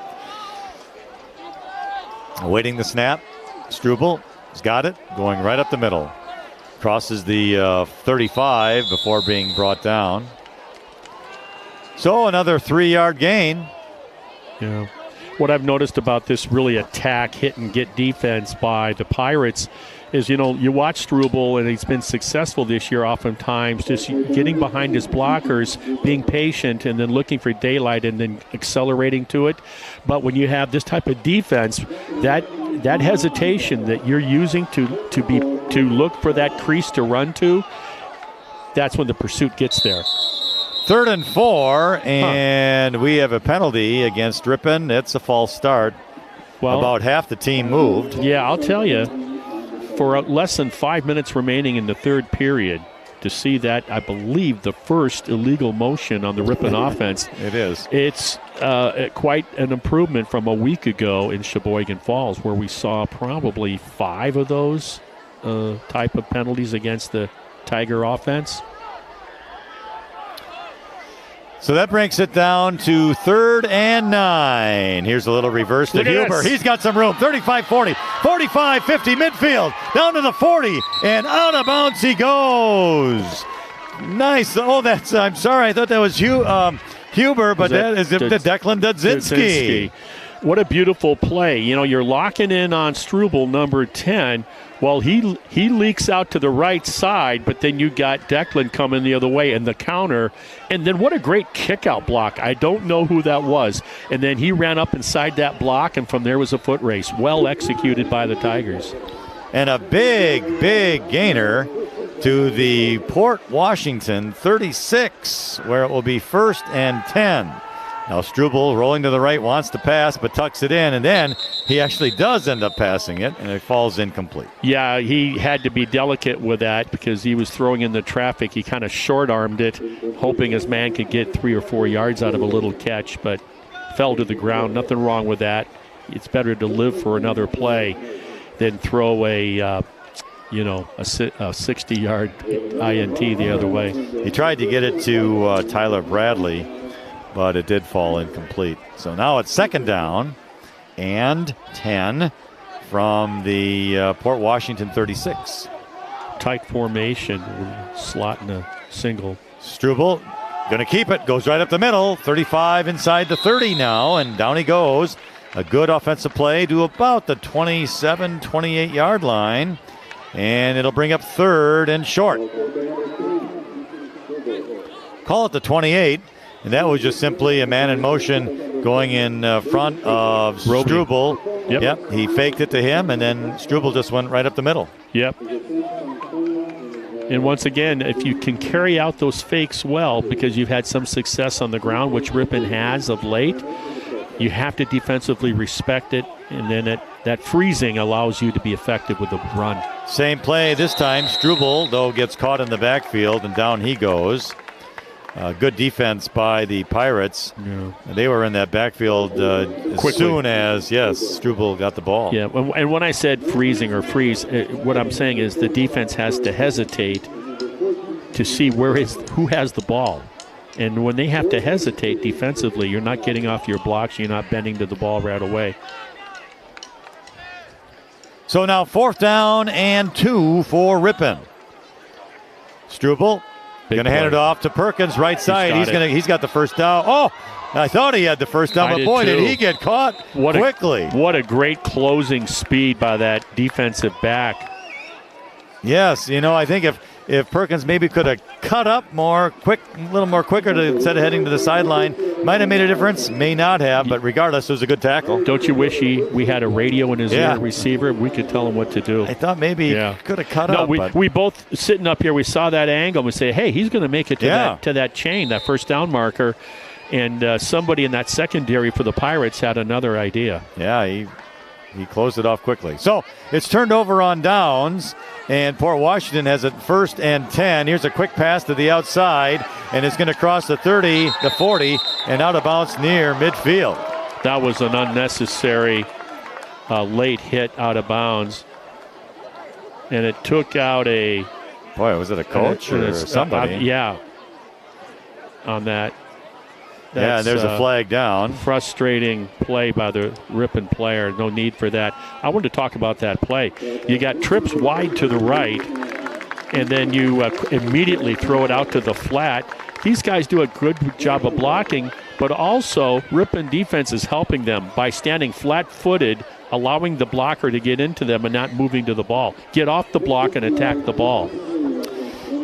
[SPEAKER 1] Awaiting the snap. Struble has got it, going right up the middle. Crosses the 35 before being brought down. So another 3-yard gain.
[SPEAKER 2] Yeah. What I've noticed about this really attack, hit and get defense by the Pirates is, you watch Struble, and he's been successful this year oftentimes, just getting behind his blockers, being patient, and then looking for daylight and then accelerating to it. But when you have this type of defense, that hesitation that you're using to look for that crease to run to, that's when the pursuit gets there.
[SPEAKER 1] 3rd and 4, and we have a penalty against Ripon. It's a false start. Well, about half the team moved.
[SPEAKER 2] Yeah, I'll tell you, for less than 5 minutes remaining in the third period, to see that, I believe, the first illegal motion on the Ripon offense.
[SPEAKER 1] It is.
[SPEAKER 2] It's quite an improvement from a week ago in Sheboygan Falls, where we saw probably 5 of those type of penalties against the Tiger offense.
[SPEAKER 1] So that brings it down to 3rd and 9. Here's a little reverse to Huber. He's got some room. 35-40, 45-50 midfield, down to the 40, and out of bounds he goes. Nice. Oh, I'm sorry. I thought that was Huber, but that is Declan Dudzinski.
[SPEAKER 2] What a beautiful play. You're locking in on Struble, number 10. Well, he leaks out to the right side, but then you got Declan coming the other way and the counter. And then what a great kick-out block. I don't know who that was. And then he ran up inside that block, and from there was a foot race. Well executed by the Tigers.
[SPEAKER 1] And a big, big gainer to the Port Washington 36, where it will be 1st and 10. Now Struble rolling to the right, wants to pass, but tucks it in, and then he actually does end up passing it, and it falls incomplete.
[SPEAKER 2] Yeah, he had to be delicate with that because he was throwing in the traffic. He kind of short-armed it, hoping his man could get 3 or 4 yards out of a little catch, but fell to the ground. Nothing wrong with that. It's better to live for another play than throw a 60-yard INT the other way.
[SPEAKER 1] He tried to get it to Tyler Bradley, but it did fall incomplete. So now it's 2nd down and 10 from the Port Washington 36.
[SPEAKER 2] Tight formation, slot in a single.
[SPEAKER 1] Struble going to keep it, goes right up the middle, 35 inside the 30 now, and down he goes. A good offensive play to about the 27, 28-yard line, and it'll bring up 3rd and short. Call it the 28. And that was just simply a man in motion going in front of Struble. Yep. He faked it to him, and then Struble just went right up the middle.
[SPEAKER 2] Yep. And once again, if you can carry out those fakes well, because you've had some success on the ground, which Ripon has of late, you have to defensively respect it, and then that freezing allows you to be effective with the run.
[SPEAKER 1] Same play this time. Struble, though, gets caught in the backfield, and down he goes. Good defense by the Pirates.
[SPEAKER 2] Yeah.
[SPEAKER 1] They were in that backfield as soon as, Struble got the ball.
[SPEAKER 2] Yeah, and when I said freezing or freeze, what I'm saying is the defense has to hesitate to see who has the ball. And when they have to hesitate defensively, you're not getting off your blocks, you're not bending to the ball right away.
[SPEAKER 1] So now 4th down and 2 for Ripon. Struble going to hand it off to Perkins, right side. He's got the first down. Oh, I thought he had the first down, but boy, did he get caught quickly.
[SPEAKER 2] What a great closing speed by that defensive back.
[SPEAKER 1] Yes, I think if Perkins maybe could have cut up a little more quicker instead of heading to the sideline, might have made a difference, may not have, but regardless, it was a good tackle.
[SPEAKER 2] Don't you wish we had a radio in his ear, receiver, we could tell him what to do.
[SPEAKER 1] I thought maybe he could have cut up.
[SPEAKER 2] We both sitting up here, we saw that angle, and we say, hey, he's going to make it to that chain, that first down marker, and somebody in that secondary for the Pirates had another idea.
[SPEAKER 1] Yeah, he he closed it off quickly. So it's turned over on downs, and Port Washington has it 1st and 10. Here's a quick pass to the outside, and it's going to cross the 30, the 40, and out of bounds near midfield.
[SPEAKER 2] That was an unnecessary late hit out of bounds. And it took out a...
[SPEAKER 1] Boy, was it a coach or somebody?
[SPEAKER 2] Yeah, on that.
[SPEAKER 1] Yeah, there's a flag down.
[SPEAKER 2] Frustrating play by the Ripon player. No need for that. I wanted to talk about that play. You got trips wide to the right, and then you immediately throw it out to the flat. These guys do a good job of blocking, but also Ripon defense is helping them by standing flat-footed, allowing the blocker to get into them and not moving to the ball. Get off the block and attack the ball.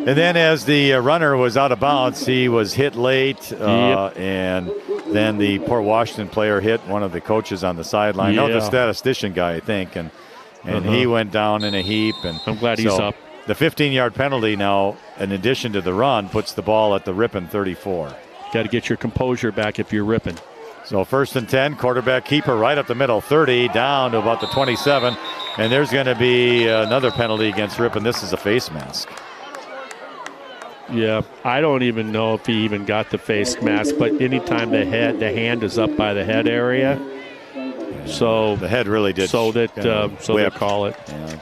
[SPEAKER 1] And then as the runner was out of bounds, he was hit late, and then the Port Washington player hit one of the coaches on the sideline. No, the statistician guy, I think, and he went down in a heap. And
[SPEAKER 2] I'm glad he's up.
[SPEAKER 1] The 15-yard penalty now, in addition to the run, puts the ball at the Ripon 34.
[SPEAKER 2] Got to get your composure back if you're Ripon.
[SPEAKER 1] So 1st and 10, quarterback keeper right up the middle, 30, down to about the 27. And there's going to be another penalty against Ripon. This is a face mask.
[SPEAKER 2] Yeah, I don't even know if he even got the face mask, but anytime the hand is up by the head area, so
[SPEAKER 1] the head really did.
[SPEAKER 2] So that they call it.
[SPEAKER 1] Yeah.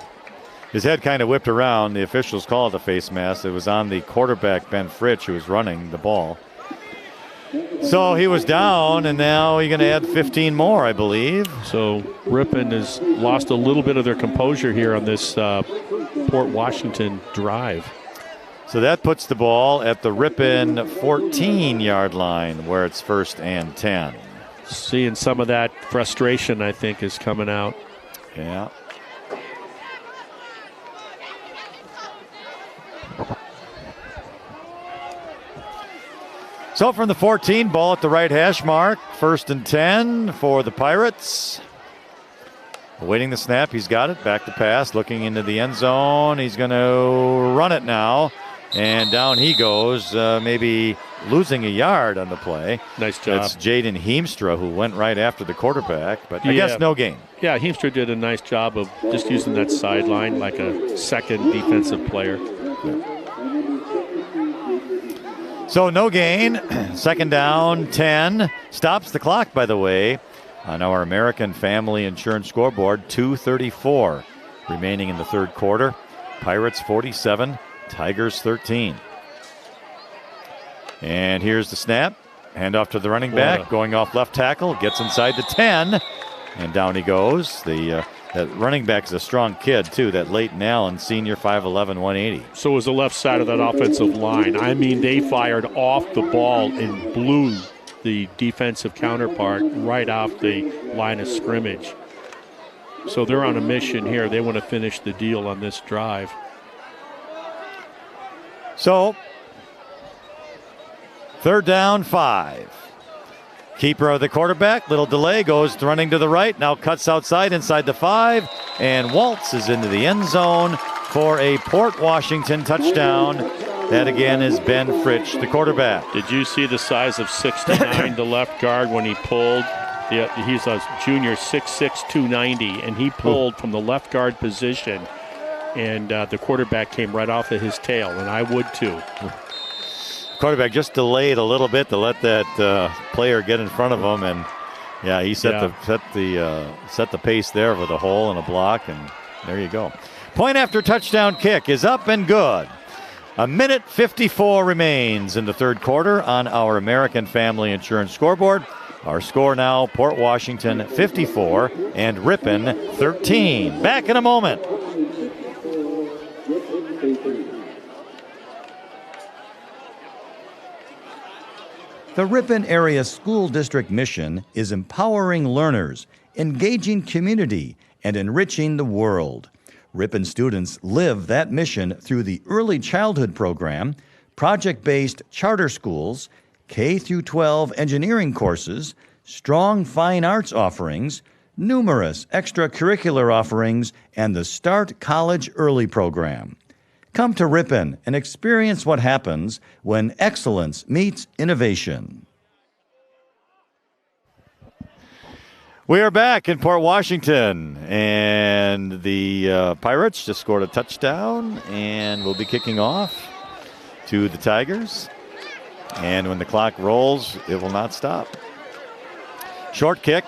[SPEAKER 1] His head kind of whipped around. The officials call it a face mask. It was on the quarterback, Ben Fritsch, who was running the ball. So he was down, and now you're going to add 15 more, I believe.
[SPEAKER 2] So Ripon has lost a little bit of their composure here on this Port Washington drive.
[SPEAKER 1] So that puts the ball at the Ripon 14-yard line, where it's 1st and 10.
[SPEAKER 2] Seeing some of that frustration, I think, is coming out.
[SPEAKER 1] Yeah. So from the 14, ball at the right hash mark, 1st and 10 for the Pirates. Awaiting the snap, he's got it, back to pass, looking into the end zone. He's going to run it now, and down he goes, maybe losing a yard on the play.
[SPEAKER 2] Nice job.
[SPEAKER 1] It's Jaden Heemstra who went right after the quarterback, but I guess no gain.
[SPEAKER 2] Yeah, Heemstra did a nice job of just using that sideline like a second defensive player.
[SPEAKER 1] Yeah. So no gain, 2nd down, 10. Stops the clock, by the way, on our American Family Insurance scoreboard, 2:34 remaining in the 3rd quarter. Pirates 47, Tigers 13. And here's the snap. Handoff to the running back, going off left tackle, gets inside the 10, and down he goes. That running back is a strong kid, too, that Leighton Allen, senior, 5'11", 180.
[SPEAKER 2] So was the left side of that offensive line. I mean, they fired off the ball and blew the defensive counterpart right off the line of scrimmage. So they're on a mission here. They want to finish the deal on this drive.
[SPEAKER 1] So, 3rd down, 5. Keeper of the quarterback, little delay, goes running to the right, now cuts outside inside the 5, and waltzes into the end zone for a Port Washington touchdown. That again is Ben Fritsch, the quarterback.
[SPEAKER 2] Did you see the size of 6'9", the left guard, when he pulled? He's a junior, 6'6", 290, and he pulled from the left guard position, and the quarterback came right off of his tail, and I would too.
[SPEAKER 1] Quarterback just delayed a little bit to let that player get in front of him, and yeah, he set the pace there with a hole and a block, and there you go. Point after touchdown kick is up and good. 1:54 remains in the 3rd quarter on our American Family Insurance scoreboard. Our score now: Port Washington 54 and Ripon 13. Back in a moment.
[SPEAKER 3] The Ripon Area School District mission is empowering learners, engaging community, and enriching the world. Ripon students live that mission through the Early Childhood Program, project-based charter schools, K-12 engineering courses, strong fine arts offerings, numerous extracurricular offerings, and the Start College Early program. Come to Ripon and experience what happens when excellence meets innovation.
[SPEAKER 1] We are back in Port Washington, and the Pirates just scored a touchdown, and we'll be kicking off to the Tigers. And when the clock rolls, it will not stop. Short kick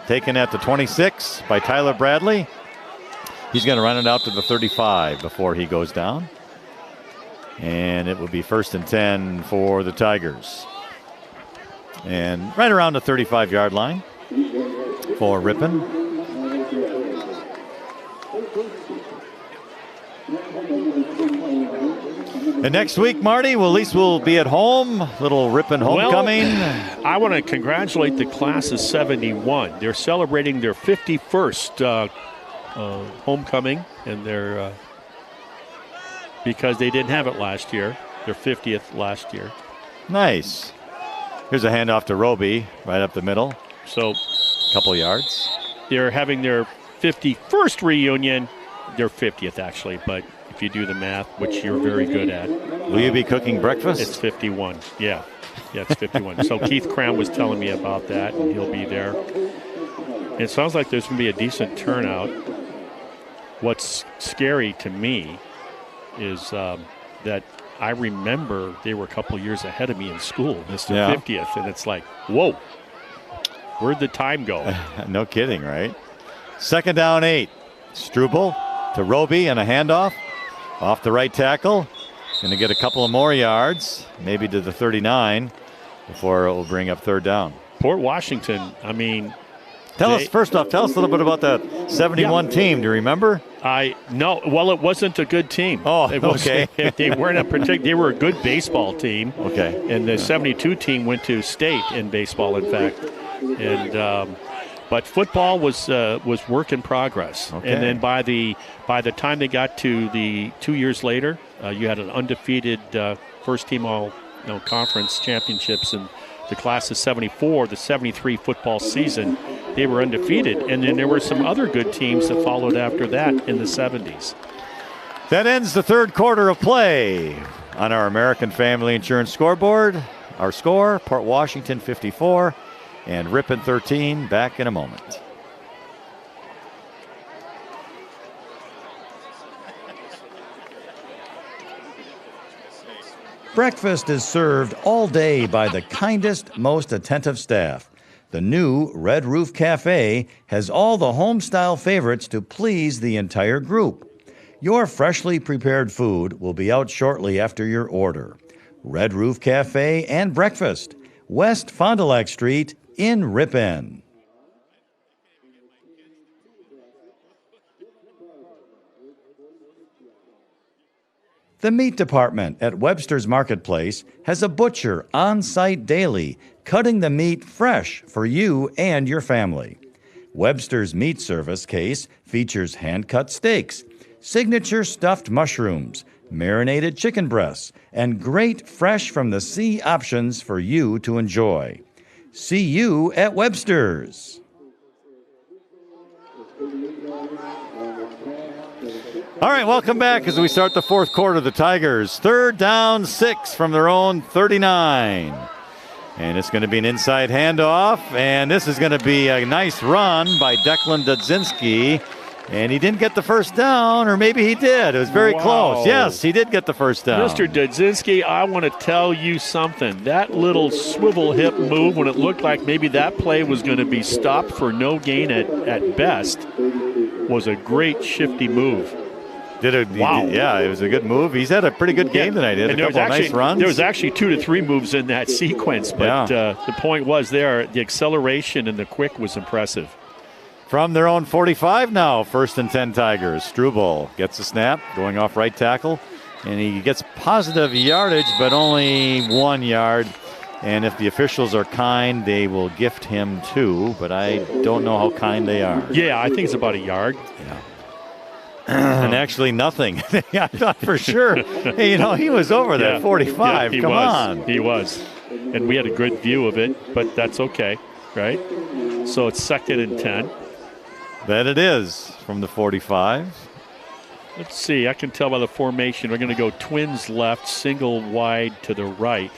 [SPEAKER 1] taken at the 26 by Tyler Bradley. He's going to run it out to the 35 before he goes down. And it will be 1st and 10 for the Tigers. And right around the 35-yard line for Ripon. And next week, Marty, well, at least we'll be at home. Little Ripon homecoming.
[SPEAKER 2] Well, I want to congratulate the class of 71. They're celebrating their 51st homecoming, and they're because they didn't have it last year. Their 50th last year.
[SPEAKER 1] Nice. Here's a handoff to Roby, right up the middle.
[SPEAKER 2] So,
[SPEAKER 1] a couple yards.
[SPEAKER 2] They're having their 51st reunion. Their 50th, actually, but if you do the math, which you're very good at.
[SPEAKER 1] Will you be cooking breakfast?
[SPEAKER 2] It's 51. Yeah, it's 51. So Keith Cram was telling me about that, and he'll be there. It sounds like there's going to be a decent turnout. What's scary to me is that I remember they were a couple years ahead of me in school, missed their 50th, and it's like, whoa, where'd the time go?
[SPEAKER 1] No kidding, right? 2nd down 8. Struble to Roby and a handoff off the right tackle. Going to get a couple of more yards, maybe to the 39, before it will bring up 3rd down.
[SPEAKER 2] Port Washington, I mean,
[SPEAKER 1] tell us a little bit about that 71 team. Do you remember?
[SPEAKER 2] No. Well, it wasn't a good team.
[SPEAKER 1] Oh, okay.
[SPEAKER 2] They weren't a particular. They were a good baseball team.
[SPEAKER 1] Okay.
[SPEAKER 2] And the 72 team went to state in baseball, in fact. And but football was work in progress.
[SPEAKER 1] Okay.
[SPEAKER 2] And then by the time they got to the 2 years later, you had an undefeated first team all conference championships in the class of 74, the 73 football season. They were undefeated, and then there were some other good teams that followed after that in the 70s.
[SPEAKER 1] That ends the 3rd quarter of play on our American Family Insurance scoreboard. Our score, Port Washington 54 and Ripon 13. Back in a moment.
[SPEAKER 3] Breakfast is served all day by the kindest, most attentive staff. The new Red Roof Cafe has all the home-style favorites to please the entire group. Your freshly prepared food will be out shortly after your order. Red Roof Cafe and Breakfast, West Fond du Lac Street in Ripon. The meat department at Webster's Marketplace has a butcher on site daily, cutting the meat fresh for you and your family. Webster's Meat Service case features hand-cut steaks, signature stuffed mushrooms, marinated chicken breasts, and great fresh from the sea options for you to enjoy. See you at Webster's.
[SPEAKER 1] All right, welcome back as we start the 4th quarter. The Tigers, 3rd down 6 from their own 39. And it's going to be an inside handoff, and this is going to be a nice run by Declan Dudzinski. And he didn't get the first down, or maybe he did. It was very close. Yes, he did get the first down.
[SPEAKER 2] Mr. Dudzinski, I want to tell you something. That little swivel hip move, when it looked like maybe that play was going to be stopped for no gain at best, was a great shifty move.
[SPEAKER 1] Wow. Yeah, it was a good move. He's had a pretty good game tonight. He had a couple of nice runs.
[SPEAKER 2] There was actually 2 to 3 moves in that sequence, but the point was there, the acceleration and the quick was impressive.
[SPEAKER 1] From their own 45 now, 1st and 10 Tigers. Struble gets the snap, going off right tackle, and he gets positive yardage, but only 1 yard. And if the officials are kind, they will gift him 2, but I don't know how kind they are.
[SPEAKER 2] Yeah, I think it's about a yard.
[SPEAKER 1] Yeah. And actually nothing. I thought for sure. Hey, he was over that 45.
[SPEAKER 2] Yeah,
[SPEAKER 1] Come on.
[SPEAKER 2] He was. And we had a good view of it, but that's okay, right? So it's 2nd and 10.
[SPEAKER 1] That it is from the 45.
[SPEAKER 2] Let's see. I can tell by the formation. We're going to go twins left, single wide to the right.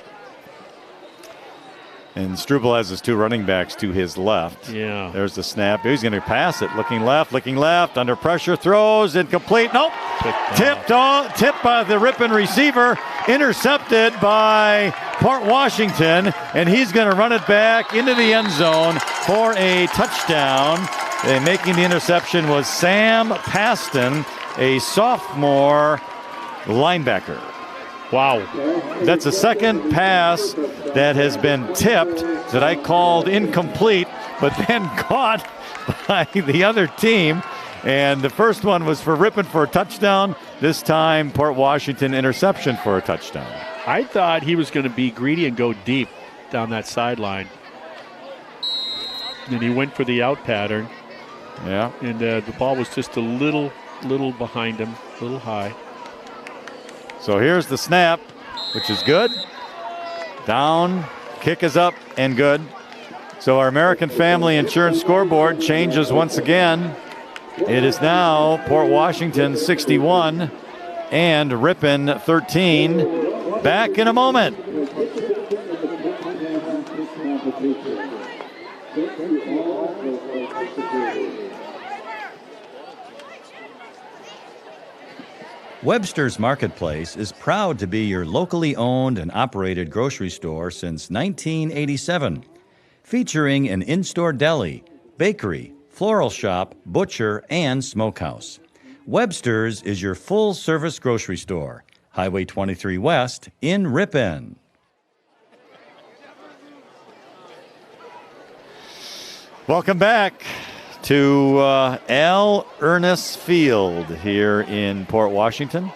[SPEAKER 1] And Struble has his 2 running backs to his left.
[SPEAKER 2] Yeah.
[SPEAKER 1] There's the snap. He's going to pass it. Looking left, under pressure, throws, incomplete. Nope. Tipped by the Ripon receiver, intercepted by Port Washington, and he's going to run it back into the end zone for a touchdown. And making the interception was Sam Paston, a sophomore linebacker.
[SPEAKER 2] Wow.
[SPEAKER 1] That's the second pass that has been tipped that I called incomplete, but then caught by the other team. And the first one was for Ripon for a touchdown. This time, Port Washington interception for a touchdown.
[SPEAKER 2] I thought he was going to be greedy and go deep down that sideline. And he went for the out pattern.
[SPEAKER 1] Yeah.
[SPEAKER 2] And the ball was just a little behind him, a little high.
[SPEAKER 1] So here's the snap, which is good. Down, kick is up, and good. So our American Family Insurance scoreboard changes once again. It is now Port Washington 61 and Ripon 13. Back in a moment.
[SPEAKER 3] Webster's Marketplace is proud to be your locally owned and operated grocery store since 1987, featuring an in-store deli, bakery, floral shop, butcher, and smokehouse. Webster's is your full-service grocery store, Highway 23 West in Ripon.
[SPEAKER 1] Welcome back to Al Ernest Field here in Port Washington.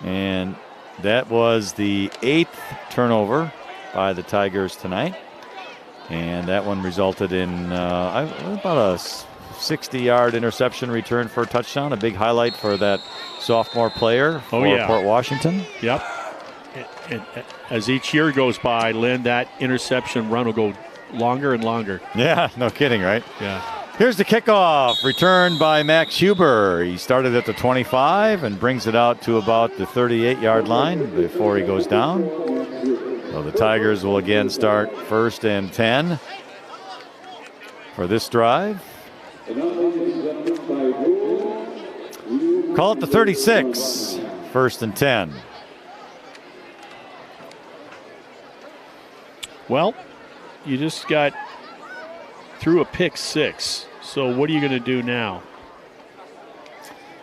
[SPEAKER 1] And that was the 8th turnover by the Tigers tonight. And that one resulted in about a 60-yard interception return for a touchdown. A big highlight for that sophomore player for Port Washington.
[SPEAKER 2] Yep. And as each year goes by, Lynn, that interception run will go longer and longer.
[SPEAKER 1] Yeah, no kidding, right?
[SPEAKER 2] Yeah.
[SPEAKER 1] Here's the kickoff, returned by Max Huber. He started at the 25 and brings it out to about the 38-yard line before he goes down. So the Tigers will again start 1st and 10 for this drive. Call it the 36, 1st and 10.
[SPEAKER 2] Well, you just got through a pick 6. So what are you going to do now?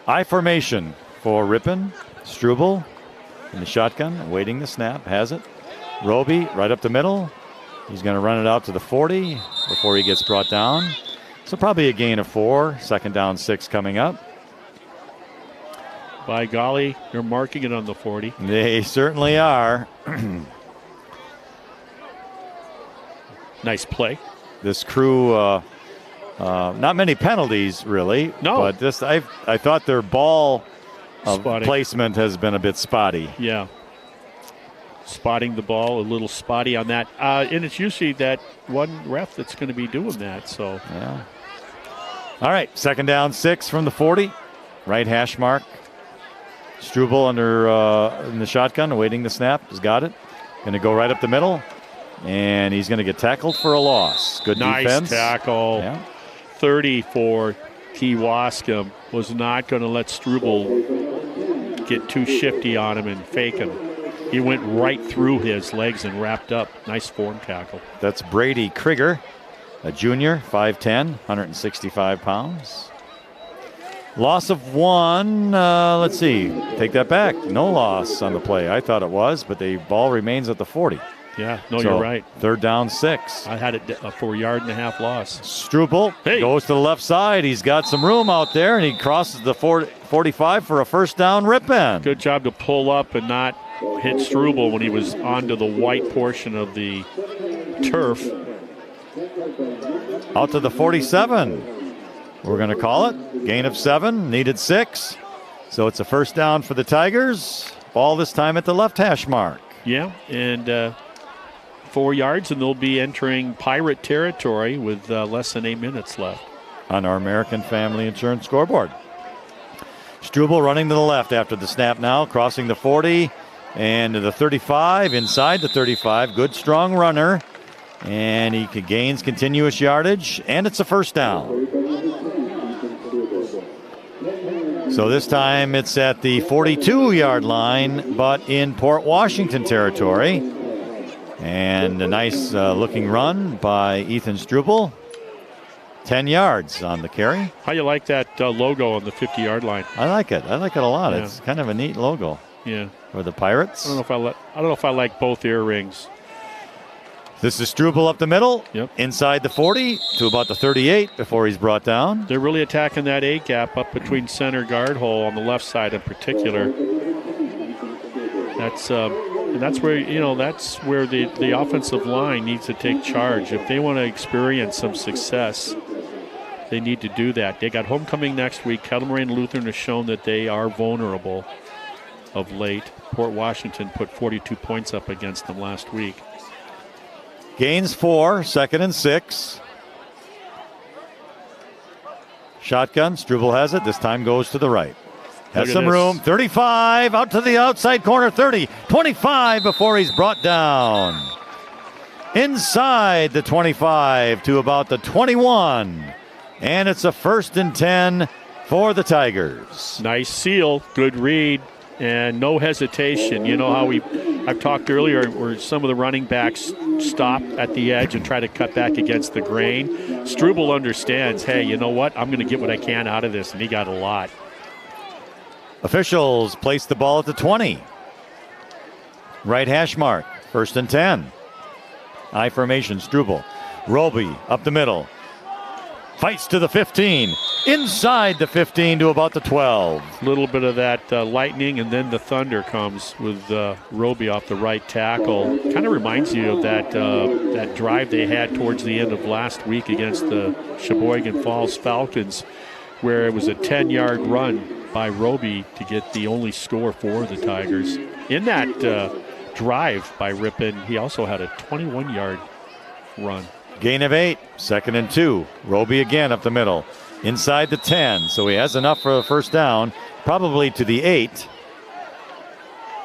[SPEAKER 1] I formation for Ripon. Struble in the shotgun, awaiting the snap, has it. Roby right up the middle. He's going to run it out to the 40 before he gets brought down. So probably a gain of 4. 2nd down, 6 coming up.
[SPEAKER 2] By golly, you're marking it on the 40.
[SPEAKER 1] They certainly are.
[SPEAKER 2] Nice play.
[SPEAKER 1] This crew, not many penalties really.
[SPEAKER 2] No.
[SPEAKER 1] But this, I thought their ball
[SPEAKER 2] Spotting.
[SPEAKER 1] placement has been a bit spotty.
[SPEAKER 2] Yeah. Spotting the ball, a little spotty on that. And it's usually that one ref that's going to be doing that. So.
[SPEAKER 1] Yeah. All right, 2nd down, 6 from the 40. Right hash mark. Struble under in the shotgun, awaiting the snap. Has got it. Going to go right up the middle. And he's going to get tackled for a loss. Good defense.
[SPEAKER 2] Nice tackle.
[SPEAKER 1] Yeah.
[SPEAKER 2] 30 for Kewaskum. Was not going to let Struble get too shifty on him and fake him. He went right through his legs and wrapped up. Nice form tackle.
[SPEAKER 1] That's Brady Krieger, a junior, 5'10", 165 pounds. Loss of 1. Let's see. Take that back. No loss on the play. I thought it was, but the ball remains at the 40.
[SPEAKER 2] Yeah, no,
[SPEAKER 1] So,
[SPEAKER 2] you're right.
[SPEAKER 1] 3rd down, 6.
[SPEAKER 2] I had it for a 1.5-yard loss.
[SPEAKER 1] Struble goes to the left side. He's got some room out there, and he crosses the 45 for a 1st down. Ripon.
[SPEAKER 2] Good job to pull up and not hit Struble when he was onto the white portion of the turf.
[SPEAKER 1] Out to the 47. We're going to call it. Gain of 7. Needed 6. So it's a 1st down for the Tigers. Ball this time at the left hash mark.
[SPEAKER 2] Yeah, and 4 yards, and they'll be entering Pirate territory with less than 8 minutes left.
[SPEAKER 1] On our American Family Insurance scoreboard. Struble running to the left after the snap now, crossing the 40 and to the 35, inside the 35. Good strong runner. And he gains continuous yardage, and it's a first down. So this time it's at the 42-yard line, but in Port Washington territory. And a nice looking run by Ethan Struble. 10 yards on the carry.
[SPEAKER 2] How you like that logo on the 50-yard line?
[SPEAKER 1] I like it. I like it a lot.
[SPEAKER 2] Yeah.
[SPEAKER 1] It's kind of a neat logo.
[SPEAKER 2] Yeah.
[SPEAKER 1] For the Pirates.
[SPEAKER 2] I don't know if I like both earrings.
[SPEAKER 1] This is Struble up the middle.
[SPEAKER 2] Yep.
[SPEAKER 1] Inside the 40 to about the 38 before he's brought down.
[SPEAKER 2] They're really attacking that A gap up between center guard hole on the left side in particular. That's where the offensive line needs to take charge. If they want to experience some success, they need to do that. They got homecoming next week. Kettle Moraine Lutheran has shown that they are vulnerable of late. Port Washington put 42 points up against them last week.
[SPEAKER 1] Gains 4, 2nd and 6. Shotgun, Struble has it. This time goes to the right. Has some room. 35 out to the outside corner. 30, 25 before he's brought down. Inside the 25 to about the 21. And it's a 1st and 10 for the Tigers.
[SPEAKER 2] Nice seal. Good read. And no hesitation. You know how I've talked earlier where some of the running backs stop at the edge and try to cut back against the grain. Struble understands, hey, you know what? I'm going to get what I can out of this, and he got a lot.
[SPEAKER 1] Officials place the ball at the 20. Right hash mark. 1st and 10. I formation, Struble. Roby up the middle. Fights to the 15. Inside the 15 to about the 12.
[SPEAKER 2] A little bit of that lightning, and then the thunder comes with Roby off the right tackle. Kind of reminds you of that drive they had towards the end of last week against the Sheboygan Falls Falcons, where it was a 10-yard run by Roby to get the only score for the Tigers. In that drive by Ripon, he also had a 21-yard run.
[SPEAKER 1] Gain of 8, 2nd and 2. Roby again up the middle. Inside the 10, so he has enough for a first down, probably to the 8.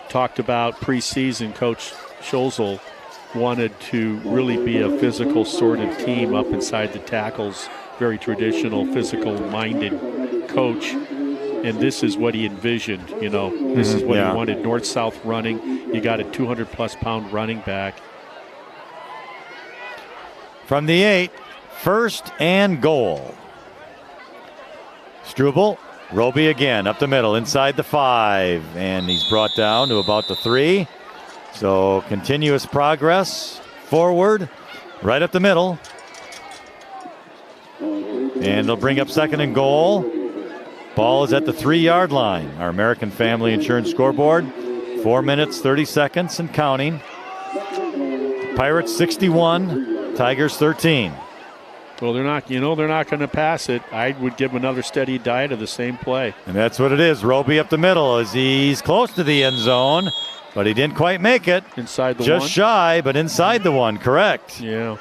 [SPEAKER 2] Talked about preseason, Coach Scholzel wanted to really be a physical sorted team up inside the tackles. Very traditional, physical-minded coach. And this is what he envisioned, you know. This is what he wanted, north-south running. You got a 200-plus pound running back.
[SPEAKER 1] From the 8, 1st and goal. Struble, Roby again up the middle, inside the 5, and he's brought down to about the 3. So continuous progress forward, right up the middle. And they'll bring up 2nd and goal. Ball is at the 3-yard line. Our American Family Insurance scoreboard, 4 minutes, 30 seconds and counting. Pirates 61, Tigers 13.
[SPEAKER 2] Well, they're not going to pass it. I would give another steady diet of the same play.
[SPEAKER 1] And that's what it is. Roby up the middle as he's close to the end zone, but he didn't quite make it.
[SPEAKER 2] Inside the
[SPEAKER 1] Just
[SPEAKER 2] one.
[SPEAKER 1] shy, but inside the 1, correct.
[SPEAKER 2] Yeah.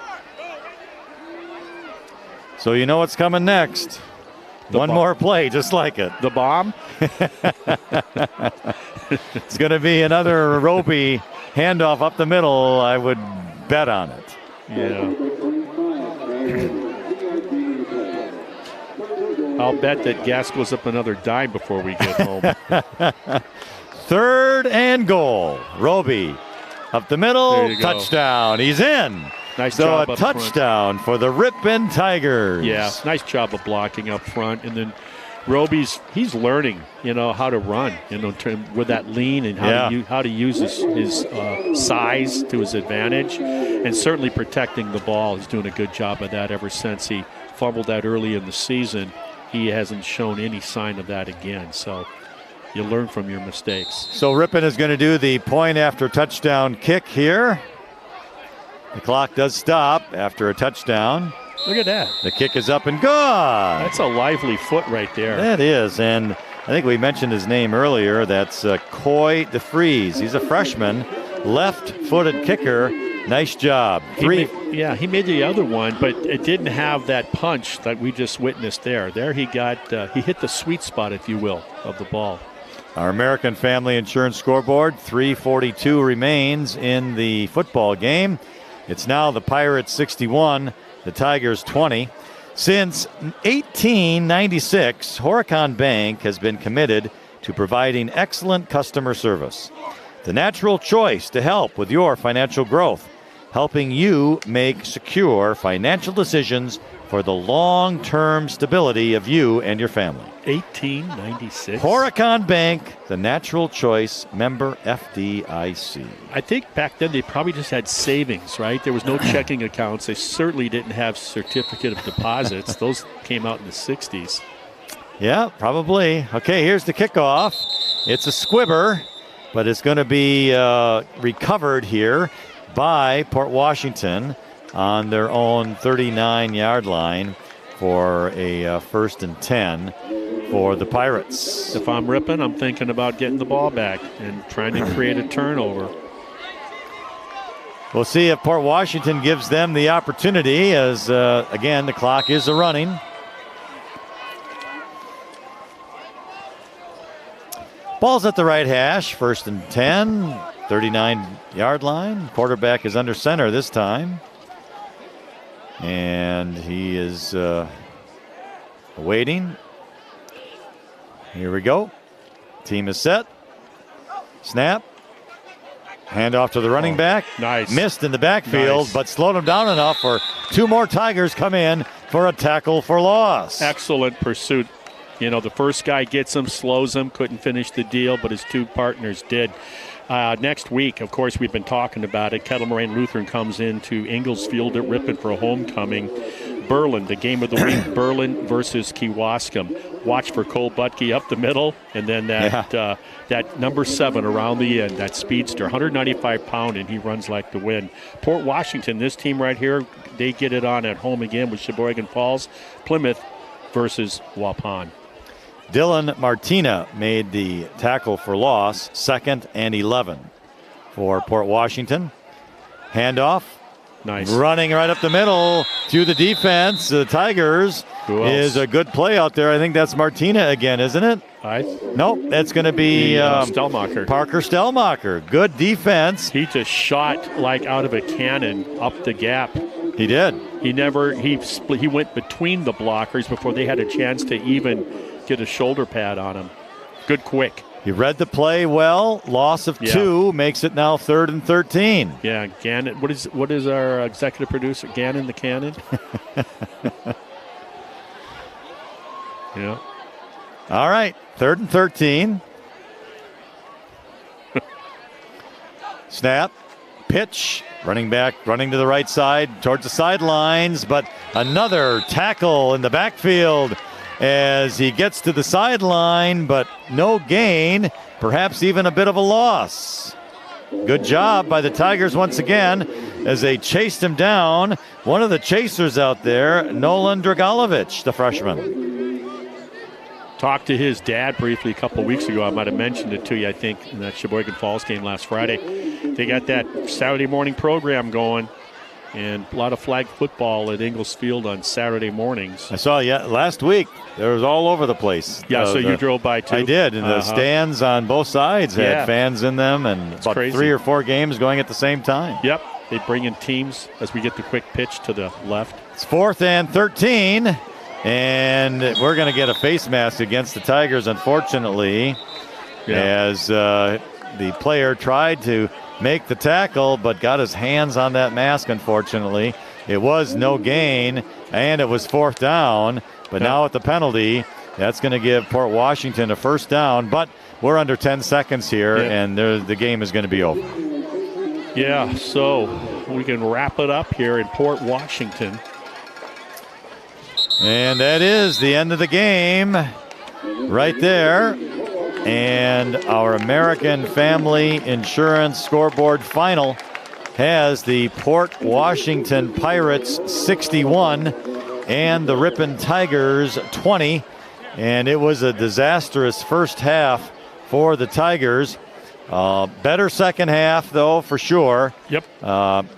[SPEAKER 1] So you know what's coming next. One more play, just like it.
[SPEAKER 2] The bomb?
[SPEAKER 1] It's going to be another Roby handoff up the middle. I would bet on it.
[SPEAKER 2] Yeah. I'll bet that gas goes up another dime before we get home.
[SPEAKER 1] 3rd and goal. Roby up the middle, touchdown. Go. He's in.
[SPEAKER 2] Nice job
[SPEAKER 1] a
[SPEAKER 2] up
[SPEAKER 1] touchdown
[SPEAKER 2] front
[SPEAKER 1] for the Ripon Tigers.
[SPEAKER 2] Yeah, nice job of blocking up front. And then he's learning, how to run, with that lean and how to use his size to his advantage, and certainly protecting the ball. He's doing a good job of that ever since he fumbled that early in the season. He hasn't shown any sign of that again. So you learn from your mistakes.
[SPEAKER 1] So Ripon is going to do the point after touchdown kick here. The clock does stop after a touchdown.
[SPEAKER 2] Look at that.
[SPEAKER 1] The kick is up and good.
[SPEAKER 2] That's a lively foot right there.
[SPEAKER 1] That is. And I think we mentioned his name earlier. That's Coy DeFries. He's a freshman, left-footed kicker. Nice job.
[SPEAKER 2] He made the other one, but it didn't have that punch that we just witnessed there. There he hit the sweet spot, if you will, of the ball.
[SPEAKER 1] Our American Family Insurance scoreboard, 3:42 remains in the football game. It's now the Pirates 61, the Tigers 20. Since 1896, Horicon Bank has been committed to providing excellent customer service. The natural choice to help with your financial growth, helping you make secure financial decisions for the long-term stability of you and your family.
[SPEAKER 2] 1896.
[SPEAKER 1] Horicon Bank, the natural choice, member FDIC.
[SPEAKER 2] I think back then they probably just had savings, right? There was no checking accounts. They certainly didn't have certificate of deposits. Those came out in the 60s.
[SPEAKER 1] Yeah, probably. Okay, here's the kickoff. It's a squibber, but it's going to be recovered here by Port Washington on their own 39-yard line for a 1st and 10 for the Pirates.
[SPEAKER 2] If I'm Ripon, I'm thinking about getting the ball back and trying to create a turnover.
[SPEAKER 1] We'll see if Port Washington gives them the opportunity as, again, the clock is running. Ball's at the right hash, 1st and 10, 39-yard line. Quarterback is under center this time. And he is waiting. Here we go. Team is set. Snap. Handoff to the running back.
[SPEAKER 2] Nice.
[SPEAKER 1] Missed in the backfield,
[SPEAKER 2] Nice.
[SPEAKER 1] but slowed him down enough for 2 more Tigers come in for a tackle for loss.
[SPEAKER 2] Excellent pursuit. You know, the first guy gets him, slows him, couldn't finish the deal, but his 2 partners did. Next week, of course, we've been talking about it. Kettle Moraine Lutheran comes into Inglesfield at Ripon for a homecoming. Berlin, the game of the week, Berlin versus Kewaskum. Watch for Cole Butke up the middle, and then that number 7 around the end, that speedster, 195-pound, and he runs like the wind. Port Washington, this team right here, they get it on at home again with Sheboygan Falls. Plymouth versus Waupun.
[SPEAKER 1] Dylan Martina made the tackle for loss, 2nd and 11 for Port Washington. Handoff.
[SPEAKER 2] Nice.
[SPEAKER 1] Running right up the middle to the defense. The Tigers is a good play out there. I think that's Martina again, isn't it? Nope, that's going to be
[SPEAKER 2] Stelmacher.
[SPEAKER 1] Parker Stelmacher. Good defense.
[SPEAKER 2] He just shot like out of a cannon up the gap.
[SPEAKER 1] He did.
[SPEAKER 2] He went between the blockers before they had a chance to even get a shoulder pad on him. Good quick.
[SPEAKER 1] He read the play well. Loss of 2 makes it now 3rd and 13.
[SPEAKER 2] Yeah, Gannon. What is our executive producer? Gannon the Cannon? Yeah.
[SPEAKER 1] All right, 3rd and 13. Snap. Pitch. Running back, running to the right side towards the sidelines, but another tackle in the backfield as he gets to the sideline, but no gain, perhaps even a bit of a loss. Good job by the Tigers once again as they chased him down. One of the chasers out there, Nolan Dragalovich, the freshman.
[SPEAKER 2] Talked to his dad briefly a couple of weeks ago. I might have mentioned it to you, I think, in that Sheboygan Falls game last Friday. They got that Saturday morning program going, and a lot of flag football at Inglesfield on Saturday mornings.
[SPEAKER 1] I saw last week. It was all over the place.
[SPEAKER 2] Yeah, so you drove by too?
[SPEAKER 1] I did, and the stands on both sides had fans in them, and
[SPEAKER 2] it's
[SPEAKER 1] about
[SPEAKER 2] crazy.
[SPEAKER 1] 3 or 4 games going at the same time.
[SPEAKER 2] Yep, they bring in teams as we get the quick pitch to the left.
[SPEAKER 1] It's 4th and 13, and we're going to get a face mask against the Tigers, unfortunately, as the player tried to make the tackle, but got his hands on that mask, unfortunately. It was no gain, and it was 4th down. But now at the penalty, that's going to give Port Washington a 1st down. But we're under 10 seconds here, and the game is going to be over.
[SPEAKER 2] Yeah, so we can wrap it up here in Port Washington.
[SPEAKER 1] And that is the end of the game right there. And our American Family Insurance scoreboard final has the Port Washington Pirates 61 and the Ripon Tigers 20. And it was a disastrous first half for the Tigers. Better second half, though, for sure.
[SPEAKER 2] Yep.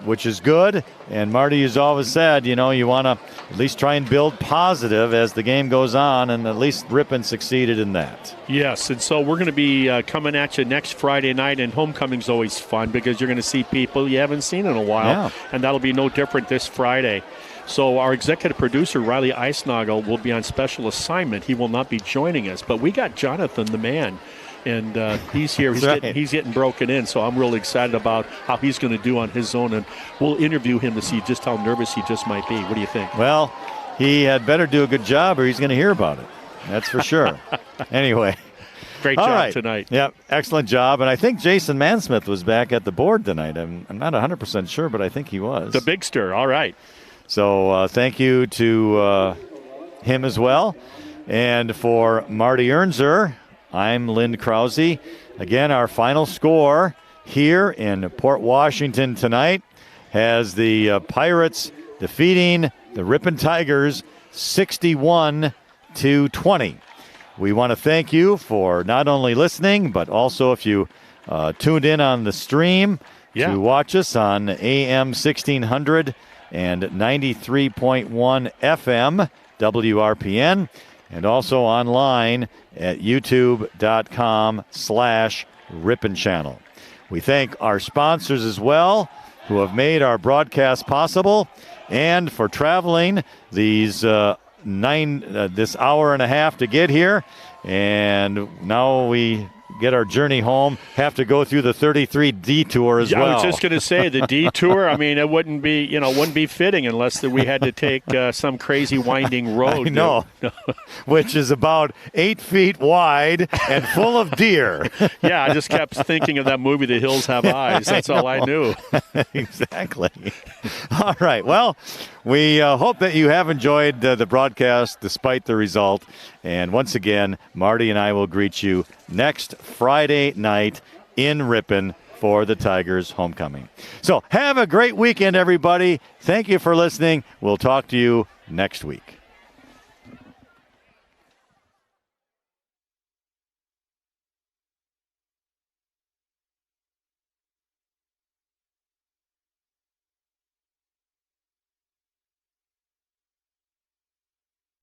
[SPEAKER 1] Which is good. And Marty has always said, you want to at least try and build positive as the game goes on, and at least Ripon succeeded in that.
[SPEAKER 2] Yes, and so we're going to be coming at you next Friday night, and homecoming's always fun because you're going to see people you haven't seen in a while, and that'll be no different this Friday. So our executive producer, Riley Eisnagel, will be on special assignment. He will not be joining us, but we got Jonathan, the man. And he's here. He's getting broken in, so I'm really excited about how he's going to do on his own. And we'll interview him to see just how nervous he just might be. What do you think?
[SPEAKER 1] Well, he had better do a good job or he's going to hear about it. That's for sure. Anyway.
[SPEAKER 2] Great job tonight.
[SPEAKER 1] Yep, excellent job. And I think Jason Mansmith was back at the board tonight. I'm not 100% sure, but I think he was.
[SPEAKER 2] The Big Stir. All right.
[SPEAKER 1] So thank you to him as well. And for Marty Ernzer, I'm Lynn Krause. Again, our final score here in Port Washington tonight has the Pirates defeating the Ripon Tigers 61-20. We want to thank you for not only listening, but also if you tuned in on the stream to watch us on AM 1600 and 93.1 FM WRPN. And also online at youtube.com/Ripon Channel. We thank our sponsors as well who have made our broadcast possible and for traveling this hour and a half to get here. And now we get our journey home, have to go through the 33 detour as well.
[SPEAKER 2] I was just going to say the detour. I mean, it wouldn't be fitting unless we had to take some crazy winding road.
[SPEAKER 1] I know, which is about 8 feet wide and full of deer.
[SPEAKER 2] Yeah, I just kept thinking of that movie, The Hills Have Eyes. That's all I knew.
[SPEAKER 1] Exactly. All right. Well, we hope that you have enjoyed the broadcast despite the result. And once again, Marty and I will greet you next Friday night in Ripon for the Tigers homecoming. So have a great weekend, everybody. Thank you for listening. We'll talk to you next week.